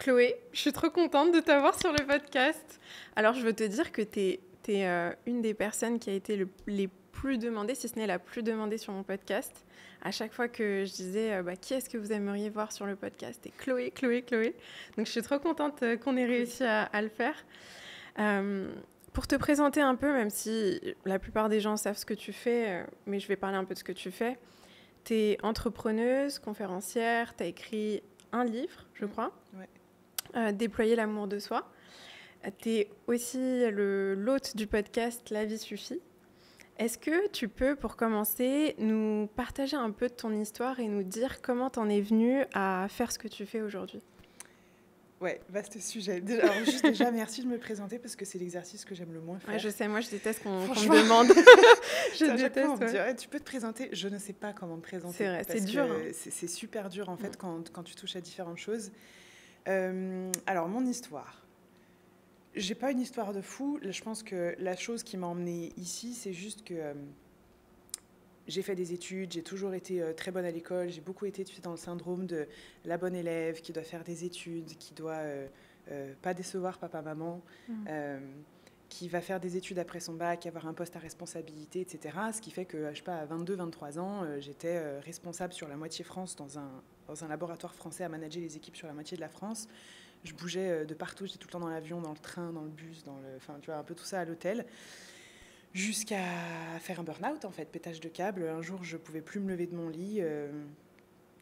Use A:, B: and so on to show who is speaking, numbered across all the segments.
A: Chloé, je suis trop contente de t'avoir sur le podcast. Alors, je veux te dire que t'es une des personnes qui a été les plus demandées, si ce n'est la plus demandée sur mon podcast. À chaque fois que je disais qui est-ce que vous aimeriez voir sur le podcast, et Chloé, Chloé, Chloé. Donc, je suis trop contente qu'on ait réussi à le faire. Pour te présenter un peu, même si la plupart des gens savent ce que tu fais, mais je vais parler un peu de ce que tu fais. Tu es entrepreneuse, conférencière, tu as écrit un livre, je crois, Déployer l'amour de soi. Tu es aussi l'hôte du podcast La vie suffit. Est-ce que tu peux, pour commencer, nous partager un peu de ton histoire et nous dire comment t'en es venue à faire ce que tu fais aujourd'hui ?
B: Ouais, vaste sujet. Alors, juste déjà, merci de me présenter parce que c'est l'exercice que j'aime le moins faire.
A: Ouais, je sais, moi je déteste qu'on me demande. Je déteste.
B: On me dit, tu peux te présenter. Je ne sais pas comment me présenter.
A: C'est vrai, c'est dur. Hein.
B: C'est super dur en fait quand tu touches à différentes choses. Alors, mon histoire. J'ai pas une histoire de fou. Je pense que la chose qui m'a emmenée ici, c'est juste que j'ai fait des études, j'ai toujours été très bonne à l'école, j'ai beaucoup été dans le syndrome de la bonne élève qui doit faire des études, qui doit pas décevoir papa-maman, qui va faire des études après son bac, avoir un poste à responsabilité, etc. Ce qui fait que, je sais pas, à 22-23 ans, j'étais responsable sur la moitié France dans un laboratoire français à manager les équipes sur la moitié de la France. Je bougeais de partout, j'étais tout le temps dans l'avion, dans le train, dans le bus, enfin, tu vois, un peu tout ça à l'hôtel. Jusqu'à faire un burn-out, en fait, pétage de câble. Un jour, je ne pouvais plus me lever de mon lit,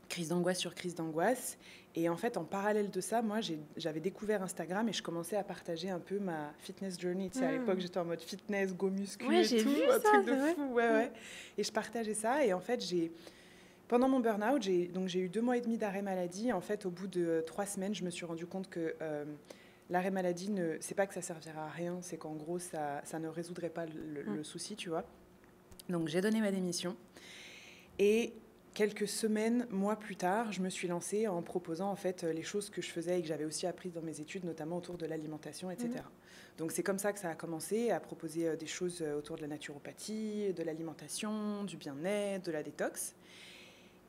B: crise d'angoisse sur crise d'angoisse. Et en fait, en parallèle de ça, moi, j'avais découvert Instagram et je commençais à partager un peu ma fitness journey. Tu sais, à l'époque, j'étais en mode fitness, go muscu et tout, un truc de fou. Ouais. Et je partageais ça. Et en fait, pendant mon burn-out, j'ai eu 2 mois et demi d'arrêt maladie. En fait, au bout de 3 semaines, je me suis rendu compte que l'arrêt maladie, c'est pas que ça servira à rien, c'est qu'en gros, ça ne résoudrait pas le souci, tu vois. Donc, j'ai donné ma démission. Et quelques semaines, mois plus tard, je me suis lancée en proposant en fait les choses que je faisais et que j'avais aussi apprises dans mes études, notamment autour de l'alimentation, etc. Donc, c'est comme ça que ça a commencé, à proposer des choses autour de la naturopathie, de l'alimentation, du bien-être, de la détox.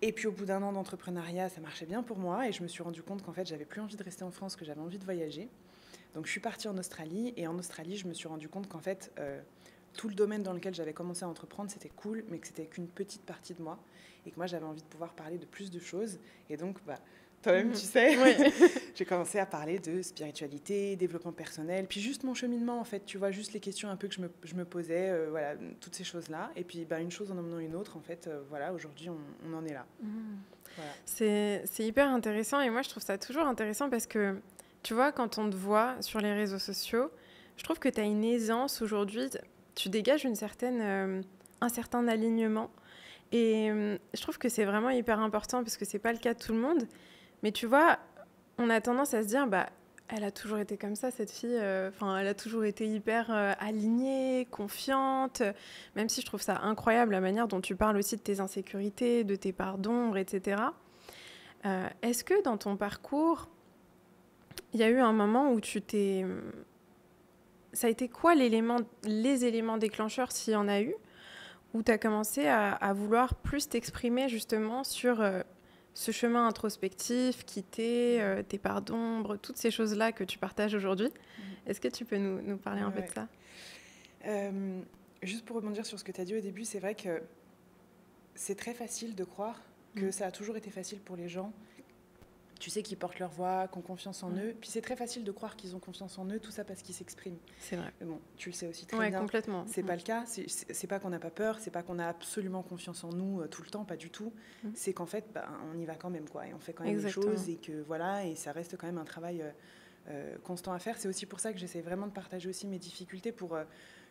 B: Et puis au bout d'1 an d'entrepreneuriat, ça marchait bien pour moi et je me suis rendu compte qu'en fait, j'avais plus envie de rester en France, que j'avais envie de voyager. Donc je suis partie en Australie et en Australie, je me suis rendu compte qu'en fait, tout le domaine dans lequel j'avais commencé à entreprendre, c'était cool, mais que c'était qu'une petite partie de moi et que moi, j'avais envie de pouvoir parler de plus de choses. Et donc, toi-même, tu sais, j'ai commencé à parler de spiritualité, développement personnel, puis juste mon cheminement, en fait, tu vois, juste les questions un peu que je me posais, voilà, toutes ces choses-là. Et puis, une chose en emmenant une autre, en fait, voilà, aujourd'hui, on en est là.
A: Voilà. C'est hyper intéressant et moi, je trouve ça toujours intéressant parce que, tu vois, quand on te voit sur les réseaux sociaux, je trouve que tu as une aisance aujourd'hui, tu dégages un certain alignement. Et je trouve que c'est vraiment hyper important parce que c'est pas le cas de tout le monde. Mais tu vois, on a tendance à se dire, elle a toujours été comme ça, cette fille. Elle a toujours été hyper alignée, confiante. Même si je trouve ça incroyable, la manière dont tu parles aussi de tes insécurités, de tes parts d'ombre, etc. Est-ce que dans ton parcours, il y a eu un moment où ça a été quoi les éléments déclencheurs, s'il y en a eu, où tu as commencé à vouloir plus t'exprimer justement sur ce chemin introspectif, quitter tes parts d'ombre, toutes ces choses-là que tu partages aujourd'hui. Est-ce que tu peux nous parler un peu de ça ?
B: Juste pour rebondir sur ce que tu as dit au début, c'est vrai que c'est très facile de croire que ça a toujours été facile pour les gens, tu sais, qui portent leur voix, qui ont confiance en eux. Puis c'est très facile de croire qu'ils ont confiance en eux, tout ça parce qu'ils s'expriment.
A: C'est vrai.
B: Mais bon, tu le sais aussi très bien.
A: Complètement.
B: C'est pas le cas. C'est pas qu'on n'a pas peur, c'est pas qu'on a absolument confiance en nous tout le temps, pas du tout. C'est qu'en fait, on y va quand même, quoi. Et on fait quand même les choses et que voilà, et ça reste quand même un travail constant à faire. C'est aussi pour ça que j'essaie vraiment de partager aussi mes difficultés pour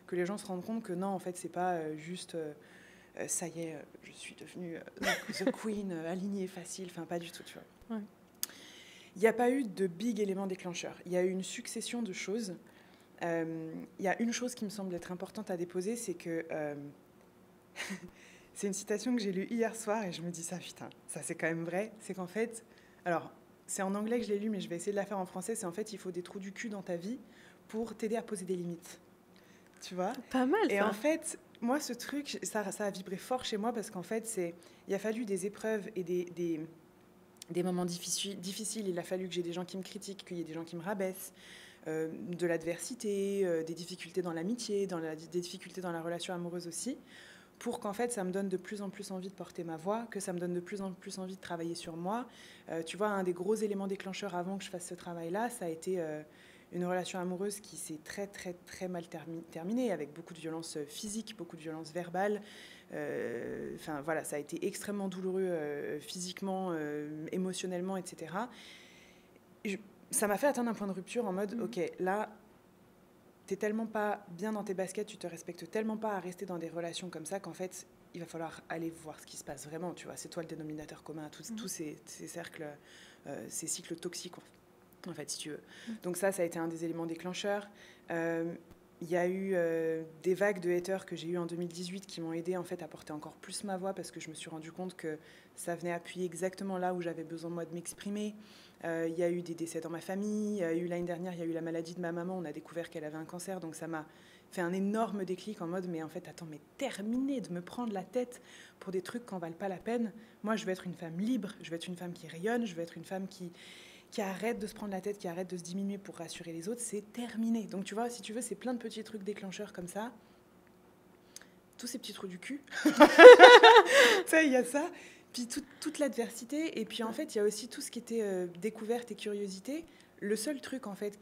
B: que les gens se rendent compte que non, en fait, c'est pas juste... ça y est, je suis devenue the queen, alignée, facile. Enfin, pas du tout, tu vois. Ouais. Il n'y a pas eu de big élément déclencheur. Il y a eu une succession de choses. Il y a une chose qui me semble être importante à déposer, c'est que... c'est une citation que j'ai lue hier soir et je me dis ça, putain, ça c'est quand même vrai. C'est qu'en fait... Alors, c'est en anglais que je l'ai lu, mais je vais essayer de la faire en français. C'est en fait, il faut des trous du cul dans ta vie pour t'aider à poser des limites. Tu vois ?
A: Pas mal, ça.
B: Et en fait, moi, ce truc, ça a vibré fort chez moi parce qu'en fait, il a fallu des épreuves et des moments difficiles, il a fallu que j'ai des gens qui me critiquent, qu'il y ait des gens qui me rabaissent, de l'adversité, des difficultés dans l'amitié, des difficultés dans la relation amoureuse aussi, pour qu'en fait, ça me donne de plus en plus envie de porter ma voix, que ça me donne de plus en plus envie de travailler sur moi. Tu vois, un des gros éléments déclencheurs avant que je fasse ce travail-là, ça a été une relation amoureuse qui s'est très, très, très mal terminée, avec beaucoup de violences physiques, beaucoup de violences verbales. Enfin, voilà, ça a été extrêmement douloureux physiquement, émotionnellement, etc. Ça m'a fait atteindre un point de rupture en mode, ok, là, t'es tellement pas bien dans tes baskets, tu te respectes tellement pas à rester dans des relations comme ça qu'en fait, il va falloir aller voir ce qui se passe vraiment, tu vois. C'est toi le dénominateur commun à tous ces cercles, ces cycles toxiques, en fait, si tu veux. Donc ça a été un des éléments déclencheurs. Il y a eu des vagues de haters que j'ai eues en 2018 qui m'ont aidé en fait à porter encore plus ma voix parce que je me suis rendu compte que ça venait appuyer exactement là où j'avais besoin moi de m'exprimer. Il y a eu des décès dans ma famille. Il y a eu l'année dernière, il y a eu la maladie de ma maman. On a découvert qu'elle avait un cancer, donc ça m'a fait un énorme déclic en mode mais en fait attends, mais terminé de me prendre la tête pour des trucs qui n'en valent pas la peine. Moi je veux être une femme libre, je veux être une femme qui rayonne, je veux être une femme qui arrête de se prendre la tête, qui arrête de se diminuer pour rassurer les autres, c'est terminé. Donc tu vois, si tu veux, c'est plein de petits trucs déclencheurs comme ça. Tous ces petits trous du cul. Ça, il y a ça. Puis toute l'adversité. Et puis en fait, il y a aussi tout ce qui était découverte et curiosité. Le seul truc en fait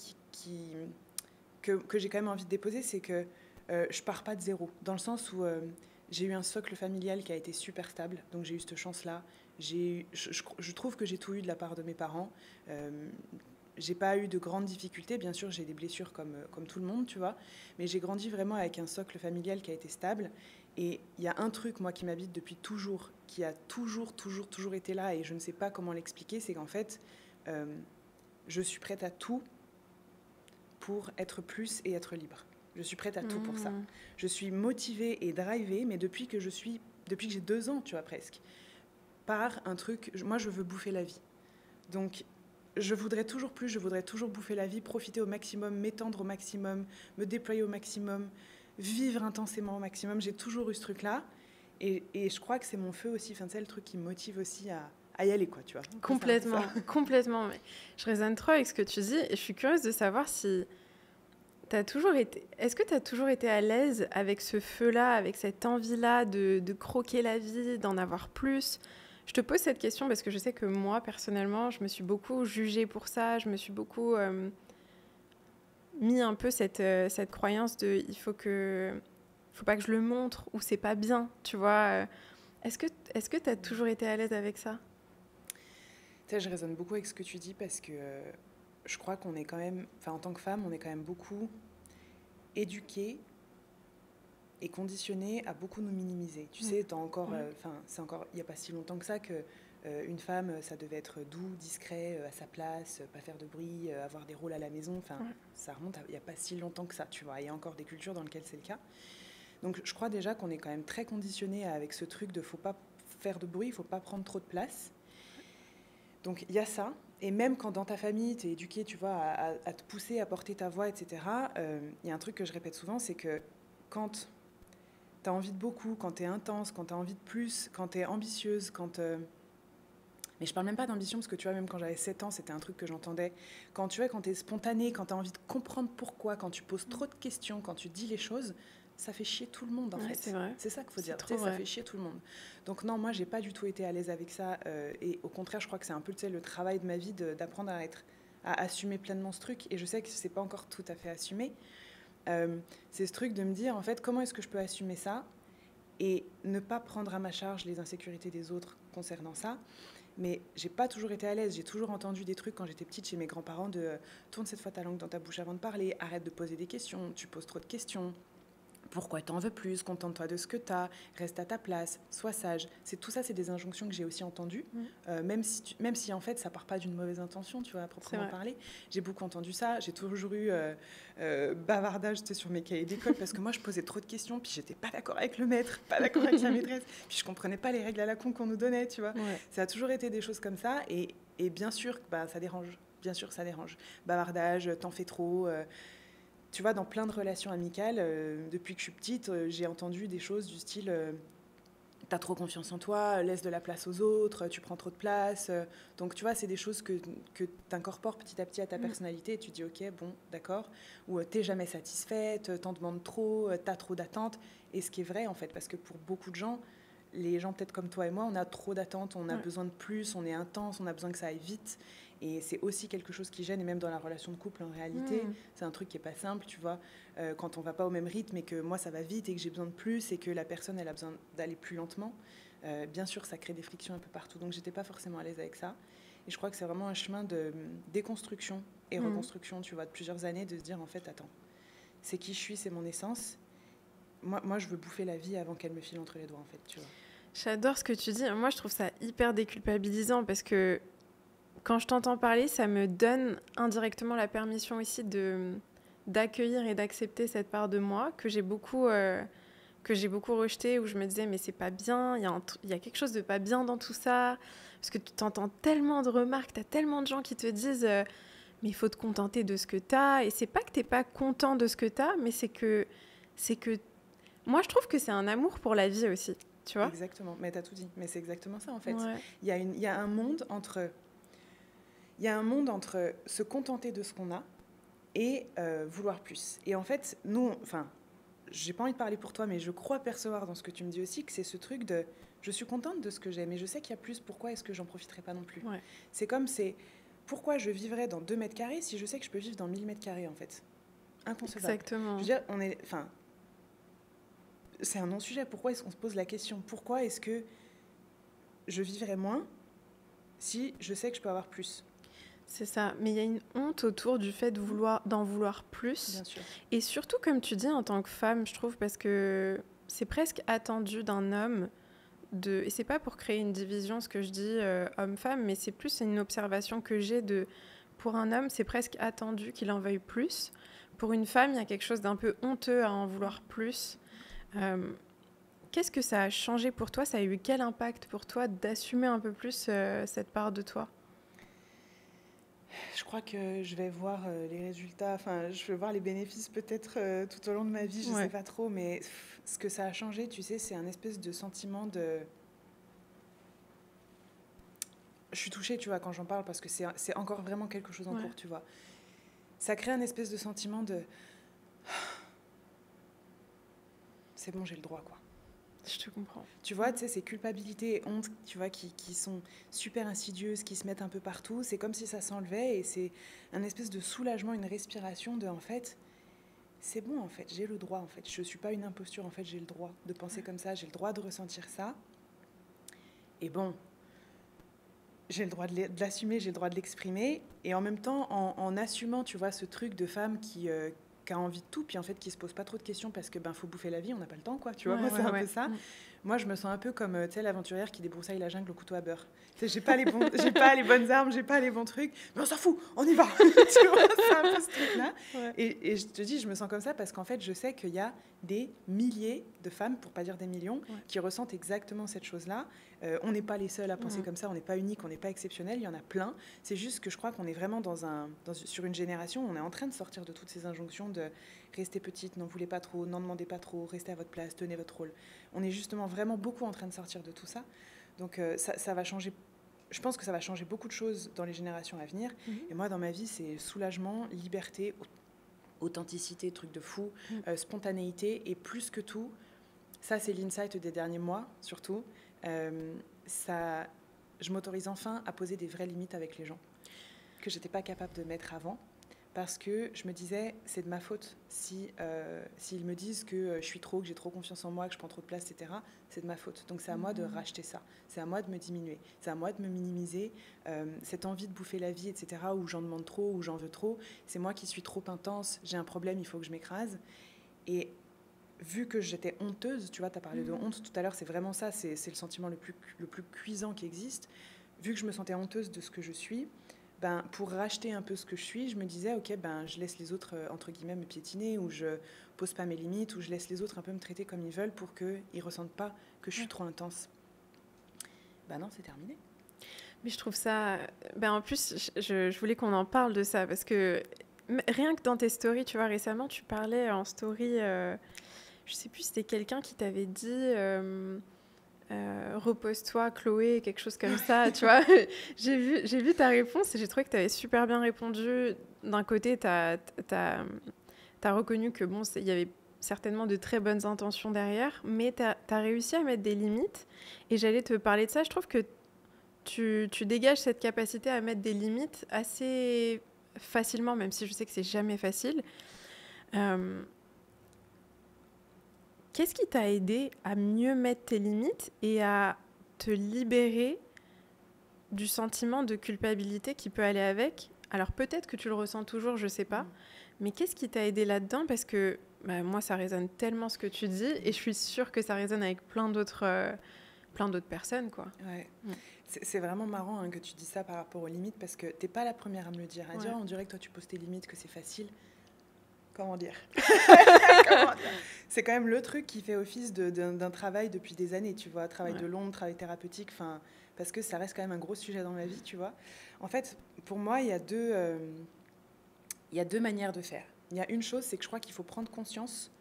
B: que j'ai quand même envie de déposer, c'est que je pars pas de zéro. Dans le sens où j'ai eu un socle familial qui a été super stable. Donc j'ai eu cette chance-là. Je trouve que j'ai tout eu de la part de mes parents. J'ai pas eu de grandes difficultés. Bien sûr, j'ai des blessures comme tout le monde, tu vois. Mais j'ai grandi vraiment avec un socle familial qui a été stable. Et il y a un truc, moi, qui m'habite depuis toujours, qui a toujours été là, et je ne sais pas comment l'expliquer, c'est qu'en fait, je suis prête à tout pour être plus et être libre. Je suis prête à tout pour ça. Je suis motivée et drivée, mais depuis que j'ai 2 ans, tu vois, presque, par un truc, moi, je veux bouffer la vie. Donc, je voudrais toujours plus, je voudrais toujours bouffer la vie, profiter au maximum, m'étendre au maximum, me déployer au maximum, vivre intensément au maximum. J'ai toujours eu ce truc-là. Et je crois que c'est mon feu aussi, enfin, c'est le truc qui me motive aussi à y aller, quoi, tu vois.
A: Complètement, complètement. Mais je résonne trop avec ce que tu dis et je suis curieuse de savoir si est-ce que tu as toujours été à l'aise avec ce feu-là, avec cette envie-là de croquer la vie, d'en avoir plus ? Je te pose cette question parce que je sais que moi, personnellement, je me suis beaucoup jugée pour ça. Je me suis beaucoup mis un peu cette croyance de il faut pas que je le montre ou c'est pas bien, tu vois. Est-ce que tu as toujours été à l'aise avec ça ?
B: Tu sais, je résonne beaucoup avec ce que tu dis parce que je crois qu'on est quand même, enfin en tant que femme, on est quand même beaucoup éduqués et conditionnés à beaucoup nous minimiser. Tu sais, c'est encore, il n'y a pas si longtemps que ça que une femme, ça devait être doux, discret, à sa place, pas faire de bruit, avoir des rôles à la maison. Enfin, ça remonte il n'y a pas si longtemps que ça, tu vois. Il y a encore des cultures dans lesquelles c'est le cas. Donc, je crois déjà qu'on est quand même très conditionnés avec ce truc de faut pas faire de bruit, il faut pas prendre trop de place. Donc, il y a ça. Et même quand dans ta famille, tu es éduqué, tu vois, à te pousser, à porter ta voix, etc., il y a un truc que je répète souvent, c'est que quand tu as envie de beaucoup, quand tu es intense, quand tu as envie de plus, quand tu es ambitieuse, mais je parle même pas d'ambition, parce que tu vois, même quand j'avais 7 ans, c'était un truc que j'entendais. Quand tu es spontané, quand tu as envie de comprendre pourquoi, quand tu poses trop de questions, quand tu dis les choses, ça fait chier tout le monde, en fait.
A: C'est vrai.
B: C'est ça qu'il faut dire. Ça fait chier tout le monde. Donc non, moi, j'ai pas du tout été à l'aise avec ça. Et au contraire, je crois que c'est un peu le travail de ma vie d'apprendre à assumer pleinement ce truc. Et je sais que c'est pas encore tout à fait assumé. C'est ce truc de me dire, en fait, comment est-ce que je peux assumer ça et ne pas prendre à ma charge les insécurités des autres concernant ça. Mais j'ai pas toujours été à l'aise. J'ai toujours entendu des trucs quand j'étais petite chez mes grands-parents de tourne cette fois ta langue dans ta bouche avant de parler, arrête de poser des questions, tu poses trop de questions. Pourquoi t'en veux plus? Contente-toi de ce que t'as, reste à ta place, sois sage. Tout ça, c'est des injonctions que j'ai aussi entendues, même si en fait ça part pas d'une mauvaise intention, tu vois, à proprement parler. J'ai beaucoup entendu ça. J'ai toujours eu bavardage sur mes cahiers d'école parce que moi je posais trop de questions, puis j'étais pas d'accord avec le maître, pas d'accord avec la maîtresse, puis je comprenais pas les règles à la con qu'on nous donnait, tu vois. Ça a toujours été des choses comme ça, et bien sûr, ça dérange. Bien sûr, ça dérange. Bavardage, t'en fais trop. Tu vois, dans plein de relations amicales, depuis que je suis petite, j'ai entendu des choses du style t'as trop confiance en toi, laisse de la place aux autres, tu prends trop de place. Donc, tu vois, c'est des choses que t'incorpores petit à petit à ta personnalité et tu dis, ok, bon, d'accord. Ou t'es jamais satisfaite, t'en demandes trop, t'as trop d'attentes. Et ce qui est vrai, en fait, parce que pour beaucoup de gens, les gens peut-être comme toi et moi, on a trop d'attentes, on a besoin de plus, on est intense, on a besoin que ça aille vite. Et c'est aussi quelque chose qui gêne, et même dans la relation de couple, en réalité, c'est un truc qui n'est pas simple, tu vois, quand on ne va pas au même rythme et que moi, ça va vite et que j'ai besoin de plus et que la personne, elle a besoin d'aller plus lentement. Bien sûr, ça crée des frictions un peu partout. Donc, j'étais pas forcément à l'aise avec ça. Et je crois que c'est vraiment un chemin de déconstruction et reconstruction, tu vois, de plusieurs années, de se dire, en fait, attends, c'est qui je suis, c'est mon essence. Moi, je veux bouffer la vie avant qu'elle me file entre les doigts, en fait, tu vois.
A: J'adore ce que tu dis. Moi, je trouve ça hyper déculpabilisant parce que quand je t'entends parler, ça me donne indirectement la permission aussi d'accueillir et d'accepter cette part de moi que j'ai beaucoup rejetée, où je me disais mais c'est pas bien, il y a quelque chose de pas bien dans tout ça, parce que tu t'entends tellement de remarques, t'as tellement de gens qui te disent mais il faut te contenter de ce que t'as, et c'est pas que t'es pas content de ce que t'as, mais c'est que moi je trouve que c'est un amour pour la vie aussi, tu vois.
B: Exactement, mais t'as tout dit, mais c'est exactement ça en fait.
A: Ouais.
B: Il y a un monde entre se contenter de ce qu'on a et vouloir plus. Et en fait, nous, enfin, j'ai pas envie de parler pour toi, mais je crois percevoir dans ce que tu me dis aussi que c'est ce truc de je suis contente de ce que j'ai, mais je sais qu'il y a plus, pourquoi est-ce que j'en profiterai pas non plus? C'est comme pourquoi je vivrais dans 2 mètres carrés si je sais que je peux vivre dans 1000 mètres carrés en fait? Inconcevable.
A: Exactement.
B: Je veux dire, c'est un non-sujet. Pourquoi est-ce qu'on se pose la question? Pourquoi est-ce que je vivrais moins si je sais que je peux avoir plus?
A: C'est ça, mais il y a une honte autour du fait d'en vouloir plus.
B: Bien sûr.
A: Et surtout, comme tu dis, en tant que femme, je trouve, parce que c'est presque attendu d'un homme et c'est pas pour créer une division, ce que je dis homme-femme, mais c'est plus une observation que j'ai pour un homme, c'est presque attendu qu'il en veuille plus. Pour une femme, il y a quelque chose d'un peu honteux à en vouloir plus. Qu'est-ce que ça a changé pour toi? Ça a eu quel impact pour toi d'assumer un peu plus cette part de toi?
B: Je crois que je vais voir les résultats, enfin, je vais voir les bénéfices peut-être tout au long de ma vie, je sais pas trop, mais ce que ça a changé, tu sais, c'est un espèce de sentiment de... Je suis touchée, tu vois, quand j'en parle, parce que c'est encore vraiment quelque chose en cours, tu vois. Ça crée un espèce de sentiment de... C'est bon, j'ai le droit, quoi.
A: Je te comprends.
B: Tu vois, tu sais, ces culpabilités et hontes, tu vois, qui sont super insidieuses, qui se mettent un peu partout, c'est comme si ça s'enlevait et c'est un espèce de soulagement, une respiration de, en fait, c'est bon, en fait, j'ai le droit, en fait. Je suis pas une imposture, en fait, j'ai le droit de penser comme ça, j'ai le droit de ressentir ça. Et bon, j'ai le droit de l'assumer, j'ai le droit de l'exprimer. Et en même temps, en assumant, tu vois, ce truc de femme qui a envie de tout, puis en fait qui se pose pas trop de questions parce que faut bouffer la vie, on n'a pas le temps, quoi. Tu vois, moi c'est un peu ça. Moi je me sens un peu comme tu sais, l'aventurière qui débroussaille la jungle au couteau à beurre. Tu sais, j'ai pas les bonnes armes, j'ai pas les bons trucs, mais on s'en fout, on y va. Tu vois, c'est un peu ce truc-là. Et je te dis, je me sens comme ça parce qu'en fait je sais qu'il y a des milliers de femmes, pour pas dire des millions, qui ressentent exactement cette chose-là. On n'est pas les seuls à penser comme ça, on n'est pas unique, on n'est pas exceptionnel, il y en a plein. C'est juste que je crois qu'on est vraiment sur une génération, on est en train de sortir de toutes ces injonctions de rester petite, n'en voulez pas trop, n'en demandez pas trop, restez à votre place, tenez votre rôle. On est justement vraiment beaucoup en train de sortir de tout ça. Donc ça va changer, je pense que ça va changer beaucoup de choses dans les générations à venir. Et moi, dans ma vie, c'est soulagement, liberté, authenticité, truc de fou, spontanéité, et plus que tout, ça c'est l'insight des derniers mois, surtout, je m'autorise enfin à poser des vraies limites avec les gens que j'étais pas capable de mettre avant, parce que je me disais c'est de ma faute s'ils me disent que je suis trop, que j'ai trop confiance en moi, que je prends trop de place, etc. C'est de ma faute. Donc c'est à moi de racheter ça, c'est à moi de me diminuer, c'est à moi de me minimiser, cette envie de bouffer la vie, etc., où j'en demande trop, où j'en veux trop, c'est moi qui suis trop intense, j'ai un problème, il faut que je m'écrase. Et vu que j'étais honteuse, tu vois, tu as parlé de honte tout à l'heure, c'est vraiment ça, c'est le sentiment le plus cuisant qui existe. Vu que je me sentais honteuse de ce que je suis, pour racheter un peu ce que je suis, je me disais, ok, je laisse les autres, entre guillemets, me piétiner, ou je pose pas mes limites, ou je laisse les autres un peu me traiter comme ils veulent pour qu'ils ne ressentent pas que je suis trop intense. Non, c'est terminé.
A: Mais je trouve ça... en plus, je voulais qu'on en parle de ça, parce que rien que dans tes stories, tu vois, récemment, tu parlais en story... je sais plus, c'était quelqu'un qui t'avait dit repose-toi, Chloé, quelque chose comme ça, tu vois. J'ai vu ta réponse et j'ai trouvé que tu avais super bien répondu. D'un côté, tu as reconnu que bon, il y avait certainement de très bonnes intentions derrière, mais tu as réussi à mettre des limites. Et j'allais te parler de ça. Je trouve que tu dégages cette capacité à mettre des limites assez facilement, même si je sais que c'est jamais facile. Qu'est-ce qui t'a aidé à mieux mettre tes limites et à te libérer du sentiment de culpabilité qui peut aller avec? Alors peut-être que tu le ressens toujours, je sais pas, mais qu'est-ce qui t'a aidé là-dedans? Parce que moi, ça résonne tellement ce que tu dis et je suis sûre que ça résonne avec plein d'autres personnes, quoi.
B: Ouais. C'est vraiment marrant que tu dis ça par rapport aux limites parce que t'es pas la première à me le dire. À dire, on dirait que toi, tu poses tes limites, que c'est facile. Comment dire? C'est quand même le truc qui fait office d'un travail depuis des années, tu vois, travail de l'ombre, travail thérapeutique, parce que ça reste quand même un gros sujet dans ma vie, tu vois. En fait, pour moi, il y a deux manières de faire. Il y a une chose, c'est que je crois qu'il faut prendre conscience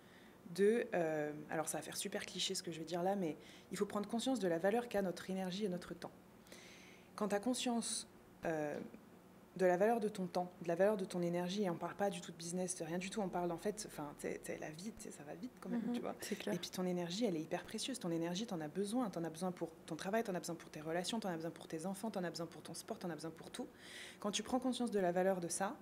B: alors ça va faire super cliché ce que je vais dire là, mais il faut prendre conscience de la valeur qu'a notre énergie et notre temps. Quand tu as conscience de la valeur de ton temps, de la valeur de ton énergie, et on ne parle pas du tout de business, de rien du tout, on parle en fait, la vie, ça va vite quand même, tu vois.
A: C'est clair.
B: Et puis ton énergie, elle est hyper précieuse. Ton énergie, tu en as besoin pour ton travail, tu en as besoin pour tes relations, tu en as besoin pour tes enfants, tu en as besoin pour ton sport, tu en as besoin pour tout. Quand tu prends conscience de la valeur de ça,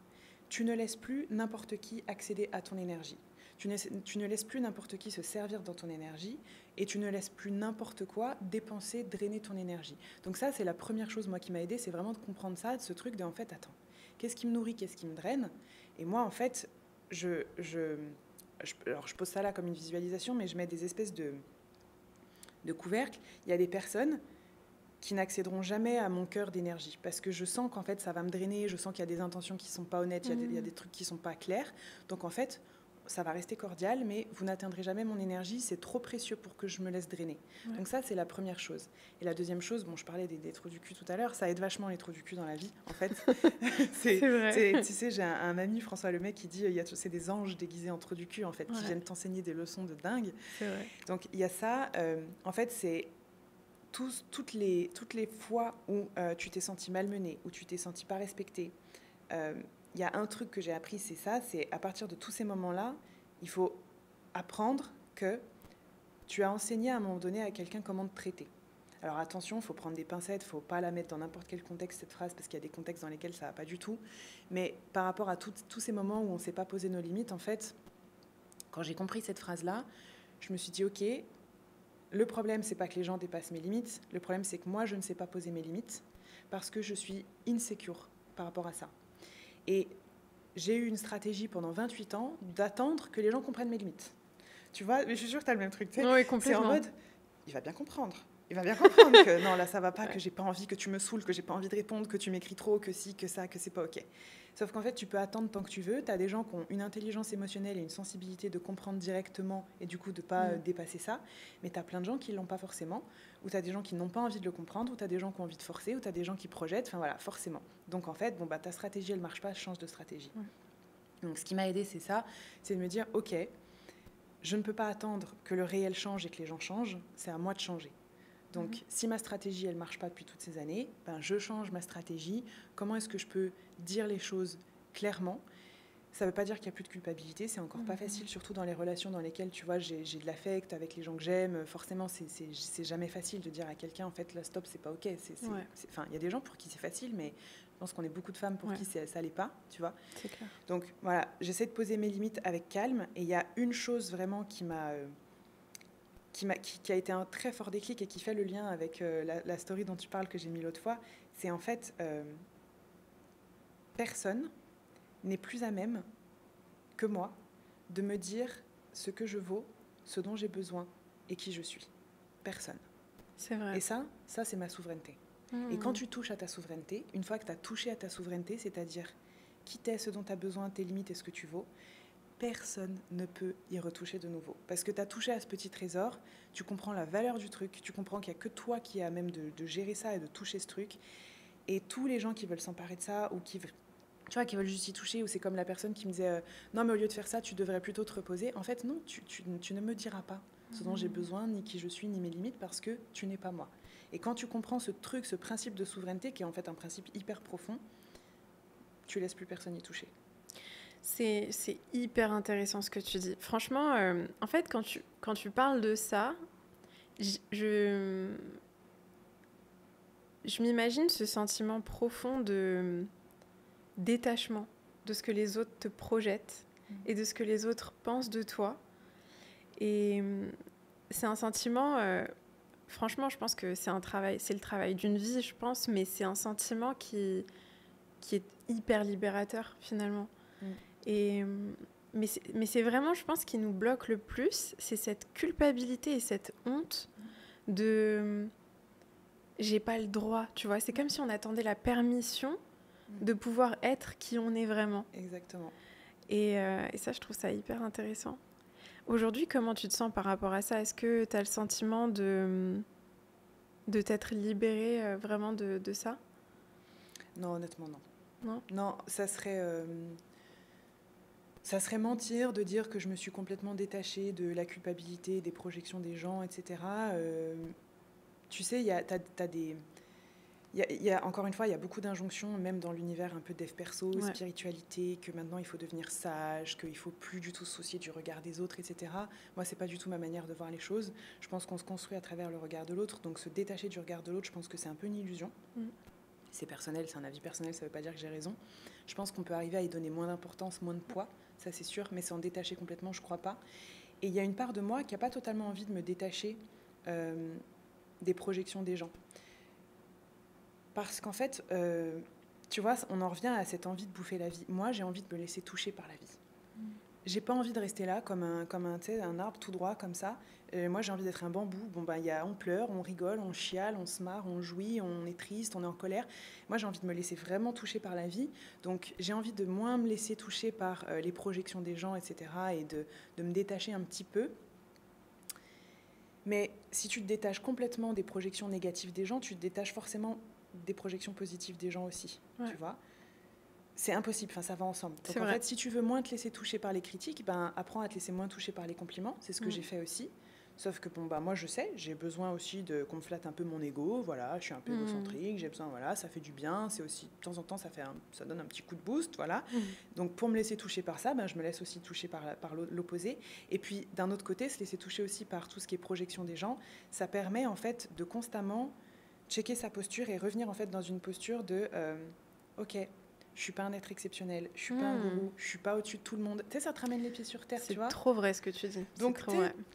B: tu ne laisses plus n'importe qui accéder à ton énergie. Tu ne laisses plus n'importe qui se servir dans ton énergie et tu ne laisses plus n'importe quoi dépenser, drainer ton énergie. Donc ça, c'est la première chose, moi, qui m'a aidée, c'est vraiment de comprendre ça, de ce truc de, en fait, attends, qu'est-ce qui me nourrit, qu'est-ce qui me draine? Et moi, en fait, alors je pose ça là comme une visualisation, mais je mets des espèces de couvercles. Il y a des personnes qui n'accéderont jamais à mon cœur d'énergie parce que je sens qu'en fait, ça va me drainer, je sens qu'il y a des intentions qui ne sont pas honnêtes, il y a des trucs qui ne sont pas clairs. Donc, en fait, ça va rester cordial, mais vous n'atteindrez jamais mon énergie, c'est trop précieux pour que je me laisse drainer. Ouais. Donc ça, c'est la première chose. Et la deuxième chose, bon, je parlais des trous du cul tout à l'heure, ça aide vachement les trous du cul dans la vie, en fait.
A: C'est vrai.
B: Tu sais, j'ai un ami, François Lemay, qui dit c'est des anges déguisés en trous du cul, en fait, qui viennent t'enseigner des leçons de dingue.
A: C'est vrai.
B: Donc il y a ça. En fait, c'est toutes les fois où tu t'es senti malmené, où tu t'es senti pas respecté, il y a un truc que j'ai appris, c'est à partir de tous ces moments-là, il faut apprendre que tu as enseigné à un moment donné à quelqu'un comment te traiter. Alors attention, il faut prendre des pincettes, il ne faut pas la mettre dans n'importe quel contexte, cette phrase, parce qu'il y a des contextes dans lesquels ça ne va pas du tout. Mais par rapport à tous ces moments où on ne s'est pas posé nos limites, en fait, quand j'ai compris cette phrase-là, je me suis dit, ok, le problème, c'est pas que les gens dépassent mes limites, le problème, c'est que moi, je ne sais pas poser mes limites, parce que je suis insécure par rapport à ça. Et j'ai eu une stratégie pendant 28 ans d'attendre que les gens comprennent mes limites. Tu vois, mais je suis sûre que tu as le même truc. Tu sais,
A: oui, complètement.
B: C'est en mode, il va bien comprendre. Il va bien comprendre que non, là, ça va pas, que j'ai pas envie, que tu me saoules, que j'ai pas envie de répondre, que tu m'écris trop, que si, que ça, que c'est pas OK. Sauf qu'en fait, tu peux attendre tant que tu veux. Tu as des gens qui ont une intelligence émotionnelle et une sensibilité de comprendre directement et du coup de pas dépasser ça. Mais tu as plein de gens qui l'ont pas forcément. Ou tu as des gens qui n'ont pas envie de le comprendre. Ou tu as des gens qui ont envie de forcer. Ou tu as des gens qui projettent. Enfin voilà, forcément. Donc en fait, ta stratégie, elle marche pas, change de stratégie. Donc ce qui m'a aidée, c'est ça. C'est de me dire, OK, je ne peux pas attendre que le réel change et que les gens changent. C'est à moi de changer. Donc, si ma stratégie, elle ne marche pas depuis toutes ces années, je change ma stratégie. Comment est-ce que je peux dire les choses clairement? Ça ne veut pas dire qu'il n'y a plus de culpabilité. C'est encore pas facile, surtout dans les relations dans lesquelles, tu vois, j'ai de l'affect avec les gens que j'aime. Forcément, c'est jamais facile de dire à quelqu'un, en fait, là, stop, c'est pas OK. Il y a des gens pour qui c'est facile, mais je pense qu'on est beaucoup de femmes pour qui ça l'est pas, tu vois.
A: C'est clair.
B: Donc, voilà, j'essaie de poser mes limites avec calme. Et il y a une chose vraiment qui a été un très fort déclic et qui fait le lien avec la story dont tu parles que j'ai mis l'autre fois, c'est en fait personne n'est plus à même que moi de me dire ce que je vaux, ce dont j'ai besoin et qui je suis. Personne.
A: C'est vrai.
B: Et ça c'est ma souveraineté. Et quand tu touches à ta souveraineté, une fois que tu as touché à ta souveraineté, c'est-à-dire qui t'es, ce dont tu as besoin, tes limites et ce que tu vaux, personne ne peut y retoucher de nouveau. Parce que tu as touché à ce petit trésor, tu comprends la valeur du truc, tu comprends qu'il n'y a que toi qui es à même de gérer ça et de toucher ce truc. Et tous les gens qui veulent s'emparer de ça ou qui veulent juste y toucher, ou c'est comme la personne qui me disait non mais au lieu de faire ça, tu devrais plutôt te reposer. En fait, non, tu ne me diras pas ce dont j'ai besoin, ni qui je suis, ni mes limites, parce que tu n'es pas moi. Et quand tu comprends ce truc, ce principe de souveraineté, qui est en fait un principe hyper profond, tu laisses plus personne y toucher.
A: C'est hyper intéressant ce que tu dis. Franchement, en fait, quand tu parles de ça, je m'imagine ce sentiment profond de détachement de ce que les autres te projettent et de ce que les autres pensent de toi. Et c'est un sentiment, franchement, je pense que c'est le travail d'une vie, je pense, mais c'est un sentiment qui est hyper libérateur finalement. Et, mais c'est vraiment, je pense, qui nous bloque le plus, c'est cette culpabilité et cette honte de j'ai pas le droit, tu vois. C'est comme si on attendait la permission de pouvoir être qui on est vraiment.
B: Exactement.
A: Et ça, je trouve ça hyper intéressant. Aujourd'hui, comment tu te sens par rapport à ça ? Est-ce que tu as le sentiment de t'être libérée vraiment de ça ?
B: Non, honnêtement, non.
A: Non ?
B: Non, ça serait mentir de dire que je me suis complètement détachée de la culpabilité, des projections des gens, etc. Tu sais, encore une fois, il y a beaucoup d'injonctions, même dans l'univers un peu dev perso, spiritualité, que maintenant il faut devenir sage, qu'il ne faut plus du tout se soucier du regard des autres, etc. Moi, ce n'est pas du tout ma manière de voir les choses. Je pense qu'on se construit à travers le regard de l'autre, donc se détacher du regard de l'autre, je pense que c'est un peu une illusion. C'est personnel, c'est un avis personnel, ça ne veut pas dire que j'ai raison. Je pense qu'on peut arriver à y donner moins d'importance, moins de poids, ça c'est sûr, mais s'en détacher complètement, je ne crois pas. Et il y a une part de moi qui n'a pas totalement envie de me détacher des projections des gens. Parce qu'en fait, tu vois, on en revient à cette envie de bouffer la vie. Moi, j'ai envie de me laisser toucher par la vie. J'ai pas envie de rester là comme un arbre tout droit comme ça. Moi, j'ai envie d'être un bambou. Bon, on pleure, on rigole, on chiale, on se marre, on jouit, on est triste, on est en colère. Moi, j'ai envie de me laisser vraiment toucher par la vie. Donc, j'ai envie de moins me laisser toucher par les projections des gens, etc. et de me détacher un petit peu. Mais si tu te détaches complètement des projections négatives des gens, tu te détaches forcément des projections positives des gens aussi, tu vois. C'est impossible, ça va ensemble. Donc en fait, si tu veux moins te laisser toucher par les critiques, apprends à te laisser moins toucher par les compliments. C'est ce que j'ai fait aussi. Sauf que moi je sais, j'ai besoin aussi qu'on me flatte un peu mon ego. Voilà, je suis un peu égocentrique, j'ai besoin, voilà, ça fait du bien. C'est aussi, de temps en temps, ça donne un petit coup de boost, voilà. Donc pour me laisser toucher par ça, je me laisse aussi toucher par l'opposé. Et puis d'un autre côté, se laisser toucher aussi par tout ce qui est projection des gens, ça permet en fait de constamment checker sa posture et revenir en fait dans une posture de ok, je suis pas un être exceptionnel, je suis pas un gourou, je suis pas au-dessus de tout le monde. Tu sais, ça te ramène les pieds sur terre, tu vois.
A: C'est trop vrai ce que tu dis.
B: Donc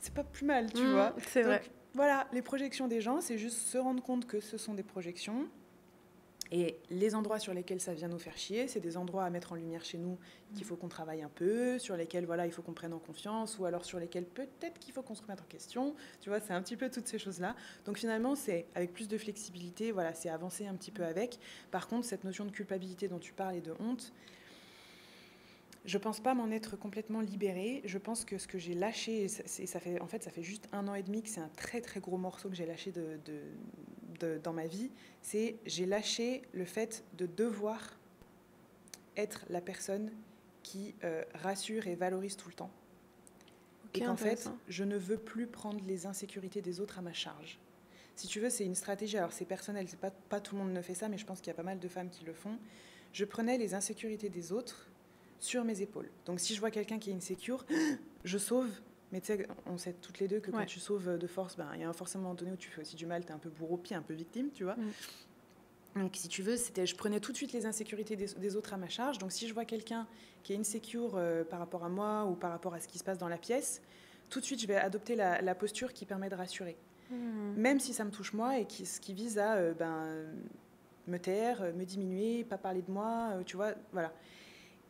B: c'est pas plus mal, tu vois.
A: C'est vrai.
B: Voilà, les projections des gens, c'est juste se rendre compte que ce sont des projections. Et les endroits sur lesquels ça vient nous faire chier, c'est des endroits à mettre en lumière chez nous qu'il faut qu'on travaille un peu, sur lesquels voilà, il faut qu'on prenne en confiance, ou alors sur lesquels peut-être qu'il faut qu'on se remette en question. Tu vois, c'est un petit peu toutes ces choses-là. Donc finalement, c'est avec plus de flexibilité, voilà, c'est avancer un petit peu avec. Par contre, cette notion de culpabilité dont tu parles et de honte, je pense pas m'en être complètement libérée. Je pense que ce que j'ai lâché, ça fait juste 1 an et demi que c'est un très très gros morceau que j'ai lâché dans ma vie, c'est j'ai lâché le fait de devoir être la personne qui rassure et valorise tout le temps. Et qu'en fait, je ne veux plus prendre les insécurités des autres à ma charge. Si tu veux, c'est une stratégie, alors c'est personnel, c'est pas tout le monde ne fait ça, mais je pense qu'il y a pas mal de femmes qui le font. Je prenais les insécurités des autres sur mes épaules. Donc si je vois quelqu'un qui est insécure, je sauve. Mais tu sais, on sait toutes les deux que quand tu sauves de force, il y a forcément un moment donné où tu fais aussi du mal, t'es un peu bourreau, puis un peu victime, tu vois. Donc si tu veux, je prenais tout de suite les insécurités des autres à ma charge. Donc si je vois quelqu'un qui est insécure par rapport à moi ou par rapport à ce qui se passe dans la pièce, tout de suite je vais adopter la posture qui permet de rassurer. Même si ça me touche moi et ce qui vise à me taire, me diminuer, pas parler de moi, tu vois, voilà.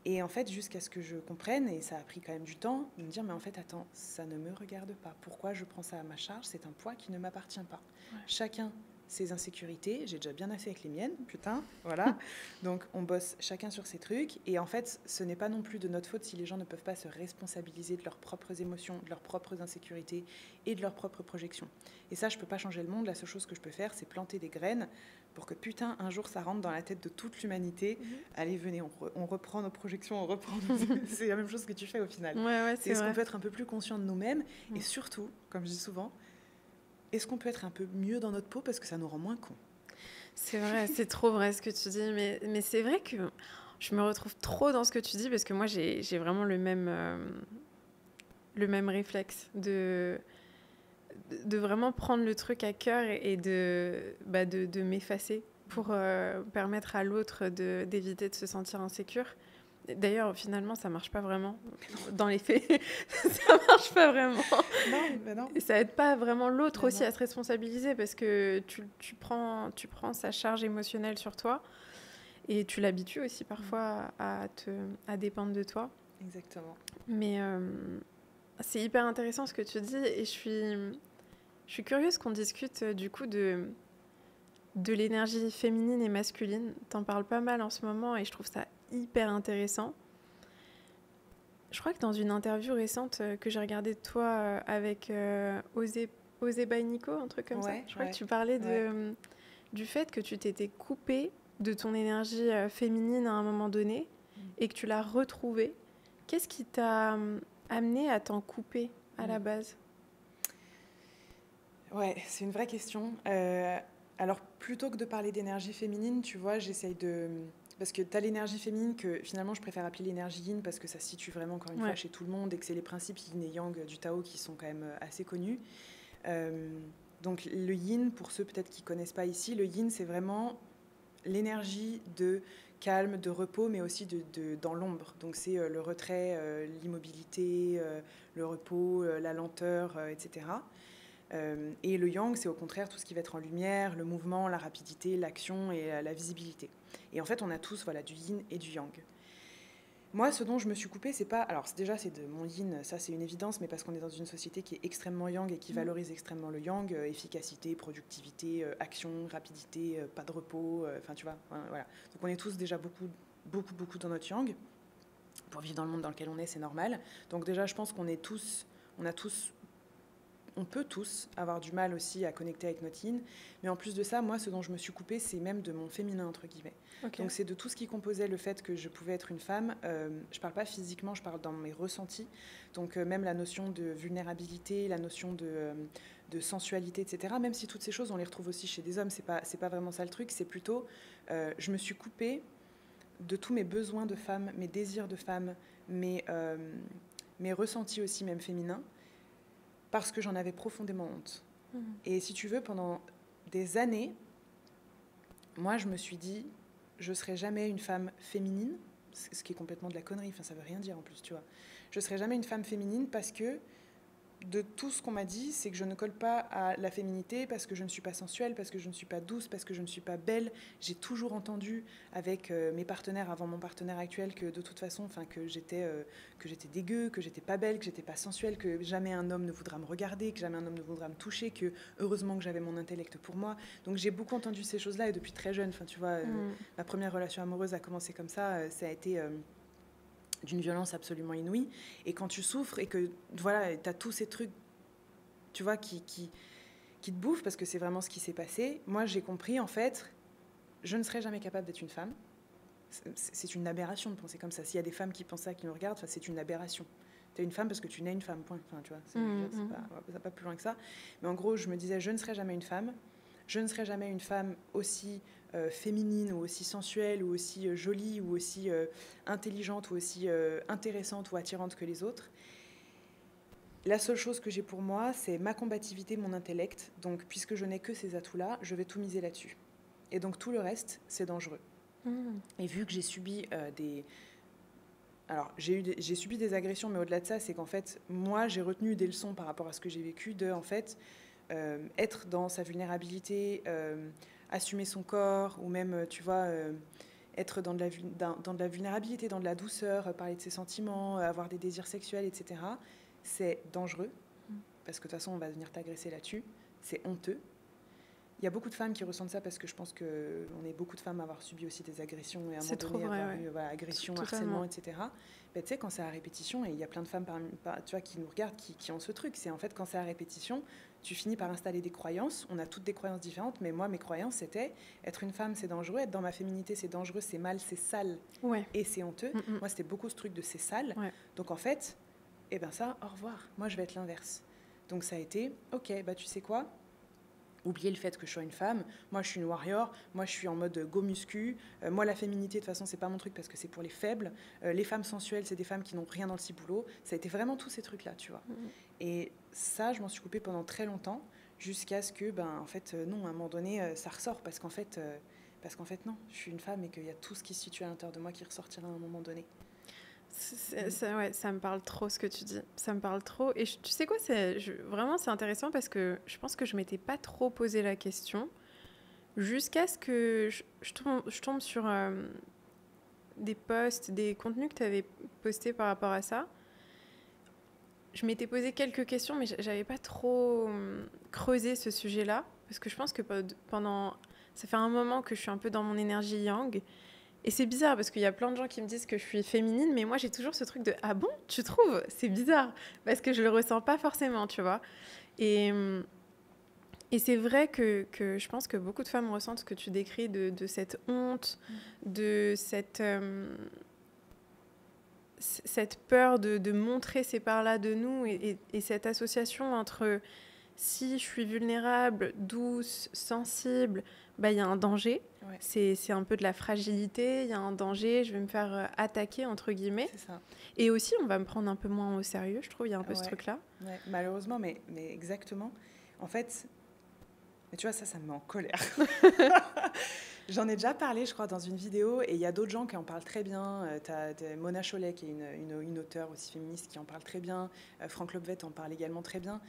B: Et en fait, jusqu'à ce que je comprenne, et ça a pris quand même du temps, de me dire, mais en fait, attends, ça ne me regarde pas. Pourquoi je prends ça à ma charge ? C'est un poids qui ne m'appartient pas. Chacun ses insécurités. J'ai déjà bien assez avec les miennes, putain, voilà. Donc, on bosse chacun sur ses trucs. Et en fait, ce n'est pas non plus de notre faute si les gens ne peuvent pas se responsabiliser de leurs propres émotions, de leurs propres insécurités et de leurs propres projections. Et ça, je ne peux pas changer le monde. La seule chose que je peux faire, c'est planter des graines pour que, putain, un jour, ça rentre dans la tête de toute l'humanité. Allez, venez, on reprend nos projections, on reprend C'est la même chose que tu fais au final.
A: Ouais,
B: c'est est-ce qu'on peut être un peu plus conscient de nous-mêmes et surtout, comme je dis souvent, est-ce qu'on peut être un peu mieux dans notre peau parce que ça nous rend moins cons.
A: C'est vrai, c'est trop vrai ce que tu dis. Mais c'est vrai que je me retrouve trop dans ce que tu dis parce que moi, j'ai vraiment le même réflexe de vraiment prendre le truc à cœur et de m'effacer pour permettre à l'autre d'éviter de se sentir insécure. D'ailleurs, finalement, ça marche pas vraiment. Dans les faits, ça marche pas vraiment.
B: Non.
A: Et ça aide pas vraiment l'autre aussi à se responsabiliser parce que tu prends sa charge émotionnelle sur toi et tu l'habitues aussi parfois à dépendre de toi.
B: Exactement.
A: Mais c'est hyper intéressant ce que tu dis et je suis curieuse qu'on discute du coup de l'énergie féminine et masculine. T'en parles pas mal en ce moment et je trouve ça hyper intéressant. Je crois que dans une interview récente que j'ai regardée de toi avec Osé by Nico, un truc comme ça, je crois que tu parlais du fait que tu t'étais coupée de ton énergie féminine à un moment donné et que tu l'as retrouvée. Qu'est-ce qui t'a amené à t'en couper à la base ?
B: Ouais, c'est une vraie question. Alors, plutôt que de parler d'énergie féminine, tu vois, j'essaye de... Parce que tu as l'énergie féminine que finalement je préfère appeler l'énergie yin parce que ça se situe vraiment encore une fois chez tout le monde et que c'est les principes yin et yang du Tao qui sont quand même assez connus. Donc le yin, pour ceux peut-être qui ne connaissent pas ici, le yin c'est vraiment l'énergie de calme, de repos, mais aussi dans l'ombre. Donc c'est le retrait, l'immobilité, le repos, la lenteur, etc. Et le yang, c'est au contraire tout ce qui va être en lumière, le mouvement, la rapidité, l'action et la visibilité. Et en fait, on a tous du yin et du yang. Moi, ce dont je me suis coupée, c'est pas... Alors déjà, c'est de mon yin, ça c'est une évidence, mais parce qu'on est dans une société qui est extrêmement yang et qui valorise extrêmement le yang, efficacité, productivité, action, rapidité, pas de repos, enfin tu vois, voilà. Donc on est tous déjà beaucoup dans notre yang. Pour vivre dans le monde dans lequel on est, c'est normal. Donc déjà, je pense qu'on est tous... On peut tous avoir du mal aussi à connecter avec notre yin. Mais en plus de ça, moi, ce dont je me suis coupée, c'est même de mon féminin, entre guillemets. Okay. Donc c'est de tout ce qui composait le fait que je pouvais être une femme. Je parle pas physiquement, je parle dans mes ressentis. Donc même la notion de vulnérabilité, la notion de sensualité, etc. Même si toutes ces choses, on les retrouve aussi chez des hommes. C'est pas vraiment ça le truc. C'est plutôt, je me suis coupée de tous mes besoins de femme, mes désirs de femme, mes ressentis aussi, même féminins, parce que j'en avais profondément honte. Et si tu veux, pendant des années, moi, je me suis dit, je ne serai jamais une femme féminine, ce qui est complètement de la connerie, enfin, ça ne veut rien dire en plus, tu vois. Je ne serai jamais une femme féminine parce que de tout ce qu'on m'a dit, c'est que je ne colle pas à la féminité parce que je ne suis pas sensuelle, parce que je ne suis pas douce, parce que je ne suis pas belle. J'ai toujours entendu avec mes partenaires avant mon partenaire actuel que de toute façon, que j'étais dégueu, que j'étais pas belle, que j'étais pas sensuelle, que jamais un homme ne voudra me regarder, que jamais un homme ne voudra me toucher, que heureusement que j'avais mon intellect pour moi. Donc j'ai beaucoup entendu ces choses-là et depuis très jeune, tu vois, ma première relation amoureuse a commencé comme ça, ça a été... d'une violence absolument inouïe. Et quand tu souffres et que, voilà, tu as tous ces trucs, tu vois, qui te bouffent, parce que c'est vraiment ce qui s'est passé, moi, j'ai compris, en fait, je ne serai jamais capable d'être une femme. C'est une aberration de penser comme ça. S'il y a des femmes qui pensent ça, qui nous regardent, c'est une aberration. Tu es une femme parce que tu nais une femme, point. Enfin, tu vois, ça va pas plus loin que ça. Mais en gros, je me disais, je ne serai jamais une femme. Je ne serai jamais une femme aussi féminine ou aussi sensuelle ou aussi jolie ou aussi intelligente ou aussi intéressante ou attirante que les autres. La seule chose que j'ai pour moi, c'est ma combativité, mon intellect. Donc, puisque je n'ai que ces atouts-là, je vais tout miser là-dessus. Et donc, tout le reste, c'est dangereux. Et vu que j'ai subi Alors, j'ai subi des agressions, mais au-delà de ça, c'est qu'en fait, moi, j'ai retenu des leçons par rapport à ce que j'ai vécu, en fait, être dans sa vulnérabilité, assumer son corps, ou même, tu vois, être dans de la vulnérabilité, dans de la douceur, parler de ses sentiments, avoir des désirs sexuels, etc. C'est dangereux, parce que de toute façon, on va venir t'agresser là-dessus. C'est honteux. Il y a beaucoup de femmes qui ressentent ça parce que je pense qu'on est beaucoup de femmes à avoir subi aussi des agressions et à un moment donné avoir eu agression, harcèlement, etc. Ben, tu sais, quand c'est à répétition, et il y a plein de femmes tu vois, qui nous regardent, qui ont ce truc, c'est en fait quand c'est à répétition, tu finis par installer des croyances. On a toutes des croyances différentes, mais moi, mes croyances, c'était être une femme, c'est dangereux, être dans ma féminité, c'est dangereux, c'est mal, c'est sale et c'est honteux. Moi, c'était beaucoup ce truc de c'est sale. Donc en fait, eh ben ça, au revoir. Moi, je vais être l'inverse. Donc ça a été, ok, bah tu sais quoi, oublier le fait que je sois une femme. Moi, je suis une warrior. Moi, je suis en mode go muscu. Moi, la féminité, de toute façon, c'est pas mon truc parce que c'est pour les faibles. Les femmes sensuelles, c'est des femmes qui n'ont rien dans le ciboulot. Ça a été vraiment tous ces trucs-là, tu vois. Et ça, je m'en suis coupée pendant très longtemps jusqu'à ce que, en fait, non, à un moment donné, ça ressort parce qu'en fait, non, je suis une femme et qu'il y a tout ce qui se situe à l'intérieur de moi qui ressortira à un moment donné.
A: Ça me parle trop ce que tu dis. Ça me parle trop. Et tu sais quoi, vraiment, c'est intéressant parce que je pense que je m'étais pas trop posé la question jusqu'à ce que je tombe sur des posts, des contenus que tu avais postés par rapport à ça. Je m'étais posé quelques questions, mais j'avais pas trop creusé ce sujet-là parce que je pense que ça fait un moment que je suis un peu dans mon énergie yang. Et c'est bizarre parce qu'il y a plein de gens qui me disent que je suis féminine, mais moi j'ai toujours ce truc de « Ah bon, tu trouves ?» C'est bizarre parce que je le ressens pas forcément, tu vois. Et c'est vrai que je pense que beaucoup de femmes ressentent ce que tu décris de cette honte, de cette peur de montrer ces parts-là de nous et cette association entre si je suis vulnérable, douce, sensible, il y a un danger. Ouais. C'est un peu de la fragilité, il y a un danger, je vais me faire attaquer, entre guillemets.
B: C'est ça.
A: Et aussi, on va me prendre un peu moins au sérieux, je trouve, il y a un peu ce truc-là.
B: Ouais, malheureusement, mais exactement. En fait, mais tu vois, ça me met en colère. J'en ai déjà parlé, je crois, dans une vidéo, et il y a d'autres gens qui en parlent très bien. Tu as Mona Chollet, qui est une auteure aussi féministe, qui en parle très bien. Franck Lobvet en parle également très bien.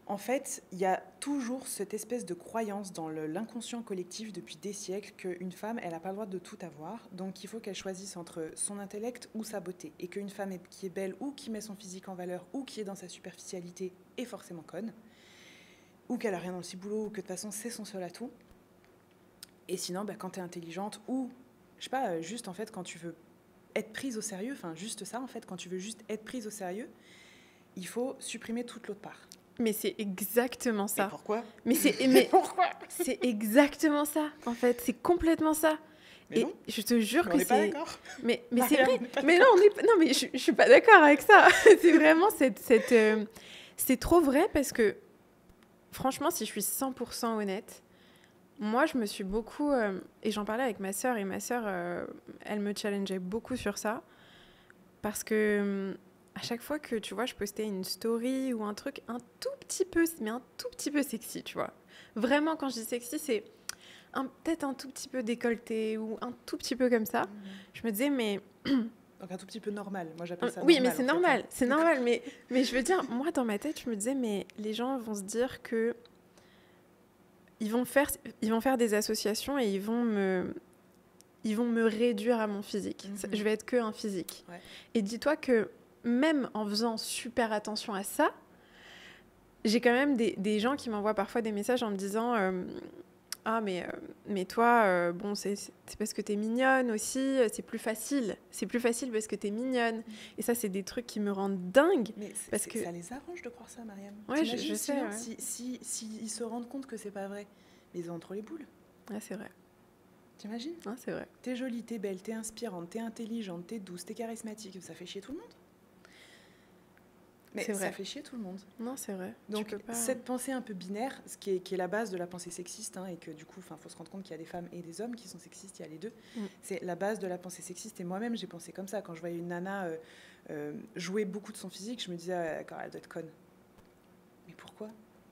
B: En fait, il y a toujours cette espèce de croyance dans l'inconscient collectif depuis des siècles qu'une femme, elle n'a pas le droit de tout avoir, donc il faut qu'elle choisisse entre son intellect ou sa beauté. Et qu'une femme qui est belle ou qui met son physique en valeur ou qui est dans sa superficialité est forcément conne, ou qu'elle n'a rien dans le ciboulot, ou que de toute façon c'est son seul atout. Et sinon, quand tu es intelligente ou, je sais pas, juste en fait quand tu veux être prise au sérieux, enfin juste ça en fait, quand tu veux juste être prise au sérieux, il faut supprimer toute l'autre part.
A: Mais c'est exactement ça.
B: Mais pourquoi ?
A: Mais pourquoi ? C'est exactement ça, en fait. C'est complètement ça.
B: Mais non.
A: Je te jure que
B: c'est... On n'est pas d'accord.
A: Mais c'est vrai. Mais non, mais je suis pas d'accord avec ça. C'est vraiment c'est trop vrai parce que, franchement, si je suis 100% honnête, moi, je me suis beaucoup... et j'en parlais avec ma sœur, et ma sœur, elle me challengeait beaucoup sur ça. Parce que... à chaque fois que, tu vois, je postais une story ou un truc un tout petit peu sexy, tu vois. Vraiment, quand je dis sexy, c'est peut-être un tout petit peu décolleté ou un tout petit peu comme ça. Je me disais, mais...
B: Donc un tout petit peu normal. Moi, j'appelle ça
A: oui,
B: normal.
A: mais c'est normal. C'est normal. Mais je veux dire, moi, dans ma tête, je me disais, mais les gens vont se dire que... Ils vont faire des associations et ils vont me réduire à mon physique. Je vais être que un physique. Ouais. Et dis-toi que même en faisant super attention à ça, j'ai quand même des gens qui m'envoient parfois des messages en me disant ah mais toi bon c'est parce que t'es mignonne aussi, c'est plus facile parce que t'es mignonne. Et ça, c'est des trucs qui me rendent dingue.
B: Mais
A: parce que
B: ça les arrange de croire ça, Mariam.
A: Ouais, je sais. Ouais.
B: Si ils se rendent compte que c'est pas vrai, mais ils ont entre les boules.
A: Ouais, c'est vrai.
B: T'imagines ?
A: Ouais, c'est vrai.
B: T'es jolie, t'es belle, t'es inspirante, t'es intelligente, t'es douce, t'es charismatique. Ça fait chier tout le monde. Mais ça fait chier tout le monde.
A: Non, c'est vrai.
B: Donc, cette pensée un peu binaire, ce qui est la base de la pensée sexiste, et que du coup, il faut se rendre compte qu'il y a des femmes et des hommes qui sont sexistes, il y a les deux. C'est la base de la pensée sexiste. Et moi-même, j'ai pensé comme ça. Quand je voyais une nana jouer beaucoup de son physique, je me disais, d'accord, elle doit être conne. Mais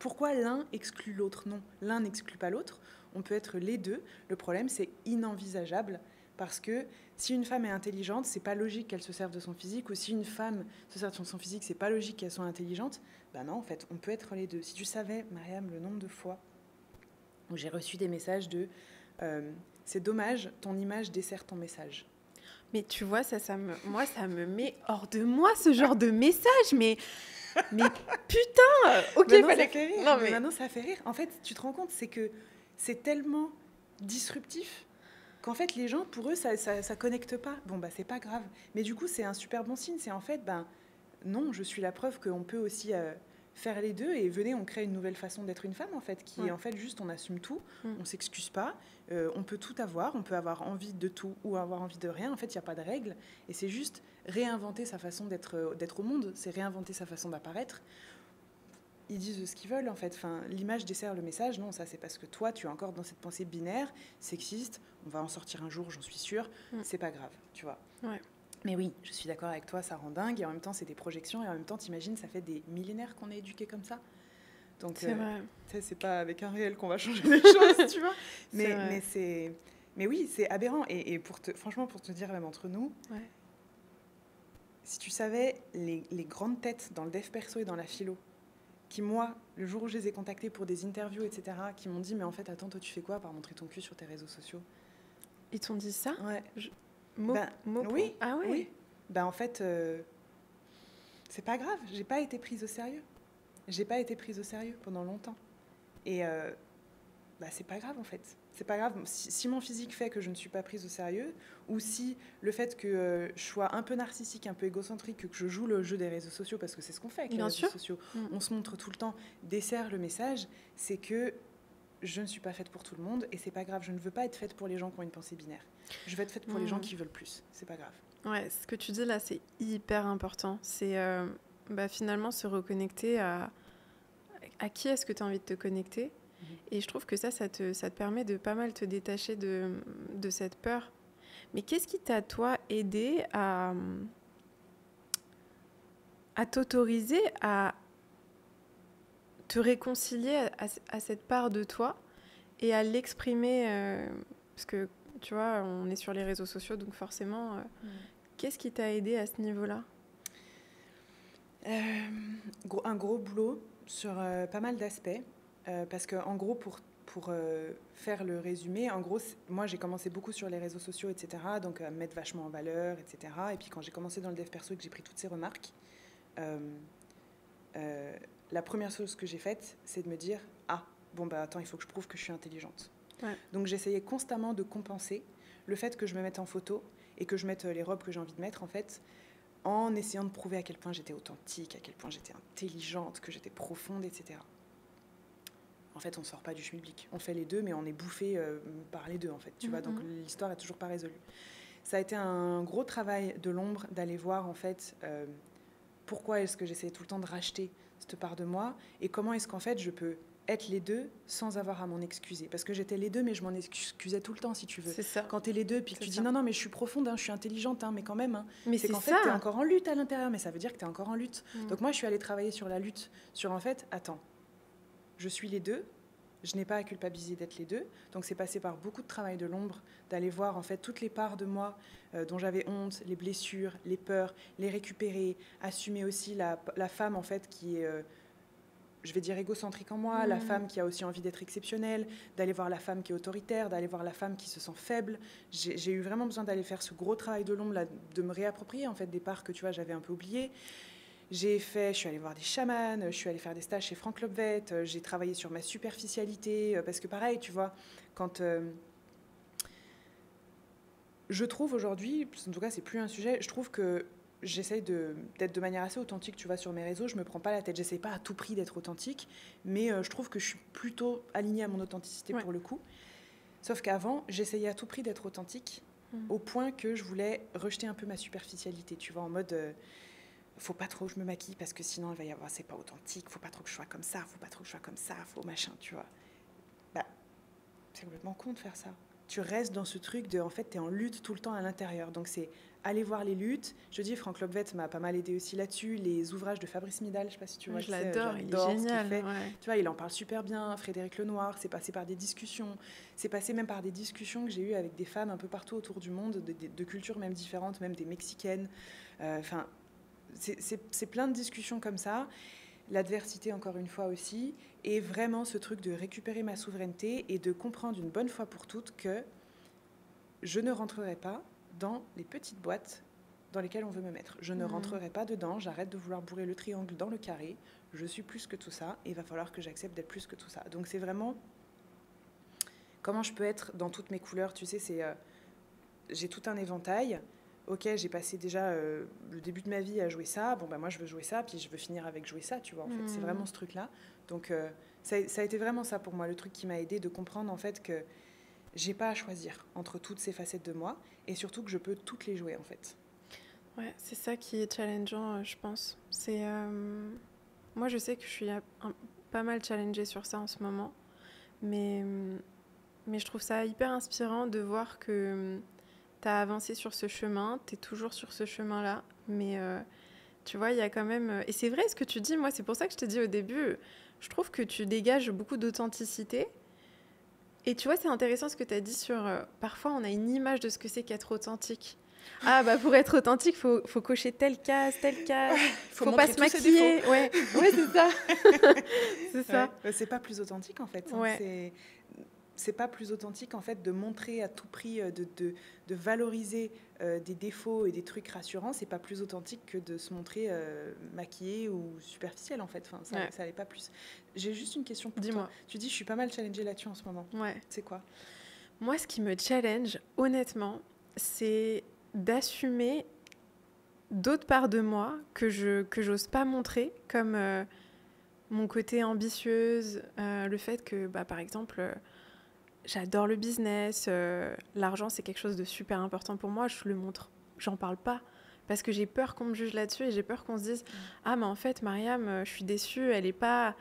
B: pourquoi l'un exclut l'autre ? Non, l'un n'exclut pas l'autre. On peut être les deux. Le problème, c'est inenvisageable. Parce que si une femme est intelligente, c'est pas logique qu'elle se serve de son physique. Ou si une femme se sert de son physique, c'est pas logique qu'elle soit intelligente. Ben non, en fait, on peut être les deux. Si tu savais, Mariam, le nombre de fois où j'ai reçu des messages de c'est dommage, ton image dessert ton message.
A: Mais tu vois, moi, ça me met hors de moi, ce genre de message. Mais putain, ok,
B: Maintenant,
A: fallait...
B: ça fait rire.
A: Non,
B: Mais
A: mais...
B: maintenant, ça fait rire. En fait, tu te rends compte, c'est que c'est tellement disruptif qu'en fait, les gens, pour eux, ça connecte pas. Bon, bah, c'est pas grave. Mais du coup, c'est un super bon signe. C'est en fait, ben, non, je suis la preuve qu'on peut aussi faire les deux. Et venez, on crée une nouvelle façon d'être une femme, en fait, qui est en fait juste, on assume tout, on s'excuse pas, on peut tout avoir, on peut avoir envie de tout ou avoir envie de rien. En fait, il n'y a pas de règle. Et c'est juste réinventer sa façon d'être au monde. C'est réinventer sa façon d'apparaître. Ils disent ce qu'ils veulent en fait. Enfin, l'image dessert le message. Non, ça c'est parce que toi, tu es encore dans cette pensée binaire, sexiste. On va en sortir un jour, j'en suis sûre. C'est pas grave, tu vois.
A: Ouais.
B: Mais oui, je suis d'accord avec toi, ça rend dingue. Et en même temps, c'est des projections. Et en même temps, t'imagines, ça fait des millénaires qu'on est éduqués comme ça. Donc,
A: c'est vrai.
B: C'est pas avec un réel qu'on va changer les choses, tu vois.
A: Mais
B: oui, c'est aberrant. Et franchement, pour te dire, même entre nous, si tu savais les grandes têtes dans le dev perso et dans la philo, qui, moi, le jour où je les ai contactés pour des interviews, etc., qui m'ont dit, mais en fait, attends, toi, tu fais quoi par montrer ton cul sur tes réseaux sociaux?
A: Ils t'ont dit ça?
B: Ouais.
A: Oui. Ah ouais.
B: Oui. Ben, en fait, c'est pas grave. J'ai pas été prise au sérieux. J'ai pas été prise au sérieux pendant longtemps. Et c'est pas grave, en fait. C'est pas grave. Si mon physique fait que je ne suis pas prise au sérieux, ou si le fait que je sois un peu narcissique, un peu égocentrique, que je joue le jeu des réseaux sociaux, parce que c'est ce qu'on fait avec les réseaux sociaux, on se montre tout le temps, dessert le message, c'est que je ne suis pas faite pour tout le monde, et c'est pas grave. Je ne veux pas être faite pour les gens qui ont une pensée binaire. Je veux être faite pour les gens qui veulent plus. C'est pas grave.
A: Ouais, ce que tu dis là, c'est hyper important. C'est finalement se reconnecter à qui est-ce que tu as envie de te connecter. Et je trouve que ça te permet de pas mal te détacher de cette peur. Mais qu'est-ce qui t'a, toi, aidé à t'autoriser à te réconcilier à cette part de toi et à l'exprimer parce que, tu vois, on est sur les réseaux sociaux, donc forcément, qu'est-ce qui t'a aidé à ce niveau-là?
B: Un gros boulot sur pas mal d'aspects. Parce qu'en gros, pour faire le résumé, en gros, moi, j'ai commencé beaucoup sur les réseaux sociaux, etc., donc à me mettre vachement en valeur, etc. Et puis quand j'ai commencé dans le dev perso et que j'ai pris toutes ces remarques, la première chose que j'ai faite, c'est de me dire « Ah, bon, bah attends, il faut que je prouve que je suis intelligente. » Donc j'essayais constamment de compenser le fait que je me mette en photo et que je mette les robes que j'ai envie de mettre, en fait, en essayant de prouver à quel point j'étais authentique, à quel point j'étais intelligente, que j'étais profonde, etc. En fait, on ne sort pas du schmilblick. On fait les deux, mais on est bouffé par les deux, en fait. Tu vois, donc l'histoire n'est toujours pas résolue. Ça a été un gros travail de l'ombre d'aller voir, en fait, pourquoi est-ce que j'essayais tout le temps de racheter cette part de moi et comment est-ce qu'en fait, je peux être les deux sans avoir à m'en excuser. Parce que j'étais les deux, mais je m'en excusais tout le temps, si tu veux.
A: C'est ça.
B: Quand tu es les deux, puis que tu dis non, mais je suis profonde, je suis intelligente, mais quand même.
A: Mais
B: c'est qu'en fait, tu es encore en lutte à l'intérieur, mais ça veut dire que tu es encore en lutte. Donc moi, je suis allée travailler sur la lutte, sur en fait, attends, je suis les deux, je n'ai pas à culpabiliser d'être les deux. Donc c'est passé par beaucoup de travail de l'ombre, d'aller voir en fait toutes les parts de moi dont j'avais honte, les blessures, les peurs, les récupérer, assumer aussi la femme en fait qui est, je vais dire égocentrique en moi, la femme qui a aussi envie d'être exceptionnelle, d'aller voir la femme qui est autoritaire, d'aller voir la femme qui se sent faible. J'ai eu vraiment besoin d'aller faire ce gros travail de l'ombre, là, de me réapproprier en fait des parts que tu vois j'avais un peu oubliées. Je suis allée voir des chamans, je suis allée faire des stages chez Franck Lobvet, j'ai travaillé sur ma superficialité, parce que pareil, tu vois, quand je trouve aujourd'hui, en tout cas c'est plus un sujet, je trouve que j'essaye d'être de manière assez authentique, tu vois, sur mes réseaux, je me prends pas la tête, j'essaye pas à tout prix d'être authentique, mais je trouve que je suis plutôt alignée à mon authenticité pour le coup. Sauf qu'avant, j'essayais à tout prix d'être authentique, au point que je voulais rejeter un peu ma superficialité, tu vois, en mode... faut pas trop que je me maquille parce que sinon il va y avoir c'est pas authentique, faut pas trop que je sois comme ça, faut pas trop que je sois comme ça, faut machin, tu vois. C'est complètement con de faire ça. Tu restes dans ce truc de en fait t'es en lutte tout le temps à l'intérieur. Donc c'est aller voir les luttes. Je dis Franck Lobvet m'a pas mal aidé aussi là-dessus, les ouvrages de Fabrice Midal, je sais pas si tu vois.
A: Je l'adore, il est génial.
B: Ce qu'il fait. Tu vois, il en parle super bien. Frédéric Lenoir, c'est passé par des discussions, c'est passé même par des discussions que j'ai eues avec des femmes un peu partout autour du monde, de cultures même différentes, même des mexicaines. C'est plein de discussions comme ça, l'adversité encore une fois aussi, et vraiment ce truc de récupérer ma souveraineté et de comprendre une bonne fois pour toutes que je ne rentrerai pas dans les petites boîtes dans lesquelles on veut me mettre. Je ne rentrerai pas dedans, j'arrête de vouloir bourrer le triangle dans le carré, je suis plus que tout ça, et il va falloir que j'accepte d'être plus que tout ça. Donc c'est vraiment comment je peux être dans toutes mes couleurs, tu sais, j'ai tout un éventail. Ok, j'ai passé déjà le début de ma vie à jouer ça, bon bah moi je veux jouer ça, puis je veux finir avec jouer ça, tu vois, en fait, c'est vraiment ce truc-là. Donc ça a été vraiment ça pour moi, le truc qui m'a aidé de comprendre en fait que j'ai pas à choisir entre toutes ces facettes de moi, et surtout que je peux toutes les jouer en fait.
A: Ouais, c'est ça qui est challengeant, je pense. Moi, je sais que je suis pas mal challengée sur ça en ce moment, mais je trouve ça hyper inspirant de voir que tu as avancé sur ce chemin, tu es toujours sur ce chemin-là, mais tu vois, il y a quand même... Et c'est vrai ce que tu dis, moi, c'est pour ça que je te dis au début, je trouve que tu dégages beaucoup d'authenticité. Et tu vois, c'est intéressant ce que tu as dit sur... parfois, on a une image de ce que c'est qu'être authentique. Ah bah pour être authentique, faut cocher telle case, faut pas se maquiller. Ouais, c'est ça. C'est ça.
B: Ouais. C'est pas plus authentique en fait.
A: Ouais.
B: C'est pas plus authentique en fait de montrer à tout prix, de valoriser des défauts et des trucs rassurants. C'est pas plus authentique que de se montrer maquillée ou superficielle en fait. Enfin, ça n'est pas plus. J'ai juste une question pour
A: Dis-moi.
B: toi. Tu dis je suis pas mal challengée là-dessus en ce moment.
A: Ouais.
B: C'est quoi?
A: Moi, ce qui me challenge, honnêtement, c'est d'assumer d'autres parts de moi que j'ose pas montrer, comme mon côté ambitieuse, le fait que, par exemple, j'adore le business, l'argent c'est quelque chose de super important pour moi, je le montre, j'en parle pas, parce que j'ai peur qu'on me juge là-dessus et j'ai peur qu'on se dise ah mais en fait Mariam, je suis déçue, elle est pas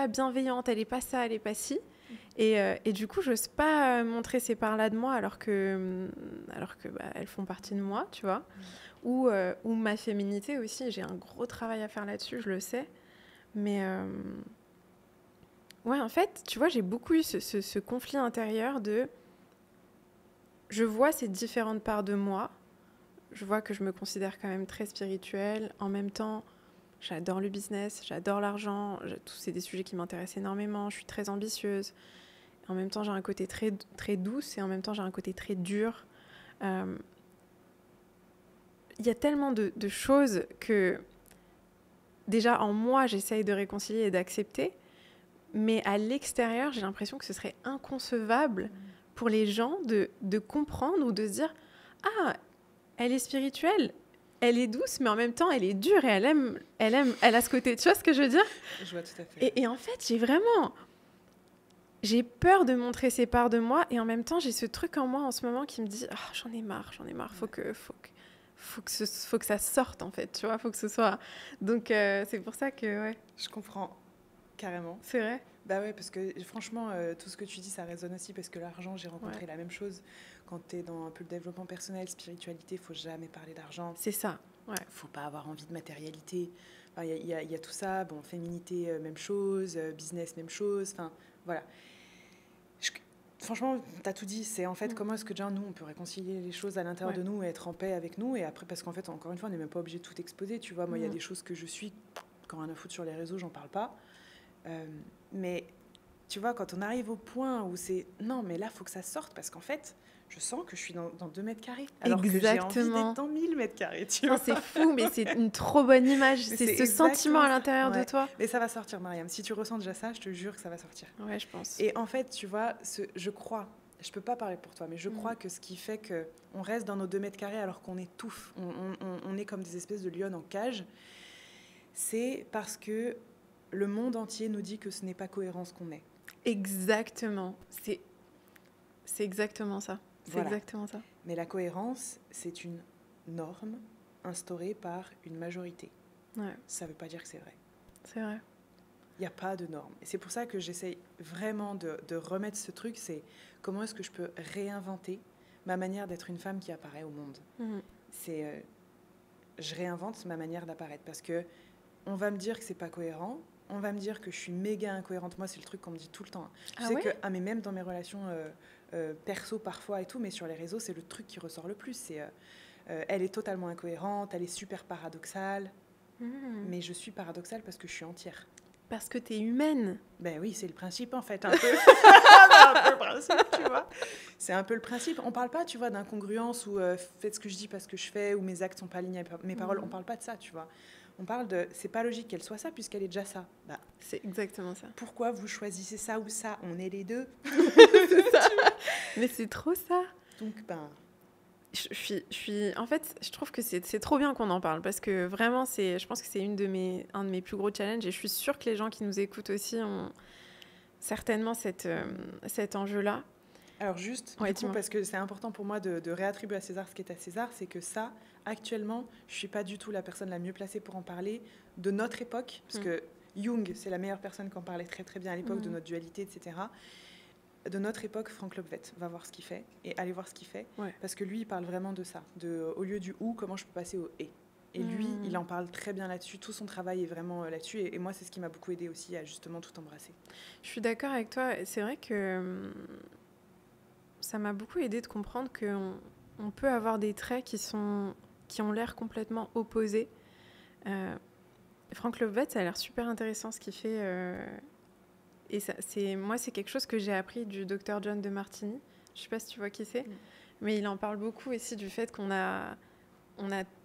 A: bienveillante, elle est pas ça, elle est pas ci. Et du coup, j'ose pas montrer ces parts-là de moi alors que elles font partie de moi, tu vois. Ou ma féminité aussi, j'ai un gros travail à faire là-dessus, je le sais. Mais ouais, en fait, tu vois, j'ai beaucoup eu ce conflit intérieur de... Je vois ces différentes parts de moi. Je vois que je me considère quand même très spirituelle. En même temps, j'adore le business, j'adore l'argent. C'est des sujets qui m'intéressent énormément. Je suis très ambitieuse. En même temps, j'ai un côté très, très douce et en même temps, j'ai un côté très dur. Il y a tellement de choses que, déjà, en moi, j'essaye de réconcilier et d'accepter. Mais à l'extérieur, j'ai l'impression que ce serait inconcevable pour les gens de comprendre ou de se dire « Ah, elle est spirituelle, elle est douce, mais en même temps, elle est dure et elle a ce côté... » Tu vois ce que je veux dire ?
B: Je vois tout à fait.
A: Et en fait, j'ai peur de montrer ces parts de moi et en même temps, j'ai ce truc en moi en ce moment qui me dit « Ah, j'en ai marre, faut que ça sorte en fait, tu vois, faut que ce soit... » Donc, c'est pour ça que, ouais.
B: Je comprends. Carrément.
A: C'est vrai ?
B: Bah ouais, parce que franchement, tout ce que tu dis, ça résonne aussi, parce que l'argent, j'ai rencontré la même chose. Quand tu es dans un peu le développement personnel, spiritualité, il faut jamais parler d'argent.
A: C'est ça, ouais.
B: Faut pas avoir envie de matérialité. Il y a tout ça, bon, féminité, même chose, business, même chose, enfin, voilà. Franchement, tu as tout dit. C'est en fait comment est-ce que déjà nous, on peut réconcilier les choses à l'intérieur de nous et être en paix avec nous. Et après, parce qu'en fait, encore une fois, on n'est même pas obligé de tout exposer. Tu vois, moi, il y a des choses que je suis, quand rien à foutre sur les réseaux, j'en parle pas. Mais tu vois, quand on arrive au point où c'est non, mais là, il faut que ça sorte parce qu'en fait, je sens que je suis dans 2 mètres carrés. Alors
A: exactement.
B: Que j'ai envie d'être dans 1000 mètres carrés. Tu vois,
A: c'est fou, mais c'est une trop bonne image. C'est ce sentiment à l'intérieur de toi.
B: Mais ça va sortir, Mariam. Si tu ressens déjà ça, je te jure que ça va sortir.
A: Ouais, je pense.
B: Et en fait, tu vois, je crois, je peux pas parler pour toi, mais je crois que ce qui fait qu'on reste dans nos 2 mètres carrés alors qu'on étouffe, on est comme des espèces de lionnes en cage, c'est parce que le monde entier nous dit que ce n'est pas cohérent ce qu'on est.
A: Exactement. C'est exactement ça. C'est exactement ça.
B: Mais la cohérence, c'est une norme instaurée par une majorité.
A: Ouais.
B: Ça ne veut pas dire que c'est vrai.
A: C'est vrai.
B: Il n'y a pas de norme. Et c'est pour ça que j'essaye vraiment de remettre ce truc, c'est comment est-ce que je peux réinventer ma manière d'être une femme qui apparaît au monde. Je réinvente ma manière d'apparaître parce que on va me dire que c'est pas cohérent, on va me dire que je suis méga incohérente. Moi, c'est le truc qu'on me dit tout le temps. Tu sais que, mais même dans mes relations perso parfois et tout, mais sur les réseaux, c'est le truc qui ressort le plus. C'est elle est totalement incohérente, elle est super paradoxale. Mais je suis paradoxale parce que je suis entière.
A: Parce que t'es humaine.
B: Ben oui, c'est le principe en fait, un peu. Non, un peu le principe, tu vois. C'est un peu le principe. On parle pas, tu vois, d'incongruence ou faites ce que je dis parce que je fais ou mes actes sont pas alignés avec mes paroles. On parle pas de ça, tu vois. On parle de c'est pas logique qu'elle soit ça puisqu'elle est déjà ça. Bah,
A: C'est exactement ça.
B: pourquoi vous choisissez ça ou ça? On est les deux.
A: C'est ça. Mais c'est trop ça.
B: Donc, ben.
A: En fait, je trouve que c'est trop bien qu'on en parle parce que vraiment, je pense que c'est un de mes plus gros challenges et je suis sûre que les gens qui nous écoutent aussi ont certainement cet enjeu-là.
B: Alors juste,
A: Ouais,
B: du coup, parce que c'est important pour moi de réattribuer à César ce qui est à César, c'est que ça, actuellement, je ne suis pas du tout la personne la mieux placée pour en parler de notre époque, parce que Jung, c'est la meilleure personne qui en parlait très très bien à l'époque de notre dualité, etc. De notre époque, Frank Lobvet va voir ce qu'il fait et aller voir ce qu'il fait, parce que lui, il parle vraiment de ça, au lieu du ou, comment je peux passer au et. Et lui, il en parle très bien là-dessus. Tout son travail est vraiment là-dessus. Et moi, c'est ce qui m'a beaucoup aidé aussi à justement tout embrasser.
A: Je suis d'accord avec toi. C'est vrai que ça m'a beaucoup aidé de comprendre qu'on peut avoir des traits qui ont l'air complètement opposés. Frank Lobvet, ça a l'air super intéressant ce qu'il fait. Et moi, c'est quelque chose que j'ai appris du docteur John de Martini. Je ne sais pas si tu vois qui c'est. Mais il en parle beaucoup aussi du fait qu'on a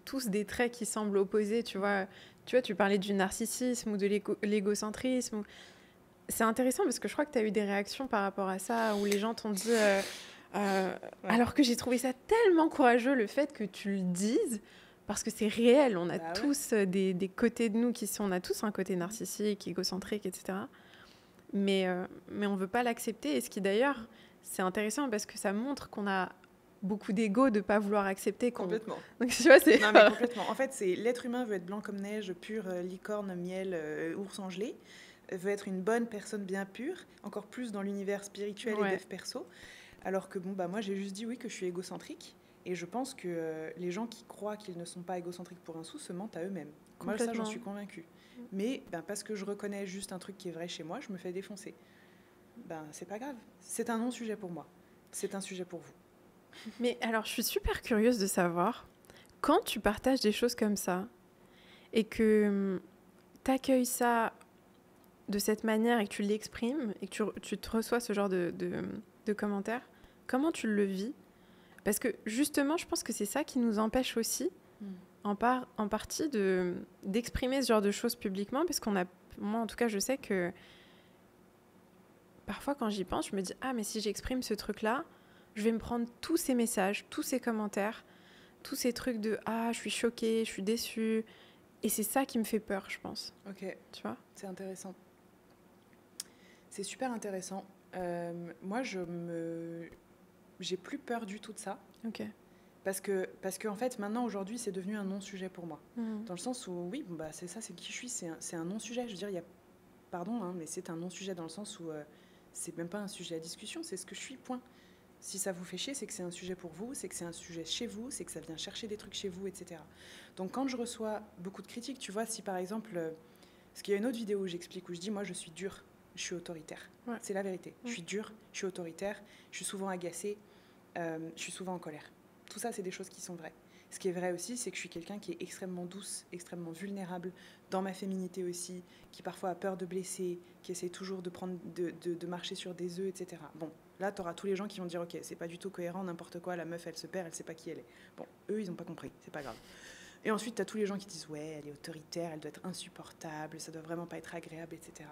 A: tous des traits qui semblent opposés. Tu vois, tu parlais du narcissisme ou de l'égocentrisme. C'est intéressant parce que je crois que tu as eu des réactions par rapport à ça où les gens t'ont dit... Alors que j'ai trouvé ça tellement courageux, le fait que tu le dises, parce que c'est réel. On a tous des côtés de nous on a tous un côté narcissique, égocentrique, etc. Mais on ne veut pas l'accepter. Et ce qui, d'ailleurs, c'est intéressant parce que ça montre qu'on a beaucoup d'ego de ne pas vouloir accepter.
B: Complètement.
A: Donc, tu vois,
B: non, mais complètement. En fait, l'être humain veut être blanc comme neige, pur, licorne, miel, ours gelé. Veut être une bonne personne bien pure, encore plus dans l'univers spirituel et dev perso. Alors que, moi, j'ai juste dit oui que je suis égocentrique. Et je pense que les gens qui croient qu'ils ne sont pas égocentriques pour un sou se mentent à eux-mêmes. Moi, ça, j'en suis convaincue. Mais parce que je reconnais juste un truc qui est vrai chez moi, je me fais défoncer. C'est pas grave. C'est un non-sujet pour moi. C'est un sujet pour vous.
A: Mais alors, je suis super curieuse de savoir, quand tu partages des choses comme ça et que tu accueilles ça de cette manière et que tu l'exprimes et que tu te reçois ce genre de commentaires, comment tu le vis? Parce que justement, je pense que c'est ça qui nous empêche aussi, en partie, d'exprimer ce genre de choses publiquement, parce moi en tout cas, je sais que parfois quand j'y pense, je me dis « Ah, mais si j'exprime ce truc-là, je vais me prendre tous ces messages, tous ces commentaires, tous ces trucs de « Ah, je suis choquée, je suis déçue ». Et c'est ça qui me fait peur, je pense.
B: Ok.
A: Tu vois?
B: C'est intéressant. C'est super intéressant. Moi, j'ai plus peur du tout de ça.
A: Ok.
B: Parce que en fait, maintenant, aujourd'hui, c'est devenu un non-sujet pour moi. Dans le sens où, oui, c'est ça, c'est qui je suis, c'est un non-sujet. Je veux dire, pardon, mais c'est un non-sujet dans le sens où c'est même pas un sujet à discussion, c'est ce que je suis, point. Si ça vous fait chier, c'est que c'est un sujet pour vous, c'est que c'est un sujet chez vous, c'est que ça vient chercher des trucs chez vous, etc. Donc, quand je reçois beaucoup de critiques, tu vois, si par exemple... parce qu'il y a une autre vidéo où j'explique, où je dis, moi, je suis dure, je suis autoritaire. Ouais. C'est la vérité. Je suis dure, je suis autoritaire, je suis souvent agacée, je suis souvent en colère. Tout ça, c'est des choses qui sont vraies. Ce qui est vrai aussi, c'est que je suis quelqu'un qui est extrêmement douce, extrêmement vulnérable, dans ma féminité aussi, qui parfois a peur de blesser, qui essaie toujours de marcher sur des œufs, etc. Bon, là, tu auras tous les gens qui vont dire « Ok, c'est pas du tout cohérent, n'importe quoi, la meuf, elle se perd, elle sait pas qui elle est. » Bon, eux, ils n'ont pas compris, c'est pas grave. Et ensuite, tu as tous les gens qui disent « Ouais, elle est autoritaire, elle doit être insupportable, ça doit vraiment pas être agréable, etc. »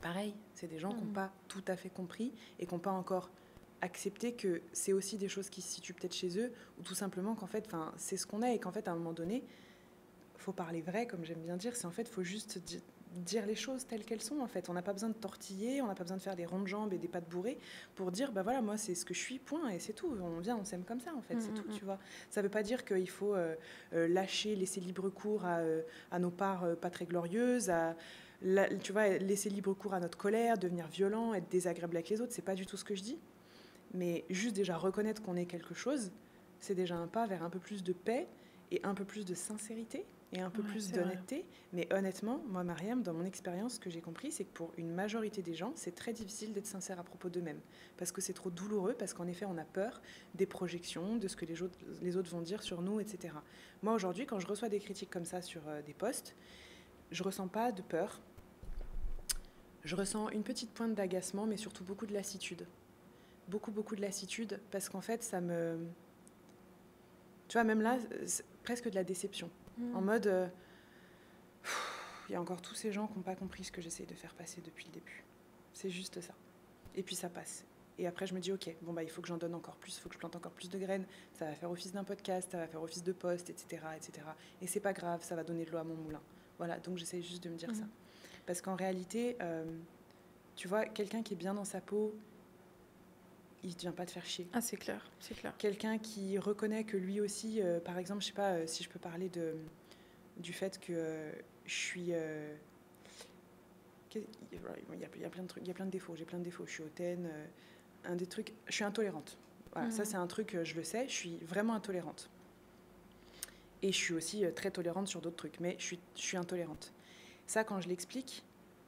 B: Pareil, c'est des gens qui n'ont pas tout à fait compris et qui n'ont pas encore accepté que c'est aussi des choses qui se situent peut-être chez eux, ou tout simplement qu'en fait, c'est ce qu'on est, et qu'en fait, à un moment donné, il faut parler vrai, comme j'aime bien dire, c'est en fait, il faut juste dire les choses telles qu'elles sont, en fait. On n'a pas besoin de tortiller, on n'a pas besoin de faire des ronds de jambes et des pattes bourrées pour dire, voilà, moi, c'est ce que je suis, point, et c'est tout. On vient, on s'aime comme ça, en fait, c'est tout, tu vois. Ça ne veut pas dire qu'il faut lâcher, laisser libre cours à nos parts pas très glorieuses, tu vois, laisser libre cours à notre colère, devenir violent, être désagréable avec les autres, c'est pas du tout ce que je dis. Mais juste déjà reconnaître qu'on est quelque chose, c'est déjà un pas vers un peu plus de paix et un peu plus de sincérité et un peu plus d'honnêteté. Vrai. Mais honnêtement, moi, Mariam, dans mon expérience, ce que j'ai compris, c'est que pour une majorité des gens, c'est très difficile d'être sincère à propos d'eux-mêmes. Parce que c'est trop douloureux, parce qu'en effet, on a peur des projections, de ce que les autres vont dire sur nous, etc. Moi, aujourd'hui, quand je reçois des critiques comme ça sur des posts, je ressens pas de peur. je ressens une petite pointe d'agacement, mais surtout beaucoup de lassitude. Beaucoup, beaucoup de lassitude, parce qu'en fait, ça me... Tu vois, même là, c'est presque de la déception. En mode, il y a encore tous ces gens qui n'ont pas compris ce que j'essaie de faire passer depuis le début. C'est juste ça. Et puis ça passe. Et après, je me dis, ok, bon, bah, il faut que j'en donne encore plus, il faut que je plante encore plus de graines, ça va faire office d'un podcast, ça va faire office de post, etc., etc. Et c'est pas grave, ça va donner de l'eau à mon moulin. Voilà, donc j'essaie juste de me dire ça. Parce qu'en réalité, tu vois, quelqu'un qui est bien dans sa peau, il ne vient pas te faire chier.
A: Ah, c'est clair, c'est clair.
B: Quelqu'un qui reconnaît que lui aussi, par exemple, je sais pas si je peux parler du fait que je suis... il y a plein de trucs, il y a plein de défauts, j'ai plein de défauts. Je suis hautaine, un des trucs, je suis intolérante. Voilà, ça c'est un truc, je le sais, je suis vraiment intolérante. Et je suis aussi très tolérante sur d'autres trucs, mais je suis intolérante. Ça, quand je l'explique,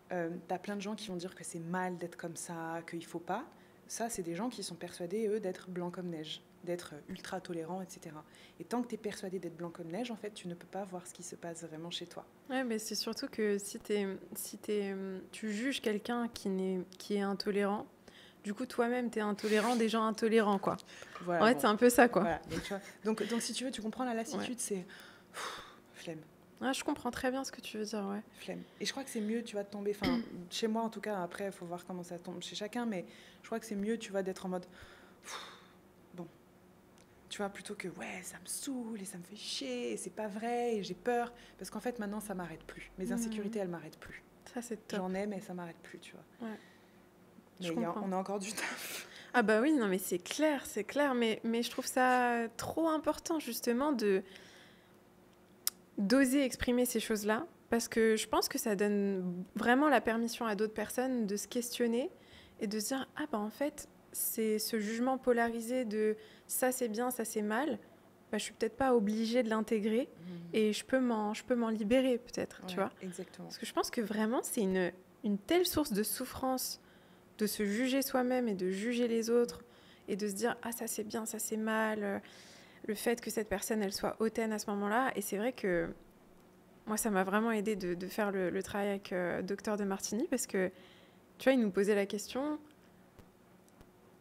B: t'as plein de gens qui vont dire que c'est mal d'être comme ça, qu'il faut pas. Ça, c'est des gens qui sont persuadés, eux, d'être blancs comme neige, d'être ultra tolérants, etc. Et tant que tu es persuadé d'être blanc comme neige, en fait, tu ne peux pas voir ce qui se passe vraiment chez toi.
A: Ouais, mais c'est surtout que si tu juges quelqu'un qui est intolérant, du coup, toi-même, tu es intolérant des gens intolérants, quoi.
B: Voilà,
A: en fait, c'est un peu ça, quoi.
B: Voilà, donc, si tu veux, tu comprends la lassitude, c'est flemme.
A: Ouais, je comprends très bien ce que tu veux dire, ouais.
B: Flemme. Et je crois que c'est mieux, tu vas te tomber, enfin, chez moi en tout cas, après, il faut voir comment ça tombe chez chacun, mais je crois que c'est mieux, tu vas d'être en mode, bon, tu vois, plutôt que, ouais, ça me saoule et ça me fait chier, et c'est pas vrai, et j'ai peur, parce qu'en fait, maintenant, ça m'arrête plus. Mes insécurités, elles m'arrêtent plus.
A: Ça, c'est top.
B: J'en ai, mais ça m'arrête plus, tu vois.
A: Ouais.
B: Mais on a encore du taf.
A: Ah bah oui, non, mais c'est clair, mais je trouve ça trop important, justement, d'oser exprimer ces choses-là, parce que je pense que ça donne vraiment la permission à d'autres personnes de se questionner et de se dire, ah bah en fait, c'est ce jugement polarisé de ça c'est bien, ça c'est mal, bah, je suis peut-être pas obligée de l'intégrer et je peux m'en libérer peut-être, tu vois.
B: Exactement.
A: Parce que je pense que vraiment c'est une telle source de souffrance de se juger soi-même et de juger les autres et de se dire, ah ça c'est bien, ça c'est mal, le fait que cette personne elle soit hautaine à ce moment-là. Et c'est vrai que moi ça m'a vraiment aidé de faire le travail avec Docteur de Martini, parce que tu vois, il nous posait la question,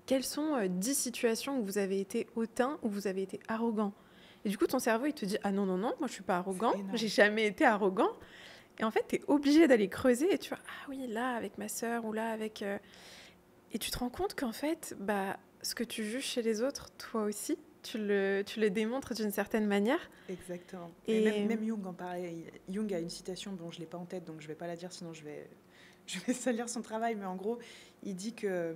A: quelles sont 10 situations où vous avez été hautain, où vous avez été arrogant. Et du coup ton cerveau il te dit, ah non, moi je suis pas arrogant, j'ai jamais été arrogant. Et en fait t'es obligé d'aller creuser et tu vois, ah oui, là avec ma sœur ou là avec... Et tu te rends compte qu'en fait, bah, ce que tu juges chez les autres, toi aussi, tu le démontres d'une certaine manière.
B: Exactement. Et même Jung en parlait. Jung a une citation, bon, je ne l'ai pas en tête, donc je ne vais pas la dire, sinon je vais salir son travail. Mais en gros, il dit que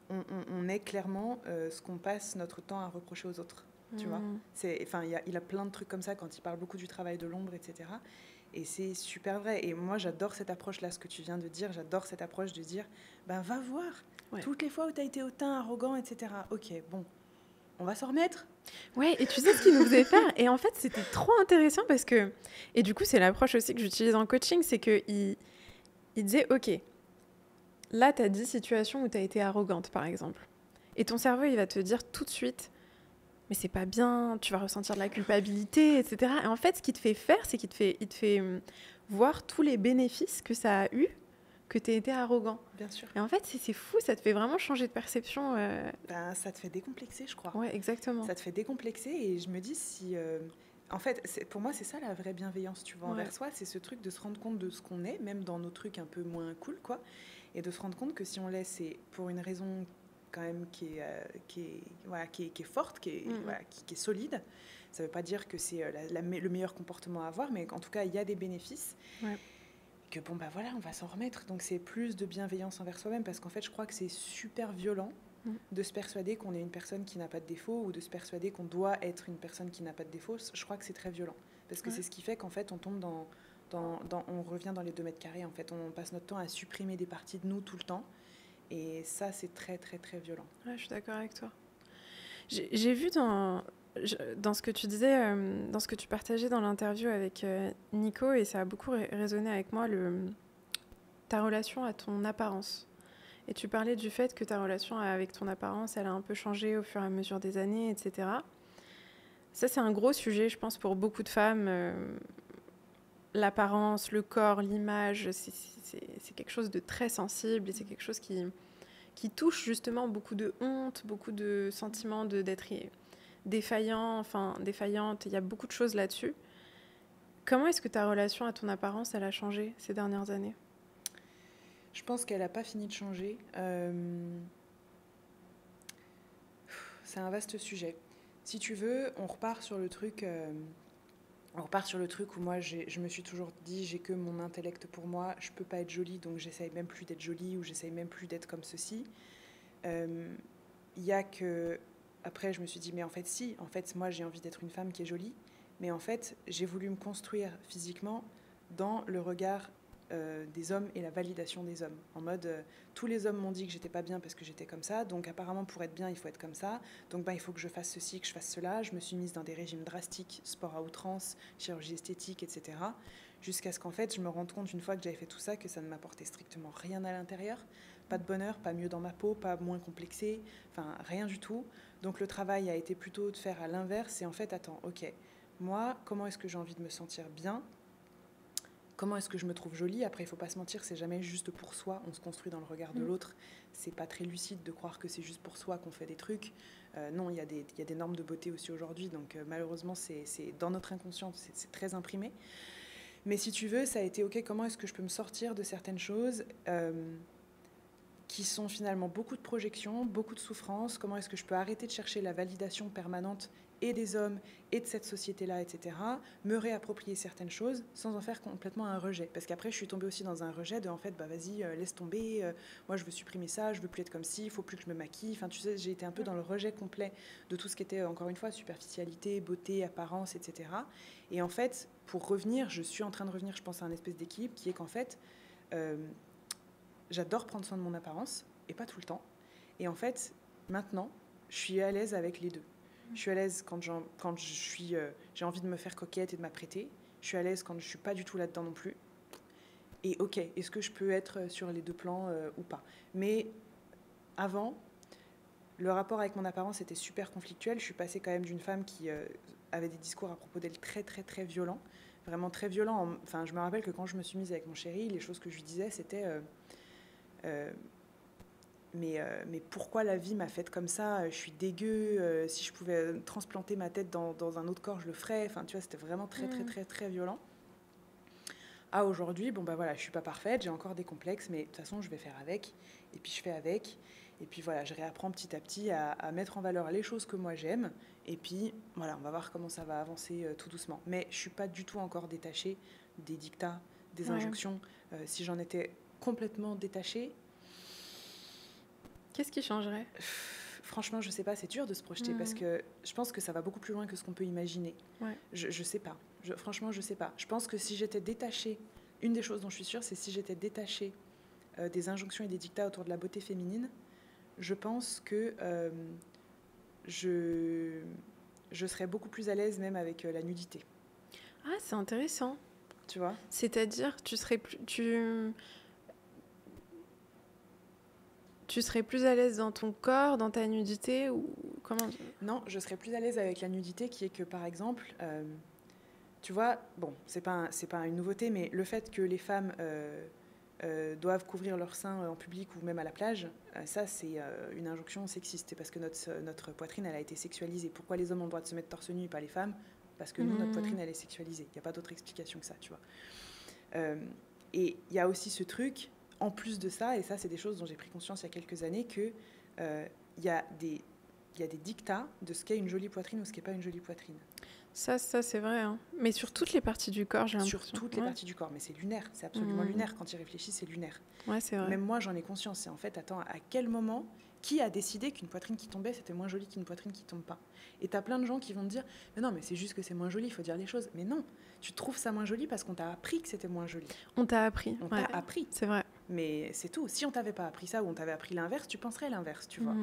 B: on est clairement ce qu'on passe notre temps à reprocher aux autres. Tu vois, il a plein de trucs comme ça quand il parle beaucoup du travail de l'ombre, etc. Et c'est super vrai. Et moi, j'adore cette approche-là, ce que tu viens de dire. J'adore cette approche de dire, ben, va voir. Ouais. Toutes les fois où tu as été hautain, arrogant, etc. Ok, bon, on va s'en remettre.
A: Ouais, et tu sais ce qu'il nous faisait faire. Et en fait, c'était trop intéressant parce que... Et du coup, c'est l'approche aussi que j'utilise en coaching, c'est qu'il disait, ok, là, tu as 10 situations où tu as été arrogante, par exemple. Et ton cerveau, il va te dire tout de suite, mais c'est pas bien, tu vas ressentir de la culpabilité, etc. Et en fait, ce qu'il te fait faire, c'est qu'il te fait voir tous les bénéfices que ça a eu, que tu aies été arrogant.
B: Bien sûr.
A: Et en fait, c'est fou, ça te fait vraiment changer de perception.
B: Ben, ça te fait décomplexer, je crois.
A: Ouais, exactement.
B: Ça te fait décomplexer et je me dis si... En fait, pour moi, c'est ça la vraie bienveillance, tu vois, envers soi. C'est ce truc de se rendre compte de ce qu'on est, même dans nos trucs un peu moins cool, quoi. Et de se rendre compte que si on l'est, c'est pour une raison... quand même qui est forte, qui est solide. Ça ne veut pas dire que c'est le meilleur comportement à avoir, mais en tout cas, il y a des bénéfices. Ouais. Que bon, bah voilà, on va s'en remettre. Donc, c'est plus de bienveillance envers soi-même, parce qu'en fait, je crois que c'est super violent de se persuader qu'on est une personne qui n'a pas de défaut ou de se persuader qu'on doit être une personne qui n'a pas de défaut. Je crois que c'est très violent, parce que c'est ce qui fait qu'en fait, on tombe on revient dans les 2 mètres carrés. En fait, on passe notre temps à supprimer des parties de nous tout le temps. Et ça, c'est très, très, très violent.
A: Ouais, je suis d'accord avec toi. J'ai vu dans ce que tu disais, dans ce que tu partageais dans l'interview avec Nico, et ça a beaucoup résonné avec moi, ta relation à ton apparence. Et tu parlais du fait que ta relation avec ton apparence, elle a un peu changé au fur et à mesure des années, etc. Ça, c'est un gros sujet, je pense, pour beaucoup de femmes. l'apparence, le corps, l'image, c'est quelque chose de très sensible et c'est quelque chose qui touche justement beaucoup de honte, beaucoup de sentiments d'être défaillant, enfin défaillante. Il y a beaucoup de choses là-dessus. Comment est-ce que ta relation à ton apparence, elle a changé ces dernières années?
B: Je pense qu'elle n'a pas fini de changer. C'est un vaste sujet. Si tu veux, on repart sur le truc où moi, je me suis toujours dit, j'ai que mon intellect pour moi, je peux pas être jolie, donc j'essaye même plus d'être jolie ou j'essaye même plus d'être comme ceci. Il y a que... Après, je me suis dit, mais en fait, si. En fait, moi, j'ai envie d'être une femme qui est jolie. Mais en fait, j'ai voulu me construire physiquement dans le regard des hommes et la validation des hommes. En mode, tous les hommes m'ont dit que j'étais pas bien parce que j'étais comme ça, donc apparemment pour être bien, il faut être comme ça. Donc il faut que je fasse ceci, que je fasse cela. Je me suis mise dans des régimes drastiques, sport à outrance, chirurgie esthétique, etc. Jusqu'à ce qu'en fait, je me rende compte une fois que j'avais fait tout ça que ça ne m'apportait strictement rien à l'intérieur. Pas de bonheur, pas mieux dans ma peau, pas moins complexée, enfin rien du tout. Donc le travail a été plutôt de faire à l'inverse et en fait, attends, ok, moi, comment est-ce que j'ai envie de me sentir bien ? Comment est-ce que je me trouve jolie ? Après, il ne faut pas se mentir, c'est jamais juste pour soi. On se construit dans le regard de l'autre. C'est pas très lucide de croire que c'est juste pour soi qu'on fait des trucs. Non, il y a des normes de beauté aussi aujourd'hui. Donc malheureusement, c'est dans notre inconscient, c'est très imprimé. Mais si tu veux, ça a été ok, comment est-ce que je peux me sortir de certaines choses qui sont finalement beaucoup de projections, beaucoup de souffrances. Comment est-ce que je peux arrêter de chercher la validation permanente et des hommes et de cette société-là, etc. Me réapproprier certaines choses sans en faire complètement un rejet. Parce qu'après, je suis tombée aussi dans un rejet de, en fait, bah vas-y, laisse tomber, moi je veux supprimer ça, je veux plus être comme ci, il faut plus que je me maquille. Enfin, tu sais, j'ai été un peu dans le rejet complet de tout ce qui était, encore une fois, superficialité, beauté, apparence, etc. Et en fait, pour revenir, je suis en train de revenir, je pense, à un espèce d'équilibre qui est qu'en fait, j'adore prendre soin de mon apparence, et pas tout le temps. Et en fait, maintenant, je suis à l'aise avec les deux. Je suis à l'aise quand j'ai envie de me faire coquette et de m'apprêter. Je suis à l'aise quand je ne suis pas du tout là-dedans non plus. Et ok, est-ce que je peux être sur les deux plans ou pas ? Mais avant, le rapport avec mon apparence était super conflictuel. Je suis passée quand même d'une femme qui avait des discours à propos d'elle très, très, très violents. Vraiment très violents. Enfin, je me rappelle que quand je me suis mise avec mon chéri, les choses que je lui disais, c'était... mais pourquoi la vie m'a faite comme ça ? Je suis dégueu. Si je pouvais transplanter ma tête dans un autre corps, je le ferais. Enfin, tu vois, c'était vraiment très, très, très, très violent. À aujourd'hui, bon, bah voilà, je suis pas parfaite, j'ai encore des complexes, mais de toute façon, je vais faire avec. Et puis, je fais avec. Et puis, voilà, je réapprends petit à petit à mettre en valeur les choses que moi j'aime. Et puis, voilà, on va voir comment ça va avancer tout doucement. Mais je suis pas du tout encore détachée des dictats, des injonctions. Si j'en étais complètement détachée,
A: qu'est-ce qui changerait ?
B: Franchement, je sais pas, c'est dur de se projeter parce que je pense que ça va beaucoup plus loin que ce qu'on peut imaginer. Je sais pas. Franchement, je sais pas. Je pense que si j'étais détachée, une des choses dont je suis sûre, c'est si j'étais détachée des injonctions et des dictats autour de la beauté féminine, je pense que je serais beaucoup plus à l'aise même avec la nudité.
A: Ah, c'est intéressant.
B: Tu vois ?
A: C'est-à-dire, tu serais plus à l'aise dans ton corps, dans ta nudité ou comment ?
B: Non, je serais plus à l'aise avec la nudité qui est que, par exemple, tu vois, bon, c'est pas une nouveauté, mais le fait que les femmes doivent couvrir leurs seins en public ou même à la plage, ça, c'est une injonction sexiste. C'est parce que notre poitrine, elle a été sexualisée. Pourquoi les hommes ont le droit de se mettre torse nu et pas les femmes ? Parce que nous, notre poitrine, elle est sexualisée. Il n'y a pas d'autre explication que ça, tu vois. Et il y a aussi ce truc... En plus de ça, et ça c'est des choses dont j'ai pris conscience il y a quelques années, qu'il y a des dictats de ce qu'est une jolie poitrine ou ce qu'est pas une jolie poitrine.
A: Ça c'est vrai. Hein. Mais sur toutes les parties du corps, j'ai l'impression.
B: Sur toutes les parties du corps, mais c'est lunaire, c'est absolument lunaire. Quand tu y réfléchis, c'est lunaire.
A: Ouais, c'est vrai.
B: Même moi, j'en ai conscience. C'est en fait, attends, à quel moment, qui a décidé qu'une poitrine qui tombait, c'était moins joli qu'une poitrine qui tombe pas ? Et t'as plein de gens qui vont te dire, mais non, mais c'est juste que c'est moins joli, il faut dire les choses. Mais non, tu trouves ça moins joli parce qu'on t'a appris que c'était moins joli.
A: On t'a appris.
B: On t'a appris.
A: C'est vrai.
B: Mais c'est tout. Si on t'avait pas appris ça ou on t'avait appris l'inverse, tu penserais l'inverse, tu vois.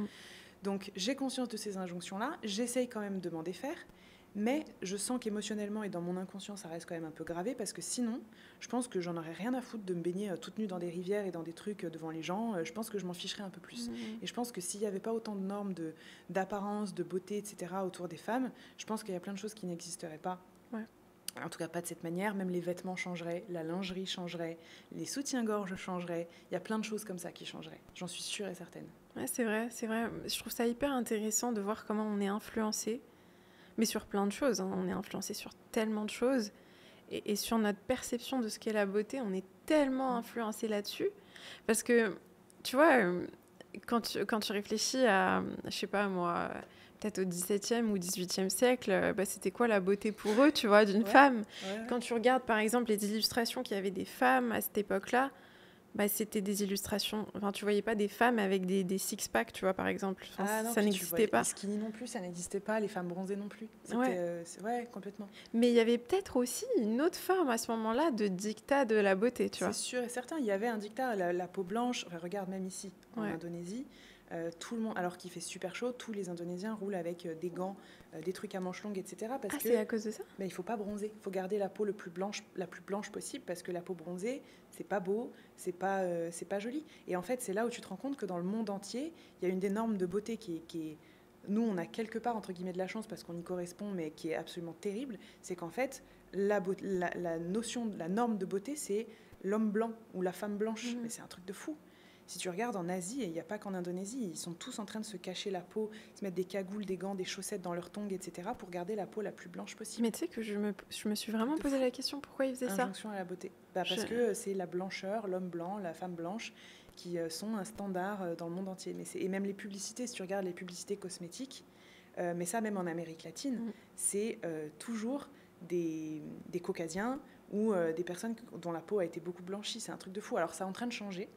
B: Donc, j'ai conscience de ces injonctions-là. J'essaye quand même de m'en défaire. Mais je sens qu'émotionnellement et dans mon inconscient, ça reste quand même un peu gravé parce que sinon, je pense que j'en aurais rien à foutre de me baigner toute nue dans des rivières et dans des trucs devant les gens. Je pense que je m'en ficherais un peu plus. Et je pense que s'il n'y avait pas autant de normes d'apparence, de beauté, etc. autour des femmes, je pense qu'il y a plein de choses qui n'existeraient pas. En tout cas, pas de cette manière. Même les vêtements changeraient, la lingerie changerait, les soutiens-gorge changeraient. Il y a plein de choses comme ça qui changeraient. J'en suis sûre et certaine.
A: Ouais, c'est vrai, c'est vrai. Je trouve ça hyper intéressant de voir comment on est influencé, mais sur plein de choses, hein. On est influencé sur tellement de choses. Et sur notre perception de ce qu'est la beauté, on est tellement influencé là-dessus. Parce que, tu vois, quand tu réfléchis à, je sais pas moi, peut-être au XVIIe ou XVIIIe siècle, bah, c'était quoi la beauté pour eux, tu vois, d'une femme? Quand tu regardes, par exemple, les illustrations qu'il y avait des femmes à cette époque-là, bah, c'était des illustrations. Enfin, tu voyais pas des femmes avec des six-packs, tu vois, par exemple. Enfin,
B: Non,
A: ça n'existait pas.
B: Les skinny non plus, ça n'existait pas. Les femmes bronzées non plus. Ouais, complètement.
A: Mais il y avait peut-être aussi une autre forme à ce moment-là de dictat de la beauté, tu vois.
B: C'est sûr et certain. Il y avait un dictat, la peau blanche. Enfin, regarde, même ici, en Indonésie, tout le monde, alors qu'il fait super chaud, tous les Indonésiens roulent avec des gants, des trucs à manches longues, etc. Parce que
A: c'est à cause de ça?
B: Il ne faut pas bronzer. Il faut garder la peau la plus blanche possible parce que la peau bronzée, c'est pas beau, c'est pas joli. Et en fait, c'est là où tu te rends compte que dans le monde entier, il y a une des normes de beauté qui est nous, on a quelque part, entre guillemets, de la chance parce qu'on y correspond, mais qui est absolument terrible, c'est qu'en fait, la notion, la norme de beauté, c'est l'homme blanc ou la femme blanche. Mais c'est un truc de fou. Si tu regardes en Asie, et il n'y a pas qu'en Indonésie, ils sont tous en train de se cacher la peau, se mettre des cagoules, des gants, des chaussettes dans leurs tongs, etc., pour garder la peau la plus blanche possible.
A: Mais tu sais que je me suis vraiment posé la question pourquoi ils faisaient ça.
B: Injonction à la beauté. Parce que c'est la blancheur, l'homme blanc, la femme blanche, qui sont un standard dans le monde entier. Et même les publicités, si tu regardes les publicités cosmétiques, mais ça même en Amérique latine, c'est toujours des Caucasiens ou des personnes dont la peau a été beaucoup blanchie. C'est un truc de fou. Alors ça est en train de changer.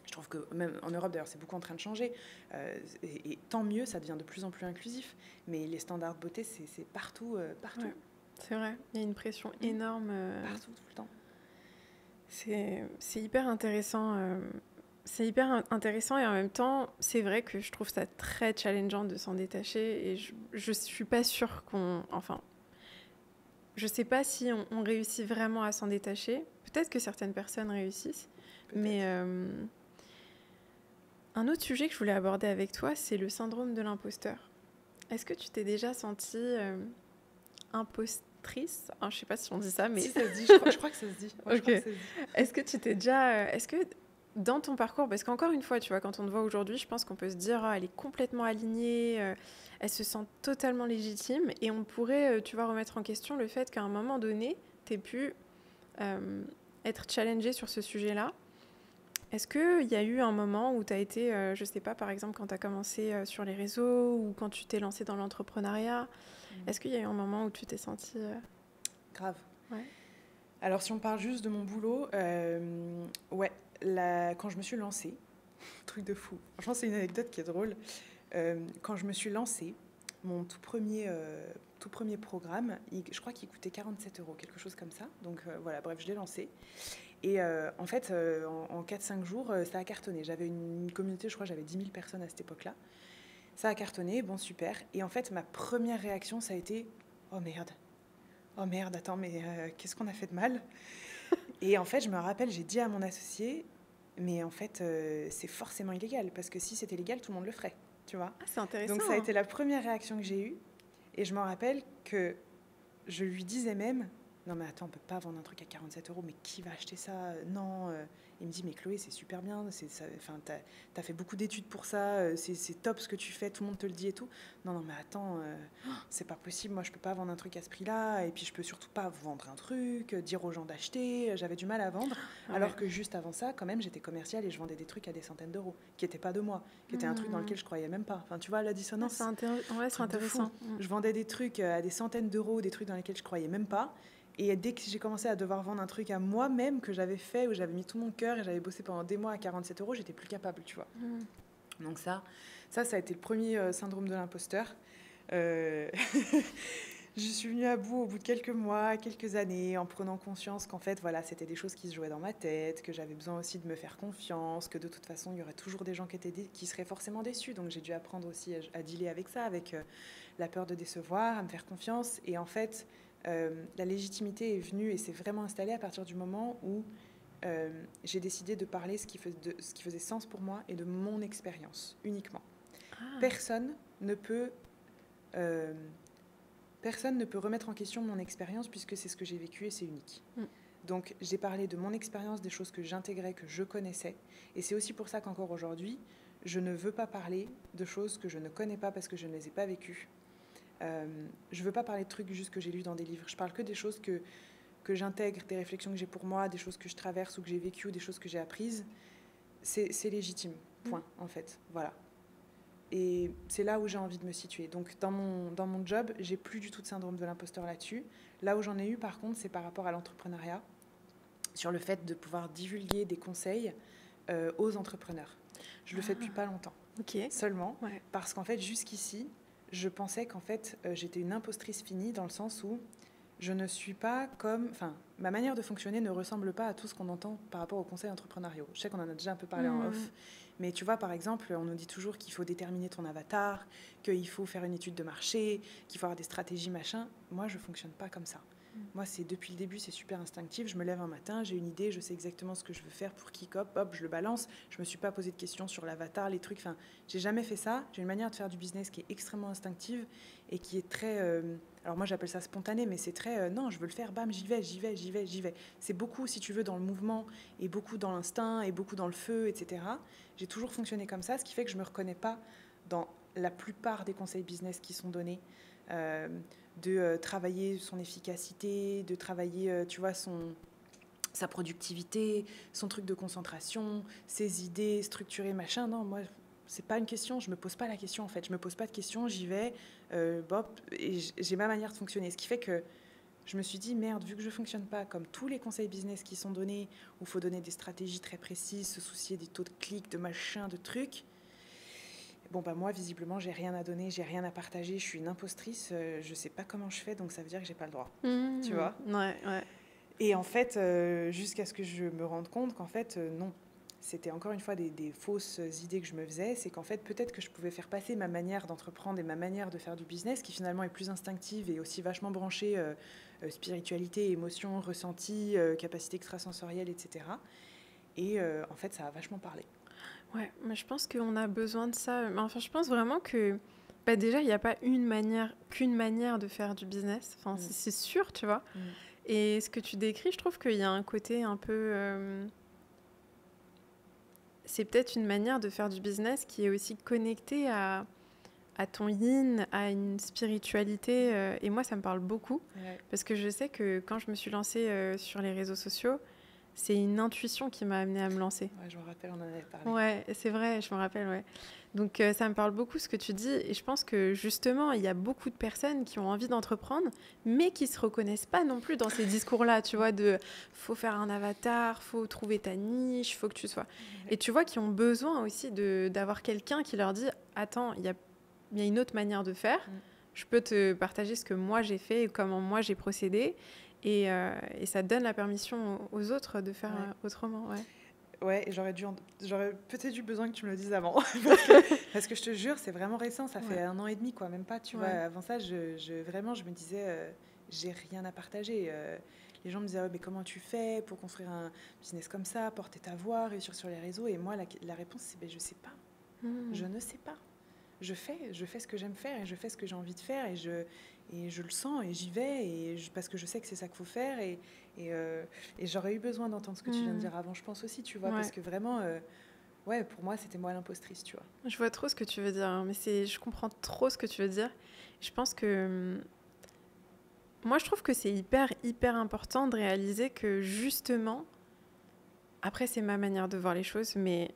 B: Je trouve que même en Europe, d'ailleurs, c'est beaucoup en train de changer. Et tant mieux, ça devient de plus en plus inclusif. Mais les standards de beauté, c'est partout. Partout.
A: Ouais, c'est vrai, il y a une pression énorme.
B: Partout, tout le temps.
A: C'est hyper intéressant. C'est hyper intéressant et en même temps, c'est vrai que je trouve ça très challengeant de s'en détacher. Et je suis pas sûre qu'on... Enfin, je sais pas si on réussit vraiment à s'en détacher. Peut-être que certaines personnes réussissent. Mais un autre sujet que je voulais aborder avec toi, c'est le syndrome de l'imposteur. Est-ce que tu t'es déjà sentie impostrice? Je ne sais pas si on dit ça, mais...
B: Si, ça se dit, je crois que ça se dit. Ouais,
A: okay. Est-ce que tu t'es déjà... Est-ce que dans ton parcours, parce qu'encore une fois, tu vois, quand on te voit aujourd'hui, je pense qu'on peut se dire, elle est complètement alignée, elle se sent totalement légitime, et on pourrait, tu vois, remettre en question le fait qu'à un moment donné, tu aies pu être challengée sur ce sujet-là. Est-ce qu'il y a eu un moment où tu as été, je ne sais pas, par exemple, quand tu as commencé sur les réseaux ou quand tu t'es lancée dans l'entrepreneuriat, est-ce qu'il y a eu un moment où tu t'es sentie...
B: Grave.
A: Ouais.
B: Alors, si on parle juste de mon boulot, ouais, quand je me suis lancée, truc de fou. Franchement, c'est une anecdote qui est drôle. Quand je me suis lancée, mon tout premier programme, je crois qu'il coûtait 47 €, quelque chose comme ça. Donc voilà, bref, je l'ai lancé. Et en fait, en 4-5 jours, ça a cartonné. J'avais une communauté, je crois, j'avais 10 000 personnes à cette époque-là. Ça a cartonné, bon, super. Et en fait, ma première réaction, ça a été « Oh merde, attends, mais qu'est-ce qu'on a fait de mal ?» Et en fait, je me rappelle, j'ai dit à mon associé « Mais en fait, c'est forcément illégal, parce que si c'était légal, tout le monde le ferait. » Tu vois ?
A: C'est intéressant.
B: Donc ça a été la première réaction que j'ai eue. Et je me rappelle que je lui disais même... Non mais attends, on peut pas vendre un truc à 47 €, mais qui va acheter ça? Non. Il me dit, mais Chloé, c'est super bien, t'as fait beaucoup d'études pour ça, c'est top ce que tu fais, tout le monde te le dit et tout. Non mais attends, c'est pas possible, moi je peux pas vendre un truc à ce prix-là, et puis je peux surtout pas vendre un truc, dire aux gens d'acheter, j'avais du mal à vendre, alors que juste avant ça, quand même, j'étais commerciale et je vendais des trucs à des centaines d'euros, qui étaient pas de moi, qui étaient un truc dans lequel je croyais même pas. Enfin, tu vois, la dissonance.
A: C'est intéressant.
B: Je vendais des trucs à des centaines d'euros, des trucs dans lesquels je croyais même pas. Et dès que j'ai commencé à devoir vendre un truc à moi-même que j'avais fait, où j'avais mis tout mon cœur et j'avais bossé pendant des mois à 47 €, j'étais plus capable, tu vois. Donc ça a été le premier syndrome de l'imposteur. Je suis venue à bout au bout de quelques mois, quelques années, en prenant conscience qu'en fait, voilà, c'était des choses qui se jouaient dans ma tête, que j'avais besoin aussi de me faire confiance, que de toute façon, il y aurait toujours des gens qui seraient forcément déçus. Donc j'ai dû apprendre aussi à dealer avec ça, avec la peur de décevoir, à me faire confiance. Et en fait... la légitimité est venue et s'est vraiment installée à partir du moment où j'ai décidé de parler ce qui faisait sens pour moi et de mon expérience uniquement. Personne ne peut personne ne peut remettre en question mon expérience puisque c'est ce que j'ai vécu et c'est unique. Donc, j'ai parlé de mon expérience, des choses que j'intégrais, que je connaissais. Et c'est aussi pour ça qu'encore aujourd'hui, je ne veux pas parler de choses que je ne connais pas parce que je ne les ai pas vécues. Je ne veux pas parler de trucs juste que j'ai lus dans des livres. Je parle que des choses que j'intègre, des réflexions que j'ai pour moi, des choses que je traverse ou que j'ai vécues, des choses que j'ai apprises. C'est légitime, point, en fait. Voilà. Et c'est là où j'ai envie de me situer. Donc, dans mon job, j'ai plus du tout de syndrome de l'imposteur là-dessus. Là où j'en ai eu, par contre, c'est par rapport à l'entrepreneuriat, sur le fait de pouvoir divulguer des conseils aux entrepreneurs. Je le fais depuis pas longtemps. Seulement, parce qu'en fait, jusqu'ici, je pensais qu'en fait, j'étais une impostrice finie dans le sens où je ne suis pas comme... Enfin, ma manière de fonctionner ne ressemble pas à tout ce qu'on entend par rapport aux conseils entrepreneuriaux. Je sais qu'on en a déjà un peu parlé en off, mais tu vois, par exemple, on nous dit toujours qu'il faut déterminer ton avatar, qu'il faut faire une étude de marché, qu'il faut avoir des stratégies, machin. Moi, je ne fonctionne pas comme ça. Moi, c'est depuis le début, c'est super instinctif. Je me lève un matin, j'ai une idée, je sais exactement ce que je veux faire pour Kick Up, hop, je le balance. Je me suis pas posé de questions sur l'avatar, les trucs. Enfin, j'ai jamais fait ça. J'ai une manière de faire du business qui est extrêmement instinctive et qui est très... alors moi, j'appelle ça spontané, mais c'est très... non, je veux le faire, bam, j'y vais. C'est beaucoup, si tu veux, dans le mouvement et beaucoup dans l'instinct et beaucoup dans le feu, etc. J'ai toujours fonctionné comme ça, ce qui fait que je me reconnais pas dans la plupart des conseils business qui sont donnés. De travailler son efficacité, de travailler, tu vois, sa productivité, son truc de concentration, ses idées structurées, machin. Non, moi, c'est pas une question, je me pose pas la question en fait. Je me pose pas de questions, j'y vais, et j'ai ma manière de fonctionner. Ce qui fait que je me suis dit, merde, vu que je fonctionne pas comme tous les conseils business qui sont donnés, où il faut donner des stratégies très précises, se soucier des taux de clics, de machin, de trucs. Bon, bah moi, visiblement, j'ai rien à donner, j'ai rien à partager, je suis une impostrice, je sais pas comment je fais, donc ça veut dire que j'ai pas le droit. Tu vois ?
A: Ouais.
B: Et en fait, jusqu'à ce que je me rende compte qu'en fait, non. C'était encore une fois des fausses idées que je me faisais. C'est qu'en fait, peut-être que je pouvais faire passer ma manière d'entreprendre et ma manière de faire du business, qui finalement est plus instinctive et aussi vachement branchée spiritualité, émotion, ressenti, capacité extrasensorielle, etc. Et en fait, ça a vachement parlé.
A: Ouais, mais je pense qu'on a besoin de ça. Enfin, je pense vraiment que déjà, il n'y a pas qu'une manière de faire du business. Enfin, c'est sûr, tu vois. Et ce que tu décris, je trouve qu'il y a un côté un peu... c'est peut-être une manière de faire du business qui est aussi connectée à ton yin, à une spiritualité. Et moi, ça me parle beaucoup. Parce que je sais que quand je me suis lancée sur les réseaux sociaux, c'est une intuition qui m'a amenée à me lancer.
B: Ouais, je me rappelle, on en avait parlé.
A: Ouais, c'est vrai, je me rappelle, ouais. Donc, ça me parle beaucoup ce que tu dis. Et je pense que, justement, il y a beaucoup de personnes qui ont envie d'entreprendre, mais qui ne se reconnaissent pas non plus dans ces discours-là, tu vois, de « faut faire un avatar, faut trouver ta niche, faut que tu sois... » Et tu vois, qui ont besoin aussi d'avoir quelqu'un qui leur dit « Attends, il y a une autre manière de faire. Je peux te partager ce que moi j'ai fait et comment moi j'ai procédé. » Et ça donne la permission aux autres de faire autrement.
B: Ouais, et j'aurais peut-être eu besoin que tu me le dises avant. parce que je te jure, c'est vraiment récent. Ça fait 1 an et demi, quoi, même pas. Tu vois, avant ça, vraiment, je me disais, j'ai rien à partager. Les gens me disaient, mais comment tu fais pour construire un business comme ça, porter ta voix, réussir sur les réseaux? Et moi, la réponse, c'est, je sais pas. Je ne sais pas. Je fais ce que j'aime faire et je fais ce que j'ai envie de faire et je le sens et j'y vais parce que je sais que c'est ça qu'il faut faire et j'aurais eu besoin d'entendre ce que tu viens de dire avant, je pense aussi, tu vois, parce que vraiment, pour moi, c'était moi l'impostrice, tu vois.
A: Je vois trop ce que tu veux dire, hein, mais je comprends trop ce que tu veux dire. Je pense que... moi, je trouve que c'est hyper important de réaliser que, justement, après, c'est ma manière de voir les choses, mais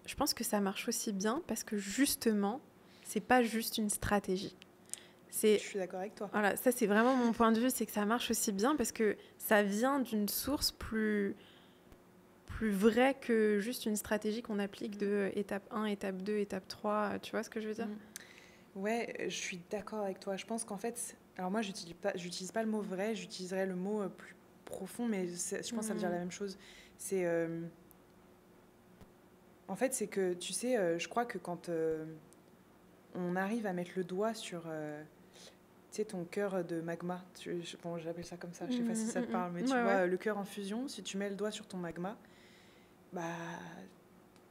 A: je pense que ça marche aussi bien parce que, justement, c'est pas juste une stratégie.
B: Je suis d'accord avec toi.
A: Voilà, ça, c'est vraiment mon point de vue, c'est que ça marche aussi bien parce que ça vient d'une source plus vraie que juste une stratégie qu'on applique de étape 1, étape 2, étape 3. Tu vois ce que je veux dire ?
B: Ouais, je suis d'accord avec toi. Je pense qu'en fait... Alors moi, j'utilise pas le mot vrai, j'utiliserais le mot plus profond, mais je pense que ça veut dire la même chose. C'est... En fait, c'est que, tu sais, je crois que quand on arrive à mettre le doigt sur... tu sais, ton cœur de magma, bon, j'appelle ça comme ça, je sais pas si ça te parle, mais tu vois, le cœur en fusion, si tu mets le doigt sur ton magma, bah,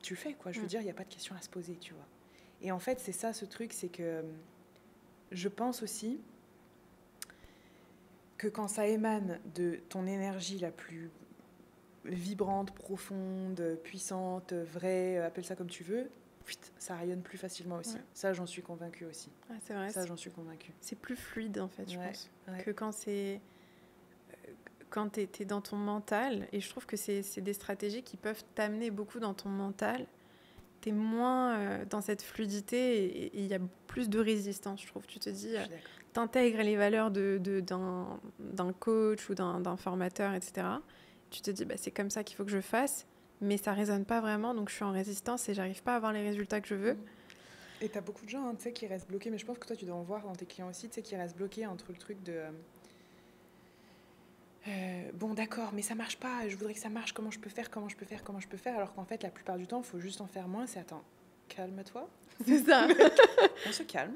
B: tu le fais, quoi. Je veux dire, il n'y a pas de question à se poser, tu vois. Et en fait, c'est ça, ce truc, c'est que je pense aussi que quand ça émane de ton énergie la plus vibrante, profonde, puissante, vraie, appelle ça comme tu veux, ça rayonne plus facilement aussi.
A: Ouais.
B: Ça, j'en suis convaincue aussi.
A: Ah, c'est vrai.
B: Ça, j'en suis convaincue.
A: C'est plus fluide, en fait, je pense.
B: Ouais.
A: Que quand t'es dans ton mental. Et je trouve que c'est des stratégies qui peuvent t'amener beaucoup dans ton mental. T'es moins dans cette fluidité et il y a plus de résistance, je trouve. Tu te dis, t'intègres les valeurs d'un coach ou d'un formateur, etc. Tu te dis, bah, c'est comme ça qu'il faut que je fasse, mais ça résonne pas vraiment, donc je suis en résistance et j'arrive pas à avoir les résultats que je veux.
B: Et t'as beaucoup de gens, hein, tu sais, qui restent bloqués, mais je pense que toi, tu dois en voir dans tes clients aussi, tu sais, qui restent bloqués entre le truc de... bon, d'accord, mais ça marche pas, je voudrais que ça marche, comment je peux faire, alors qu'en fait, la plupart du temps, il faut juste en faire moins, c'est attends, calme-toi.
A: C'est ça.
B: On se calme,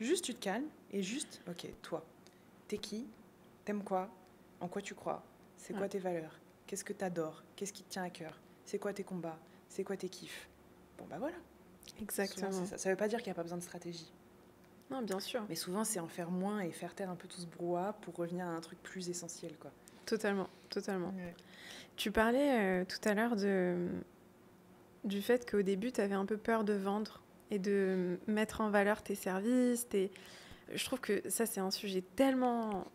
B: juste tu te calmes, et juste, ok, toi, t'es qui, t'aimes quoi, en quoi tu crois, c'est quoi tes valeurs, qu'est-ce que t'adores, qu'est-ce qui te tient à cœur, c'est quoi tes combats, c'est quoi tes kiffs. Bon, bah voilà.
A: Exactement.
B: Souvent, c'est ça. Ça veut pas dire qu'il n'y a pas besoin de stratégie.
A: Non, bien sûr.
B: Mais souvent, c'est en faire moins et faire taire un peu tout ce brouhaha pour revenir à un truc plus essentiel, quoi.
A: Totalement, totalement.
B: Ouais.
A: Tu parlais tout à l'heure du fait qu'au début, tu avais un peu peur de vendre et de mettre en valeur tes services. Je trouve que ça, c'est un sujet tellement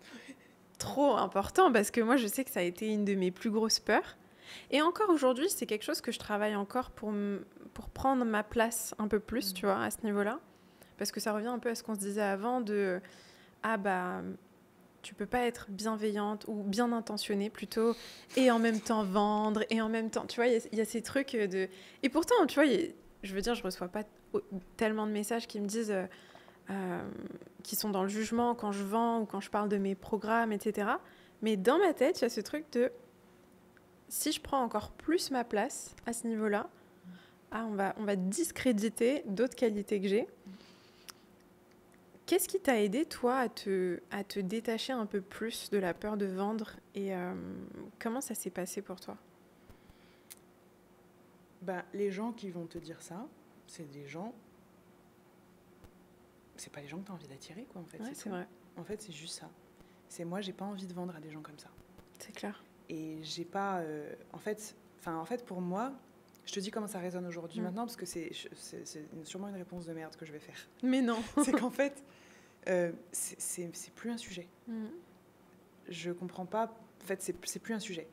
A: trop important parce que moi, je sais que ça a été une de mes plus grosses peurs. Et encore aujourd'hui, c'est quelque chose que je travaille encore pour prendre ma place un peu plus, tu vois, à ce niveau-là. Parce que ça revient un peu à ce qu'on se disait avant de « Ah bah, tu peux pas être bienveillante ou bien intentionnée plutôt et en même temps vendre et en même temps... » Tu vois, il y a ces trucs de... Et pourtant, tu vois, je veux dire, je reçois pas tellement de messages qui me disent... qui sont dans le jugement quand je vends ou quand je parle de mes programmes, etc. Mais dans ma tête, il y a ce truc de... Si je prends encore plus ma place à ce niveau-là, on va discréditer d'autres qualités que j'ai. Qu'est-ce qui t'a aidé, toi, à te détacher un peu plus de la peur de vendre et comment ça s'est passé pour toi?
B: Ben, les gens qui vont te dire ça, c'est des gens... C'est pas les gens que tu as envie d'attirer, quoi, en fait.
A: Ouais, c'est vrai.
B: En fait, c'est juste ça. C'est moi, j'ai pas envie de vendre à des gens comme ça.
A: C'est clair.
B: Et j'ai pas... en fait, pour moi, je te dis comment ça résonne aujourd'hui maintenant, parce que c'est sûrement une réponse de merde que je vais faire.
A: Mais non.
B: C'est qu'en fait, c'est plus un sujet. Je comprends pas... En fait, c'est plus un sujet.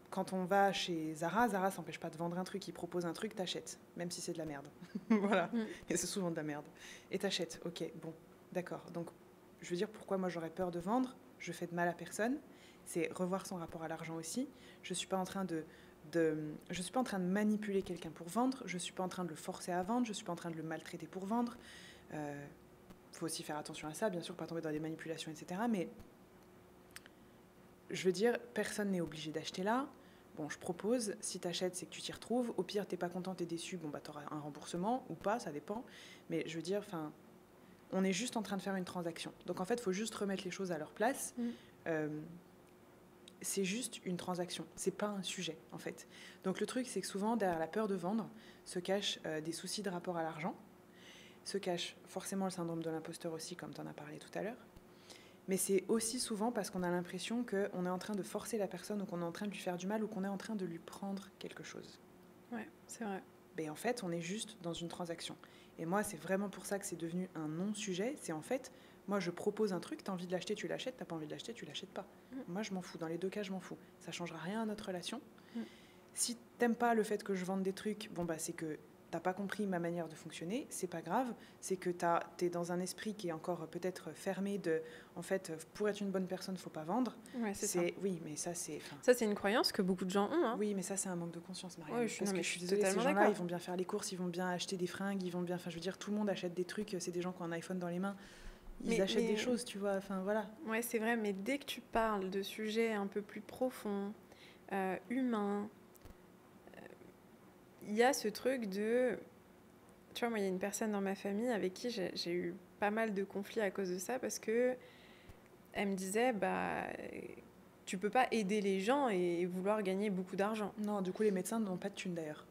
B: Quand on va chez Zara s'empêche pas de vendre un truc. Il propose un truc, t'achètes, même si c'est de la merde. Voilà. Et c'est souvent de la merde. Et t'achètes. Ok, bon, d'accord. Donc, je veux dire, pourquoi moi j'aurais peur de vendre? Je fais de mal à personne. C'est revoir son rapport à l'argent aussi. Je suis pas en train je suis pas en train de manipuler quelqu'un pour vendre. Je suis pas en train de le forcer à vendre. Je suis pas en train de le maltraiter pour vendre. Faut aussi faire attention à ça, bien sûr, pas tomber dans des manipulations, etc. Mais je veux dire, personne n'est obligé d'acheter là. Bon, je propose, si tu achètes, c'est que tu t'y retrouves. Au pire, t'es pas content, t'es déçu, bon, bah, t'auras un remboursement ou pas, ça dépend. Mais je veux dire, on est juste en train de faire une transaction. Donc, en fait, il faut juste remettre les choses à leur place. C'est juste une transaction. C'est pas un sujet, en fait. Donc, le truc, c'est que souvent, derrière la peur de vendre, se cachent des soucis de rapport à l'argent, se cache forcément le syndrome de l'imposteur aussi, comme tu en as parlé tout à l'heure. Mais c'est aussi souvent parce qu'on a l'impression qu'on est en train de forcer la personne ou qu'on est en train de lui faire du mal ou qu'on est en train de lui prendre quelque chose.
A: Ouais, c'est vrai.
B: Mais en fait, on est juste dans une transaction. Et moi, c'est vraiment pour ça que c'est devenu un non-sujet. C'est en fait, moi, je propose un truc, t'as envie de l'acheter, tu l'achètes, t'as pas envie de l'acheter, tu l'achètes pas. Moi, je m'en fous. Dans les deux cas, je m'en fous. Ça changera rien à notre relation. Si t'aimes pas le fait que je vende des trucs, bon, bah, c'est que t'as pas compris ma manière de fonctionner, c'est pas grave, c'est que t'es dans un esprit qui est encore peut-être fermé de, en fait, pour être une bonne personne, faut pas vendre.
A: Ouais, c'est ça.
B: Oui, mais ça, c'est...
A: Ça, c'est une croyance que beaucoup de gens ont. Hein.
B: Oui, mais ça, c'est un manque de conscience, Marianne.
A: Ouais,
B: parce que je suis désolée, ces gens-là,
A: d'accord.
B: ils vont bien faire les courses, ils vont bien acheter des fringues, ils vont bien... Enfin, je veux dire, tout le monde achète des trucs, c'est des gens qui ont un iPhone dans les mains, ils achètent des choses, tu vois, enfin, voilà. Ouais,
A: c'est vrai, mais dès que tu parles de sujets un peu plus profonds, humains, il y a ce truc de... Tu vois, moi, il y a une personne dans ma famille avec qui j'ai eu pas mal de conflits à cause de ça parce que elle me disait, bah, tu peux pas aider les gens et vouloir gagner beaucoup d'argent.
B: Non, du coup, les médecins n'ont pas de thunes d'ailleurs.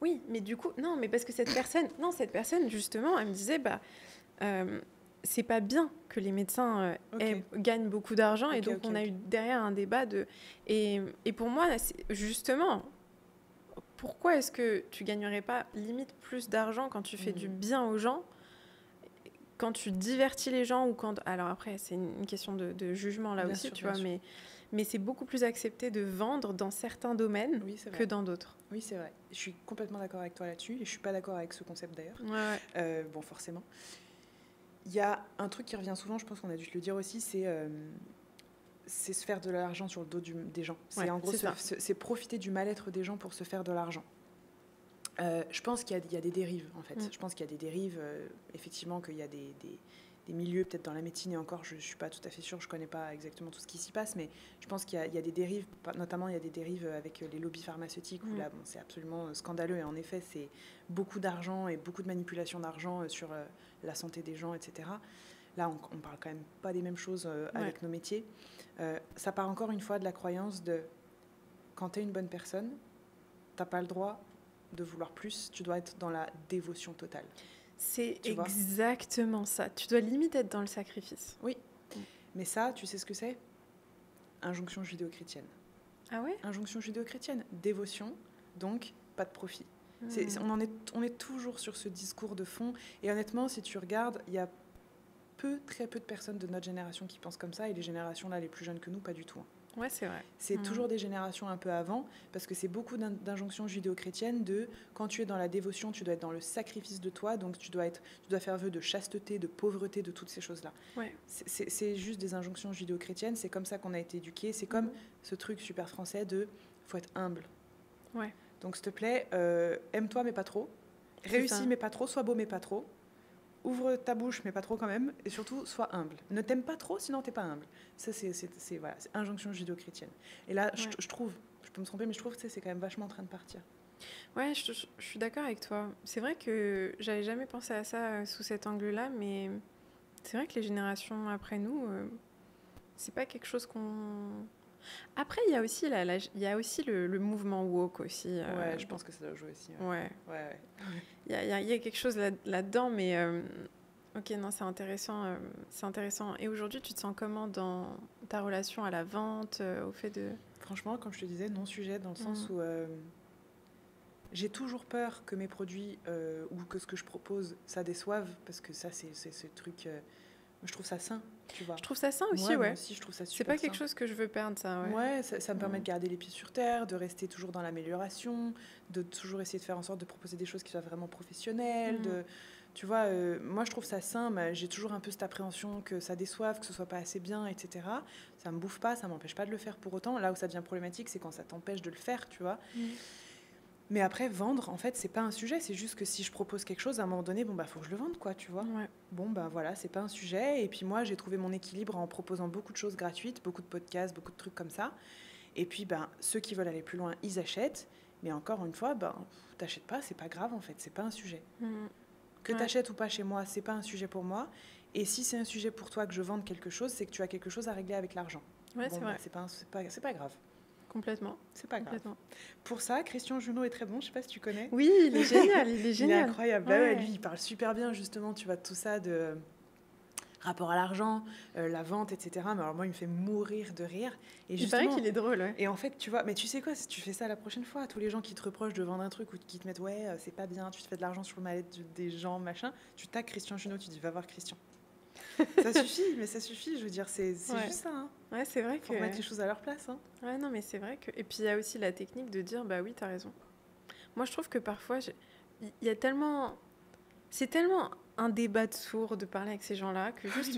A: Oui, mais du coup, non, mais parce que cette personne, justement, elle me disait, bah, c'est pas bien que les médecins gagnent beaucoup d'argent. Et donc, on a eu derrière un débat de... Et pour moi, justement, pourquoi est-ce que tu gagnerais pas limite plus d'argent quand tu fais du bien aux gens, quand tu divertis les gens ou quand... Alors après, c'est une question de jugement là bien aussi, sûr, tu vois, mais c'est beaucoup plus accepté de vendre dans certains domaines que dans d'autres.
B: Oui, c'est vrai. Je suis complètement d'accord avec toi là-dessus et je suis pas d'accord avec ce concept d'ailleurs.
A: Ouais.
B: Bon, forcément. Il y a un truc qui revient souvent, je pense qu'on a dû te le dire aussi, c'est se faire de l'argent sur le dos des gens. C'est en gros, c'est profiter du mal-être des gens pour se faire de l'argent. Je pense qu'il y a des dérives, en fait. Je pense qu'il y a des dérives, effectivement, qu'il y a des milieux, peut-être dans la médecine, et encore, je ne suis pas tout à fait sûre, je ne connais pas exactement tout ce qui s'y passe, mais je pense qu'il y a des dérives, notamment il y a des dérives avec les lobbies pharmaceutiques, où là, bon, c'est absolument scandaleux, et en effet, c'est beaucoup d'argent et beaucoup de manipulation d'argent sur la santé des gens, etc. Là, on ne parle quand même pas des mêmes choses avec nos métiers. Ça part encore une fois de la croyance de quand tu es une bonne personne, tu n'as pas le droit de vouloir plus, tu dois être dans la dévotion totale.
A: C'est exactement ça. Tu dois limite être dans le sacrifice.
B: Oui, mais ça, tu sais ce que c'est ? Injonction judéo-chrétienne.
A: Ah ouais ?
B: Injonction judéo-chrétienne. Dévotion, donc pas de profit. On est toujours sur ce discours de fond. Et honnêtement, si tu regardes, il y a très peu de personnes de notre génération qui pensent comme ça. Et les générations là, les plus jeunes que nous, pas du tout.
A: Ouais, c'est vrai.
B: C'est toujours des générations un peu avant, parce que c'est beaucoup d'injonctions judéo-chrétiennes de quand tu es dans la dévotion, tu dois être dans le sacrifice de toi, donc tu dois faire vœu de chasteté, de pauvreté, de toutes ces choses-là.
A: Ouais.
B: C'est juste des injonctions judéo-chrétiennes, c'est comme ça qu'on a été éduqués, c'est comme ce truc super français de faut être humble.
A: Ouais.
B: Donc s'il te plaît, aime-toi mais pas trop, réussis mais pas trop, sois beau mais pas trop. Ouvre ta bouche, mais pas trop quand même. Et surtout, sois humble. Ne t'aime pas trop, sinon t'es pas humble. Ça, c'est injonction judéo-chrétienne. Et là, je trouve, je peux me tromper, mais je trouve que c'est quand même vachement en train de partir.
A: Ouais, je suis d'accord avec toi. C'est vrai que j'avais jamais pensé à ça sous cet angle-là, mais c'est vrai que les générations après nous, c'est pas quelque chose qu'on... Après, il y a aussi le mouvement woke aussi.
B: Ouais, je pense que ça doit jouer aussi.
A: Ouais. Il y a quelque chose là-dedans, mais ok, non, c'est intéressant. Et aujourd'hui, tu te sens comment dans ta relation à la vente, au fait de...
B: Franchement, comme je te disais, non-sujet, dans le sens où j'ai toujours peur que mes produits ou que ce que je propose, ça déçoive, parce que ça, c'est ce truc... je trouve ça sain, tu vois.
A: Je trouve ça sain aussi,
B: ouais. Moi aussi, je trouve ça super
A: c'est pas quelque chose que je veux perdre, ça, ouais.
B: Ouais, ça me permet de garder les pieds sur terre, de rester toujours dans l'amélioration, de toujours essayer de faire en sorte de proposer des choses qui soient vraiment professionnelles, tu vois, moi je trouve ça sain, mais j'ai toujours un peu cette appréhension que ça déçoive, que ce soit pas assez bien, etc. Ça me bouffe pas, ça m'empêche pas de le faire pour autant. Là où ça devient problématique, c'est quand ça t'empêche de le faire, tu vois. Mais après, vendre, en fait, c'est pas un sujet. C'est juste que si je propose quelque chose, à un moment donné, bon, bah, faut que je le vende, quoi, tu vois.
A: Ouais.
B: Bon, bah, voilà, c'est pas un sujet. Et puis moi, j'ai trouvé mon équilibre en proposant beaucoup de choses gratuites, beaucoup de podcasts, beaucoup de trucs comme ça. Et puis, ben, ceux qui veulent aller plus loin, ils achètent. Mais encore une fois, ben, t'achètes pas, c'est pas grave, en fait. C'est pas un sujet. Que t'achètes ou pas chez moi, c'est pas un sujet pour moi. Et si c'est un sujet pour toi que je vende quelque chose, c'est que tu as quelque chose à régler avec l'argent.
A: Ouais,
B: bon,
A: c'est vrai.
B: C'est pas grave.
A: Complètement.
B: C'est pas grave. Pour ça, Christian Junot est très bon. Je sais pas si tu connais.
A: Oui, il est génial. Il est
B: incroyable. Ouais. Bah ouais, lui, il parle super bien, justement, tu vois, de tout ça, de rapport à l'argent, la vente, etc. Mais alors moi, il me fait mourir de rire. Et
A: il paraît qu'il est drôle, ouais.
B: Et en fait, tu vois, mais tu sais quoi, si tu fais ça la prochaine fois, tous les gens qui te reprochent de vendre un truc ou qui te mettent, ouais, c'est pas bien, tu te fais de l'argent sur le mal-être des gens, machin, tu tags Christian Junot, tu dis, va voir Christian. Ça suffit, je veux dire, c'est juste ça. Hein.
A: Ouais, c'est vrai
B: faut remettre les choses à leur place. Hein.
A: Ouais, non, mais c'est vrai que... Et puis, il y a aussi la technique de dire, bah oui, t'as raison. Moi, je trouve que parfois, il y a tellement... C'est tellement un débat de sourds de parler avec ces gens-là que juste,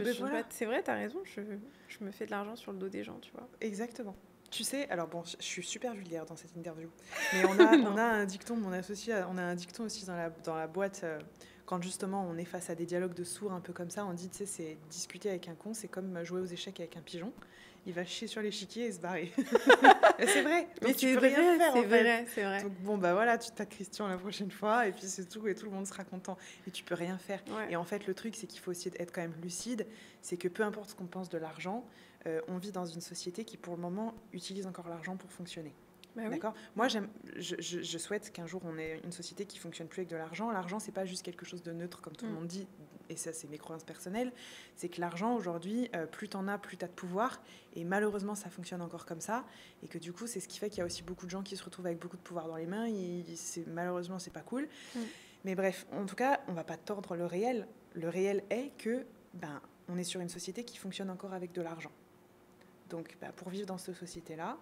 A: c'est vrai, t'as raison, je me fais de l'argent sur le dos des gens, tu vois.
B: Exactement. Tu sais, alors bon, je suis super vulgaire dans cette interview, mais on a un dicton, mon associé, on a un dicton aussi dans la boîte... quand justement on est face à des dialogues de sourds un peu comme ça, on dit, tu sais, c'est discuter avec un con, c'est comme jouer aux échecs avec un pigeon. Il va chier sur l'échiquier et se barrer. C'est vrai. Donc,
A: mais
B: tu peux rien faire,
A: c'est vrai.
B: Donc bon, bah voilà, tu t'as Christian la prochaine fois et puis c'est tout, et tout le monde sera content. Et tu peux rien faire. Ouais. Et en fait, le truc, c'est qu'il faut aussi être quand même lucide. C'est que peu importe ce qu'on pense de l'argent, on vit dans une société qui, pour le moment, utilise encore l'argent pour fonctionner.
A: Bah oui.
B: D'accord. Moi, je souhaite qu'un jour, on ait une société qui fonctionne plus avec de l'argent. L'argent, c'est pas juste quelque chose de neutre, comme tout le monde dit, et ça, c'est mes croyances personnelles. C'est que l'argent, aujourd'hui, plus t'en as, plus t'as de pouvoir. Et malheureusement, ça fonctionne encore comme ça. Et que du coup, c'est ce qui fait qu'il y a aussi beaucoup de gens qui se retrouvent avec beaucoup de pouvoir dans les mains. Malheureusement, c'est pas cool. Mais bref, en tout cas, on va pas tordre le réel. Le réel est que, on est sur une société qui fonctionne encore avec de l'argent. Donc, pour vivre dans cette société-là,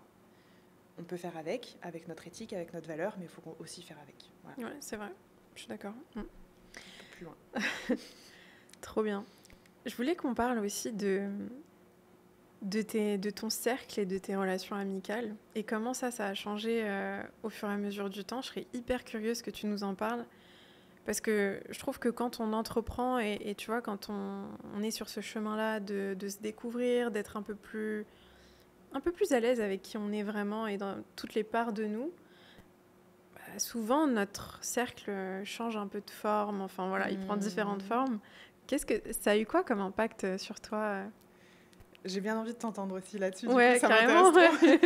B: on peut faire avec notre éthique, avec notre valeur, mais il faut aussi faire avec.
A: Voilà. Ouais, c'est vrai, je suis d'accord.
B: Un peu plus loin.
A: Trop bien. Je voulais qu'on parle aussi de ton cercle et de tes relations amicales et comment ça a changé au fur et à mesure du temps. Je serais hyper curieuse que tu nous en parles parce que je trouve que quand on entreprend et tu vois, quand on est sur ce chemin-là de se découvrir, d'être un peu plus à l'aise avec qui on est vraiment et dans toutes les parts de nous, souvent notre cercle change un peu de forme, enfin voilà, il prend différentes formes. Ça a eu quoi comme impact sur toi
B: J'ai bien envie de t'entendre aussi là-dessus,
A: ouais,
B: du coup, ça
A: carrément,
B: m'intéresse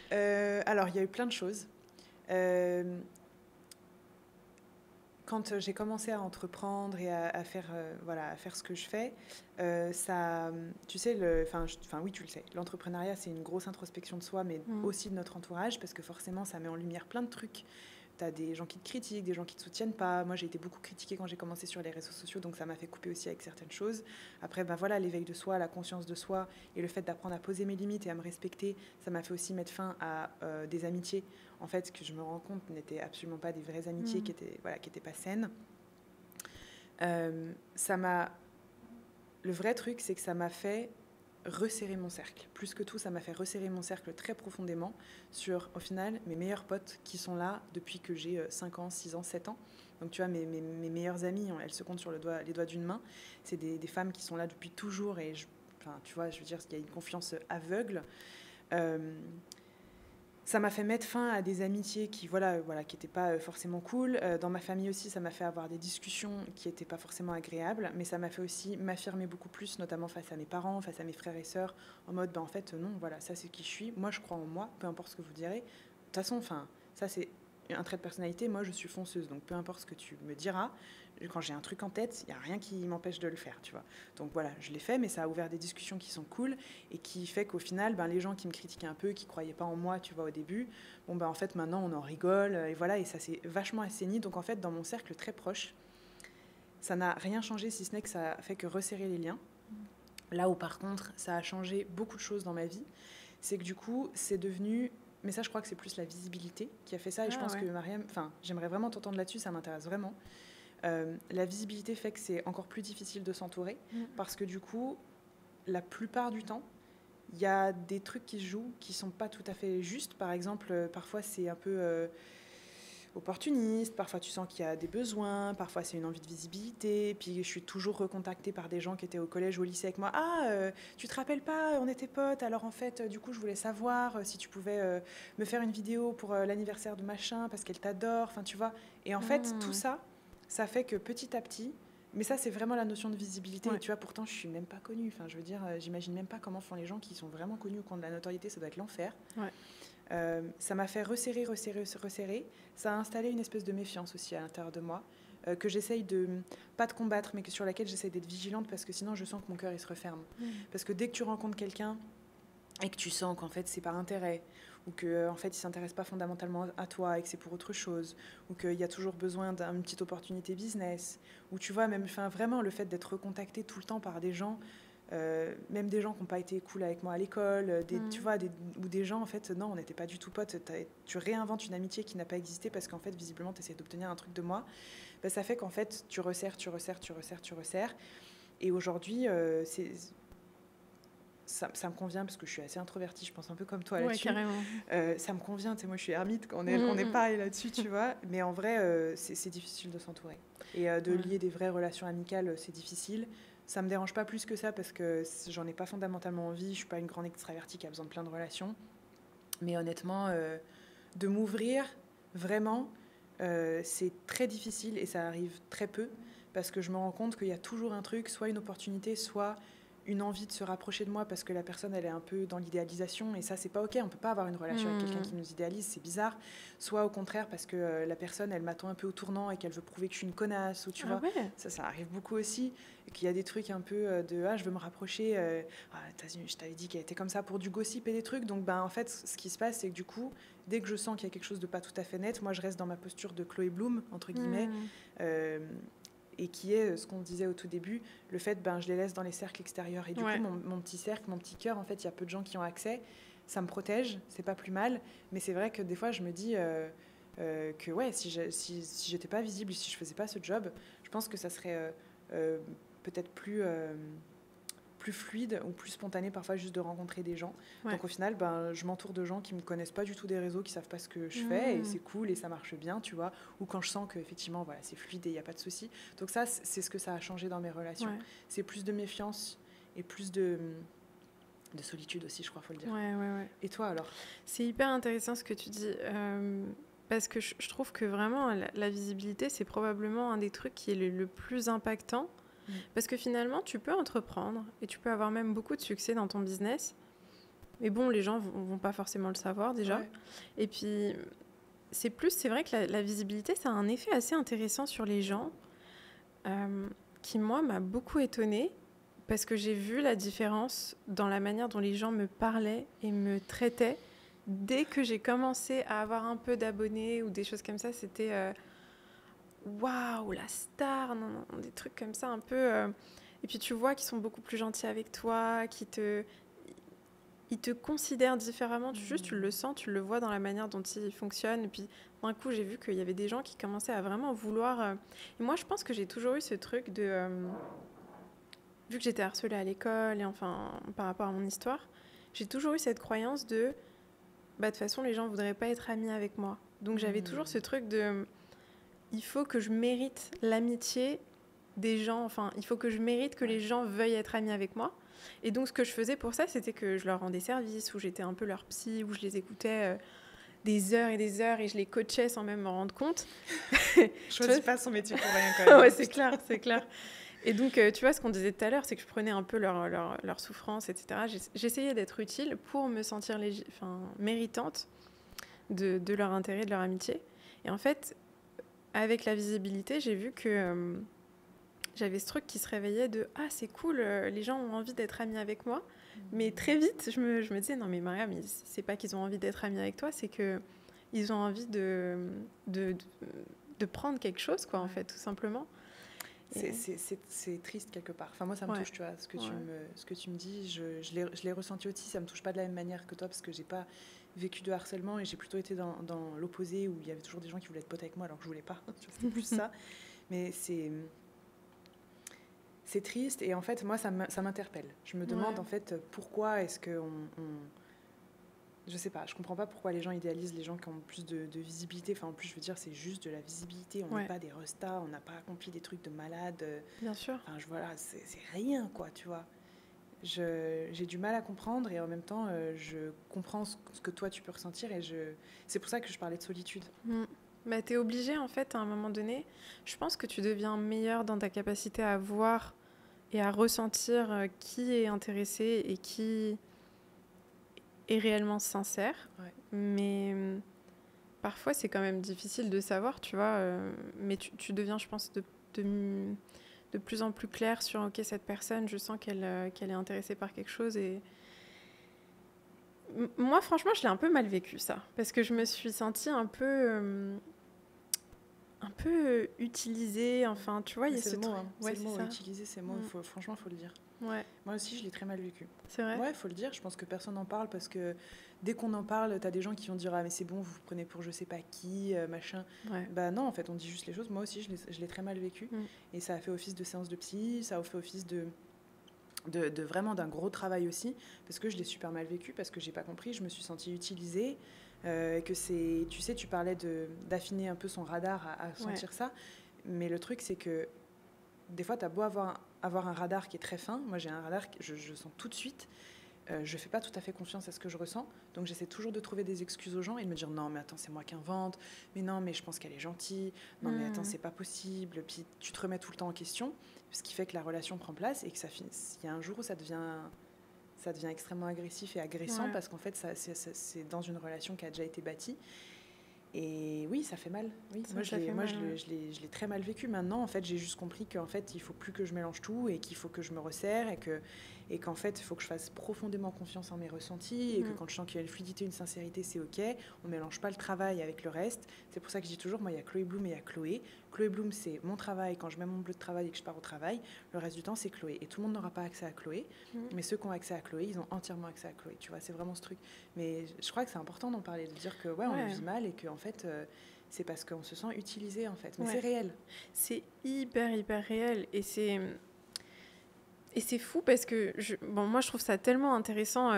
B: trop. Alors, il y a eu plein de choses. Quand j'ai commencé à entreprendre et à faire ce que je fais, ça, tu sais, oui, tu le sais, l'entrepreneuriat, c'est une grosse introspection de soi, mais aussi de notre entourage, parce que forcément, ça met en lumière plein de trucs. Tu as des gens qui te critiquent, des gens qui ne te soutiennent pas. Moi, j'ai été beaucoup critiquée quand j'ai commencé sur les réseaux sociaux, donc ça m'a fait couper aussi avec certaines choses. Après, l'éveil de soi, la conscience de soi et le fait d'apprendre à poser mes limites et à me respecter, ça m'a fait aussi mettre fin à des amitiés, en fait, que je me rends compte n'étaient absolument pas des vraies amitiés, qui étaient pas saines. Le vrai truc, c'est que ça m'a fait resserrer mon cercle. Plus que tout, ça m'a fait resserrer mon cercle très profondément sur, au final, mes meilleurs potes qui sont là depuis que j'ai 5 ans, 6 ans, 7 ans. Donc tu vois, mes meilleures amies, elles se comptent sur les doigts d'une main. C'est des femmes qui sont là depuis toujours et tu vois, je veux dire, il y a une confiance aveugle. Ça m'a fait mettre fin à des amitiés qui n'étaient pas forcément cool. Dans ma famille aussi, ça m'a fait avoir des discussions qui n'étaient pas forcément agréables, mais ça m'a fait aussi m'affirmer beaucoup plus, notamment face à mes parents, face à mes frères et sœurs, en mode, en fait, non, voilà, ça c'est qui je suis, moi je crois en moi, peu importe ce que vous direz. De toute façon, ça c'est un trait de personnalité, moi je suis fonceuse, donc peu importe ce que tu me diras, quand j'ai un truc en tête, il n'y a rien qui m'empêche de le faire, tu vois. Donc voilà, je l'ai fait, mais ça a ouvert des discussions qui sont cool et qui fait qu'au final, les gens qui me critiquaient un peu, qui ne croyaient pas en moi, tu vois, au début, en fait, maintenant, on en rigole, et voilà, et ça s'est vachement assaini. Donc en fait, dans mon cercle très proche, ça n'a rien changé, si ce n'est que ça a fait que resserrer les liens. Là où, par contre, ça a changé beaucoup de choses dans ma vie, c'est que du coup, c'est devenu... Mais ça, je crois que c'est plus la visibilité qui a fait ça, et je pense que Mariam... j'aimerais vraiment t'entendre là-dessus, ça m'intéresse vraiment. La visibilité fait que c'est encore plus difficile de s'entourer parce que du coup, la plupart du temps, il y a des trucs qui se jouent qui ne sont pas tout à fait justes. Par exemple, parfois c'est un peu opportuniste, parfois tu sens qu'il y a des besoins, parfois c'est une envie de visibilité. Puis je suis toujours recontactée par des gens qui étaient au collège ou au lycée avec moi. Tu te rappelles pas, on était potes, alors en fait, du coup, je voulais savoir si tu pouvais me faire une vidéo pour l'anniversaire de machin parce qu'elle t'adore, enfin tu vois. Et en fait, tout ça, ça fait que petit à petit, mais ça c'est vraiment la notion de visibilité, et tu vois, pourtant je suis même pas connue, enfin je veux dire, j'imagine même pas comment font les gens qui sont vraiment connus ou qui ont de la notoriété, ça doit être l'enfer. Ça m'a fait resserrer, ça a installé une espèce de méfiance aussi à l'intérieur de moi, que j'essaye pas de combattre, mais sur laquelle j'essaie d'être vigilante, parce que sinon je sens que mon cœur il se referme. Parce que dès que tu rencontres quelqu'un et que tu sens qu'en fait c'est par intérêt, ou qu'en fait il ne s'intéresse pas fondamentalement à toi et que c'est pour autre chose, ou qu'il y a toujours besoin d'une petite opportunité business, ou tu vois, même vraiment le fait d'être recontacté tout le temps par des gens, même des gens qui n'ont pas été cool avec moi à l'école, tu vois, ou des gens, en fait, non, on n'était pas du tout potes, tu réinventes une amitié qui n'a pas existé parce qu'en fait, visiblement, tu essaies d'obtenir un truc de moi, ça fait qu'en fait, tu resserres. Et aujourd'hui, ça me convient parce que je suis assez introvertie, je pense un peu comme toi là-dessus.
A: Carrément.
B: Ça me convient, tu sais, moi je suis ermite, on est pareil là-dessus, tu vois. Mais en vrai, c'est difficile de s'entourer. Et de lier des vraies relations amicales, c'est difficile. Ça me dérange pas plus que ça parce que j'en ai pas fondamentalement envie. Je suis pas une grande extravertie qui a besoin de plein de relations. Mais honnêtement, de m'ouvrir, vraiment, c'est très difficile et ça arrive très peu parce que je me rends compte qu'il y a toujours un truc, soit une opportunité, soit une envie de se rapprocher de moi parce que la personne, elle est un peu dans l'idéalisation, et ça, c'est pas OK. On peut pas avoir une relation avec quelqu'un qui nous idéalise, c'est bizarre. Soit au contraire, parce que la personne, elle m'attend un peu au tournant et qu'elle veut prouver que je suis une connasse, ou tu vois.
A: Ouais.
B: Ça arrive beaucoup aussi. Et qu'il y a des trucs un peu de je veux me rapprocher. Je t'avais dit qu'elle était comme ça pour du gossip et des trucs. Donc, en fait, ce qui se passe, c'est que du coup, dès que je sens qu'il y a quelque chose de pas tout à fait net, moi, je reste dans ma posture de Chloé Bloom, entre guillemets. Et qui est ce qu'on disait au tout début, le fait je les laisse dans les cercles extérieurs. Et du coup, mon petit cercle, mon petit cœur, en fait, il y a peu de gens qui ont accès. Ça me protège, c'est pas plus mal. Mais c'est vrai que des fois, je me dis que si j'étais pas visible, si je faisais pas ce job, je pense que ça serait peut-être plus fluide ou plus spontané parfois juste de rencontrer des gens. Donc au final, je m'entoure de gens qui me connaissent pas du tout des réseaux, qui savent pas ce que je fais, et c'est cool et ça marche bien, tu vois. Ou quand je sens qu'effectivement, voilà, c'est fluide et il n'y a pas de souci. Donc ça, c'est ce que ça a changé dans mes relations. C'est plus de méfiance et plus de solitude aussi, je crois, faut le dire. Et toi alors?
A: C'est hyper intéressant ce que tu dis, parce que je trouve que vraiment la visibilité, c'est probablement un des trucs qui est le plus impactant. Parce que finalement, tu peux entreprendre et tu peux avoir même beaucoup de succès dans ton business. Mais bon, les gens vont pas forcément le savoir déjà. Et puis, c'est vrai que la visibilité, ça a un effet assez intéressant sur les gens qui, moi, m'a beaucoup étonnée parce que j'ai vu la différence dans la manière dont les gens me parlaient et me traitaient. Dès que j'ai commencé à avoir un peu d'abonnés ou des choses comme ça, c'était... waouh, la star, non, des trucs comme ça un peu. Et puis tu vois qu'ils sont beaucoup plus gentils avec toi, ils te considèrent différemment. Tu le sens, tu le vois dans la manière dont ils fonctionnent. Et puis d'un coup, j'ai vu qu'il y avait des gens qui commençaient à vraiment vouloir. Et moi, je pense que j'ai toujours eu ce truc de. Vu que j'étais harcelée à l'école et enfin par rapport à mon histoire, j'ai toujours eu cette croyance de. De toute façon, les gens ne voudraient pas être amis avec moi. Donc j'avais toujours ce truc de. Il faut que je mérite l'amitié des gens, enfin, il faut que je mérite que les gens veuillent être amis avec moi. Et donc, ce que je faisais pour ça, c'était que je leur rendais service, où j'étais un peu leur psy, où je les écoutais des heures et je les coachais sans même m'en rendre compte.
B: Je choisis pas son métier pour rien, quand même.
A: Ouais, c'est clair. Et donc, tu vois, ce qu'on disait tout à l'heure, c'est que je prenais un peu leur souffrance, etc. J'essayais d'être utile pour me sentir méritante de leur intérêt, de leur amitié. Et en fait, avec la visibilité, j'ai vu que j'avais ce truc qui se réveillait de « Ah, c'est cool, les gens ont envie d'être amis avec moi. » Mais très vite, je me disais « Non, mais Maria, mais c'est pas qu'ils ont envie d'être amis avec toi, c'est qu'ils ont envie de prendre quelque chose, quoi, en fait, tout simplement. »
B: C'est triste quelque part. Enfin, moi, ça me touche, tu vois, ce que tu me dis. Je l'ai ressenti aussi, ça me touche pas de la même manière que toi, parce que j'ai pas vécu de harcèlement et j'ai plutôt été dans l'opposé, où il y avait toujours des gens qui voulaient être potes avec moi alors que je voulais pas. C'était plus ça. Mais c'est triste, et en fait, moi, ça m'interpelle. Je me demande, en fait, pourquoi est-ce qu'on... Je sais pas, je comprends pas pourquoi les gens idéalisent les gens qui ont plus de visibilité. Enfin, en plus, je veux dire, c'est juste de la visibilité. On n'est pas des restas, on n'a pas accompli des trucs de malade.
A: Bien sûr.
B: Enfin, voilà, c'est rien, quoi, tu vois. J'ai du mal à comprendre, et en même temps, je comprends ce que toi, tu peux ressentir, et c'est pour ça que je parlais de solitude.
A: Bah, t'es obligé, en fait, à un moment donné. Je pense que tu deviens meilleur dans ta capacité à voir et à ressentir qui est intéressé et qui est réellement sincère. Mais parfois, c'est quand même difficile de savoir, tu vois. Mais tu deviens, je pense, de plus en plus clair sur « Ok, cette personne, je sens qu'elle est intéressée par quelque chose. » Et moi, franchement, je l'ai un peu mal vécu, ça. Parce que je me suis sentie un peu utilisée. Enfin, tu vois, il y a ce truc.
B: C'est le mot, utiliser ces mots. Franchement, il faut le dire. Moi aussi, je l'ai très mal vécu.
A: C'est vrai ?
B: Ouais, il faut le dire. Je pense que personne n'en parle, parce que dès qu'on en parle, t'as des gens qui vont dire « Ah, mais c'est bon, vous vous prenez pour je sais pas qui, machin. » Bah non, en fait, on dit juste les choses. Moi aussi, je l'ai très mal vécu. Et ça a fait office de séance de psy, ça a fait office de vraiment d'un gros travail aussi, parce que je l'ai super mal vécu, parce que j'ai pas compris, je me suis sentie utilisée, que c'est, tu sais, tu parlais d'affiner un peu son radar à sentir ça, mais le truc, c'est que des fois, t'as beau avoir un radar qui est très fin. Moi, j'ai un radar que je sens tout de suite, je fais pas tout à fait confiance à ce que je ressens. Donc j'essaie toujours de trouver des excuses aux gens et de me dire non mais attends c'est moi qui invente, mais non mais je pense qu'elle est gentille, non mais attends c'est pas possible. Puis tu te remets tout le temps en question, ce qui fait que la relation prend place et que ça finit. Il y a un jour où ça devient extrêmement agressif et agressant parce qu'en fait c'est dans une relation qui a déjà été bâtie. Et oui, ça fait mal. Oui. Moi, je l'ai très mal vécu. Maintenant, en fait, j'ai juste compris qu'en fait, il faut plus que je mélange tout et qu'il faut que je me resserre et qu'en fait, il faut que je fasse profondément confiance en mes ressentis et que quand je sens qu'il y a une fluidité, une sincérité, c'est OK. On mélange pas le travail avec le reste. C'est pour ça que je dis toujours, moi, il y a Chloé Bloom et il y a Chloé. Chloé Bloom, c'est mon travail quand je mets mon bleu de travail et que je pars au travail. Le reste du temps, c'est Chloé. Et tout le monde n'aura pas accès à Chloé. Mais ceux qui ont accès à Chloé, ils ont entièrement accès à Chloé. Tu vois, c'est vraiment ce truc. Mais je crois que c'est important d'en parler, de dire que on le vit mal et que en fait, c'est parce qu'on se sent utilisé en fait. Mais c'est réel.
A: C'est hyper réel et c'est fou parce que moi je trouve ça tellement intéressant,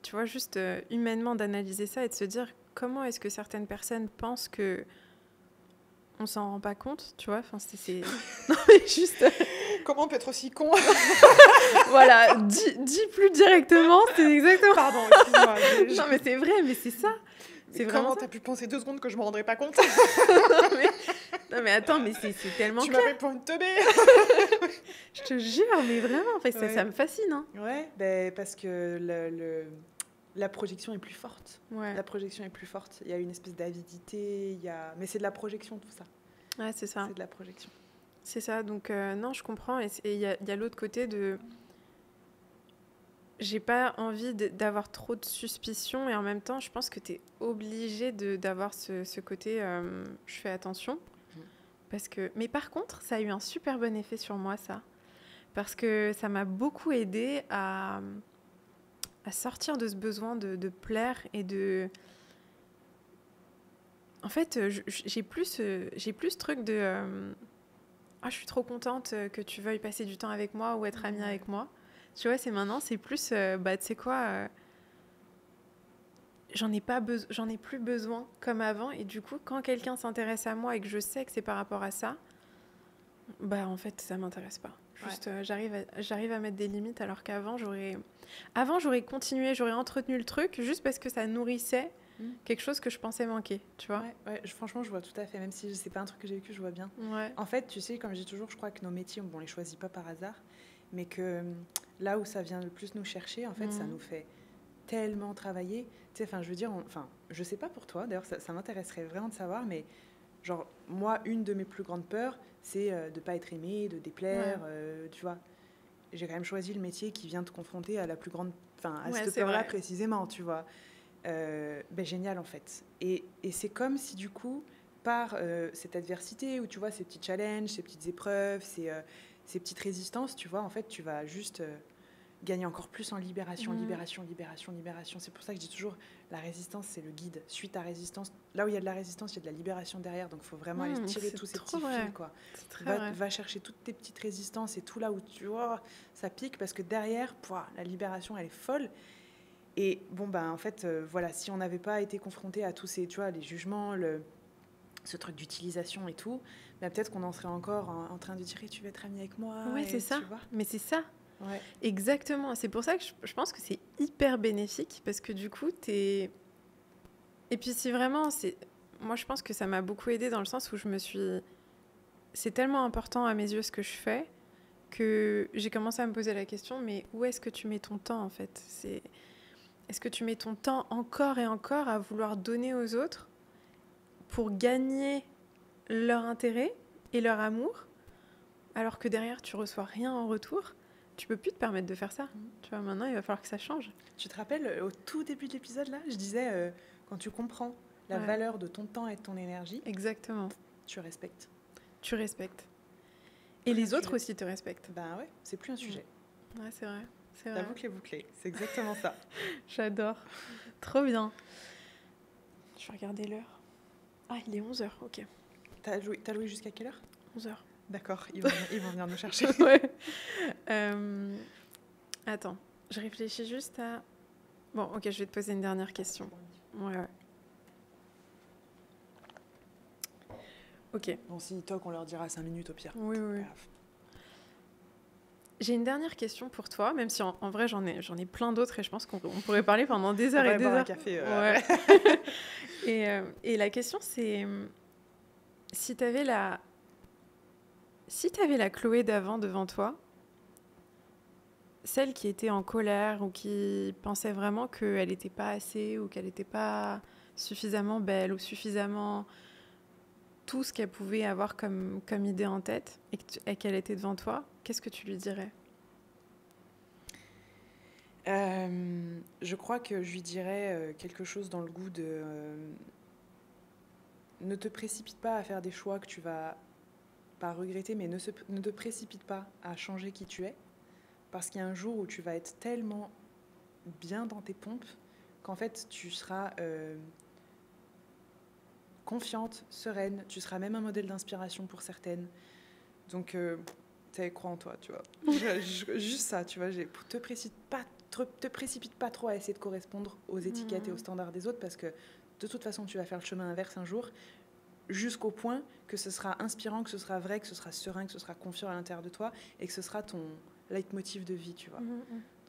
A: tu vois, juste humainement d'analyser ça et de se dire comment est-ce que certaines personnes pensent que on s'en rend pas compte, tu vois. Enfin, c'est... Non, mais juste...
B: Comment on peut être aussi con?
A: Voilà, dis plus directement, c'est exactement...
B: Pardon, excuse-moi.
A: Non, mais c'est vrai, mais c'est ça.
B: C'est vraiment comment t'as pu penser 2 secondes que je me rendrais pas compte?
A: Non, mais attends, mais c'est tellement
B: tu
A: clair.
B: m'avais pour une teubée.
A: Je te jure, mais vraiment, en fait, ça me fascine. Hein.
B: Ouais, parce que la projection est plus forte. La projection est plus forte. Il y a une espèce d'avidité, mais c'est de la projection, tout ça.
A: Ouais, c'est ça.
B: C'est de la projection.
A: C'est ça, donc non, je comprends. Et il y a l'autre côté de... J'ai pas envie d'avoir trop de suspicions et en même temps, je pense que tu es obligé d'avoir ce côté je fais attention. Parce que... Mais par contre, ça a eu un super bon effet sur moi, ça. Parce que ça m'a beaucoup aidée à sortir de ce besoin de plaire et de... En fait, j'ai plus ce truc de... je suis trop contente que tu veuilles passer du temps avec moi ou être amie avec moi. Tu vois, c'est plus... tu sais quoi j'en ai plus besoin comme avant. Et du coup, quand quelqu'un s'intéresse à moi et que je sais que c'est par rapport à ça, en fait, ça m'intéresse pas. Juste, j'arrive à mettre des limites alors qu'avant, j'aurais continué, j'aurais entretenu le truc juste parce que ça nourrissait quelque chose que je pensais manquer, tu vois.
B: Franchement, je vois tout à fait. Même si c'est pas un truc que j'ai vécu, je vois bien. En fait, tu sais, comme je dis toujours, je crois que nos métiers, on les choisit pas par hasard, mais que là où ça vient le plus nous chercher, en fait, ça nous fait tellement travailler. Tu sais, enfin, je veux dire, je sais pas pour toi, d'ailleurs, ça m'intéresserait vraiment de savoir, mais genre, moi, une de mes plus grandes peurs, c'est de pas être aimée, de déplaire, tu vois. J'ai quand même choisi le métier qui vient te confronter à la plus grande... Enfin, à cette peur-là précisément, tu vois. Génial, en fait. Et c'est comme si, du coup, par cette adversité, ou tu vois, ces petits challenges, ces petites épreuves, ces petites résistances, tu vois, en fait, tu vas juste... gagner encore plus en libération. C'est pour ça que je dis toujours, la résistance, c'est le guide. Suis ta résistance. Là où il y a de la résistance, il y a de la libération derrière. Donc, il faut vraiment aller tirer tous ces petits fils, quoi. Va chercher toutes tes petites résistances et tout là où tu vois, ça pique parce que derrière, la libération, elle est folle. Et bon, en fait, voilà, si on n'avait pas été confronté à tous ces, tu vois, les jugements, ce truc d'utilisation et tout, peut-être qu'on en serait encore en train de dire tu veux être amie avec moi.
A: Ouais, c'est ça. Mais c'est ça.
B: Ouais.
A: Exactement. C'est pour ça que je pense que c'est hyper bénéfique parce que du coup, t'es... Et puis si vraiment, moi je pense que ça m'a beaucoup aidée dans le sens où c'est tellement important à mes yeux ce que je fais que j'ai commencé à me poser la question, mais où est-ce que tu mets ton temps en fait ? Est-ce que tu mets ton temps encore et encore à vouloir donner aux autres pour gagner leur intérêt et leur amour alors que derrière tu reçois rien en retour ? Tu peux plus te permettre de faire ça. Tu vois, maintenant, il va falloir que ça change.
B: Tu te rappelles, au tout début de l'épisode, là, je disais, quand tu comprends la valeur de ton temps et de ton énergie...
A: Exactement.
B: Tu respectes.
A: Tu respectes. Et les autres aussi te respectent.
B: Ouais, c'est plus un sujet.
A: Ouais, c'est vrai.
B: La boucle est bouclée. C'est exactement ça.
A: J'adore. Trop bien. Je vais regarder l'heure. Ah, il est 11h, ok.
B: T'as loué jusqu'à quelle heure ?
A: 11h.
B: D'accord, ils vont venir nous chercher.
A: Ouais. Attends, je réfléchis juste à... Bon, ok, je vais te poser une dernière question. Ouais. Ok.
B: Bon, si toc, on leur dira 5 minutes au pire.
A: Oui. J'ai une dernière question pour toi, même si en vrai j'en ai plein d'autres et je pense qu'on pourrait parler pendant des heures et des
B: boire un
A: heures.
B: café.
A: Ouais. Et la question c'est si si t'avais la Chloé d'avant devant toi, celle qui était en colère ou qui pensait vraiment qu'elle n'était pas assez ou qu'elle n'était pas suffisamment belle ou suffisamment tout ce qu'elle pouvait avoir comme idée en tête et qu'elle était devant toi, qu'est-ce que tu lui dirais?
B: Je crois que je lui dirais quelque chose dans le goût de ne te précipite pas à faire des choix que tu vas pas regretter, mais ne te précipite pas à changer qui tu es, parce qu'il y a un jour où tu vas être tellement bien dans tes pompes qu'en fait tu seras confiante, sereine, tu seras même un modèle d'inspiration pour certaines. Donc crois en toi, tu vois. Juste ça, tu vois, te précipite pas trop à essayer de correspondre aux étiquettes et aux standards des autres, parce que de toute façon tu vas faire le chemin inverse un jour, jusqu'au point que ce sera inspirant, que ce sera vrai, que ce sera serein, que ce sera confiant à l'intérieur de toi et que ce sera ton leitmotiv de vie, tu vois.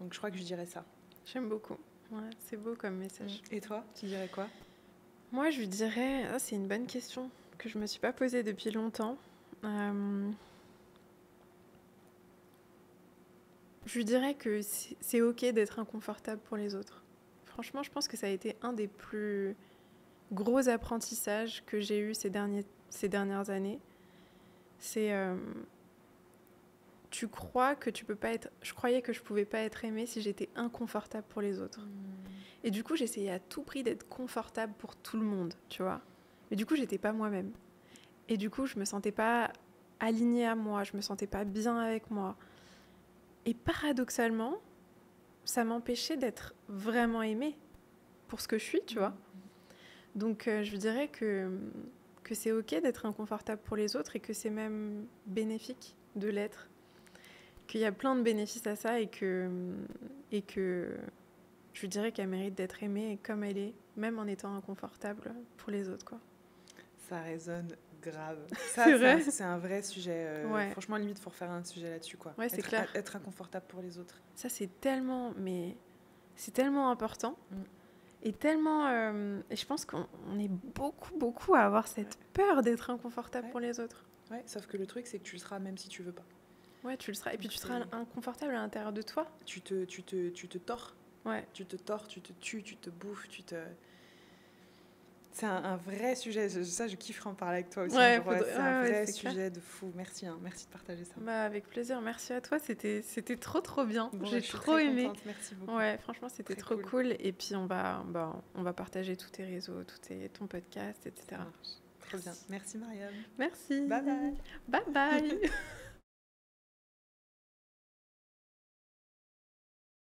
B: Donc je crois que je dirais ça.
A: J'aime beaucoup. Ouais, c'est beau comme message.
B: Et toi, tu dirais quoi?
A: Moi, je lui dirais... Ah, c'est une bonne question que je me suis pas posée depuis longtemps. Je lui dirais que c'est OK d'être inconfortable pour les autres. Franchement, je pense que ça a été un des plus gros apprentissages que j'ai eu ces dernières années. C'est... tu crois que tu peux pas être... Je croyais que je pouvais pas être aimée si j'étais inconfortable pour les autres. Et du coup, j'essayais à tout prix d'être confortable pour tout le monde, tu vois. Mais du coup, j'étais pas moi-même. Et du coup, je me sentais pas alignée à moi, je me sentais pas bien avec moi. Et paradoxalement, ça m'empêchait d'être vraiment aimée pour ce que je suis, tu vois. Donc, je dirais que c'est OK d'être inconfortable pour les autres et que c'est même bénéfique de l'être. Qu'il y a plein de bénéfices à ça et que je lui dirais qu'elle mérite d'être aimée comme elle est, même en étant inconfortable pour les autres, quoi.
B: Ça résonne grave.
A: C'est vrai.
B: C'est un vrai sujet.
A: Ouais.
B: Franchement, limite, il faut refaire un sujet là-dessus, quoi.
A: Ouais, c'est clair.
B: Être inconfortable pour les autres.
A: Ça, c'est tellement important. Et tellement... et je pense qu'on est beaucoup à avoir cette peur d'être inconfortable pour les autres.
B: Ouais, sauf que le truc, c'est que tu le seras même si tu veux pas.
A: Ouais, tu le seras. Et puis tu seras inconfortable à l'intérieur de toi.
B: Tu te tords.
A: Ouais.
B: Tu te tords, tu te tues, tu te bouffes, C'est un vrai sujet. Ça, je kifferais en parler avec toi aussi.
A: Ouais,
B: c'est un vrai
A: c'est
B: sujet
A: clair.
B: de fou. Merci, merci de partager ça.
A: Bah, avec plaisir. Merci à toi. C'était trop bien.
B: Bon,
A: j'ai
B: je suis
A: trop
B: très
A: aimé.
B: contente. Merci beaucoup.
A: Ouais, franchement, c'était
B: très
A: trop cool. Et puis, on va partager tous tes réseaux, ton podcast, etc.
B: Très bien. Merci, Mariam.
A: Merci.
B: Bye bye.
A: Bye bye.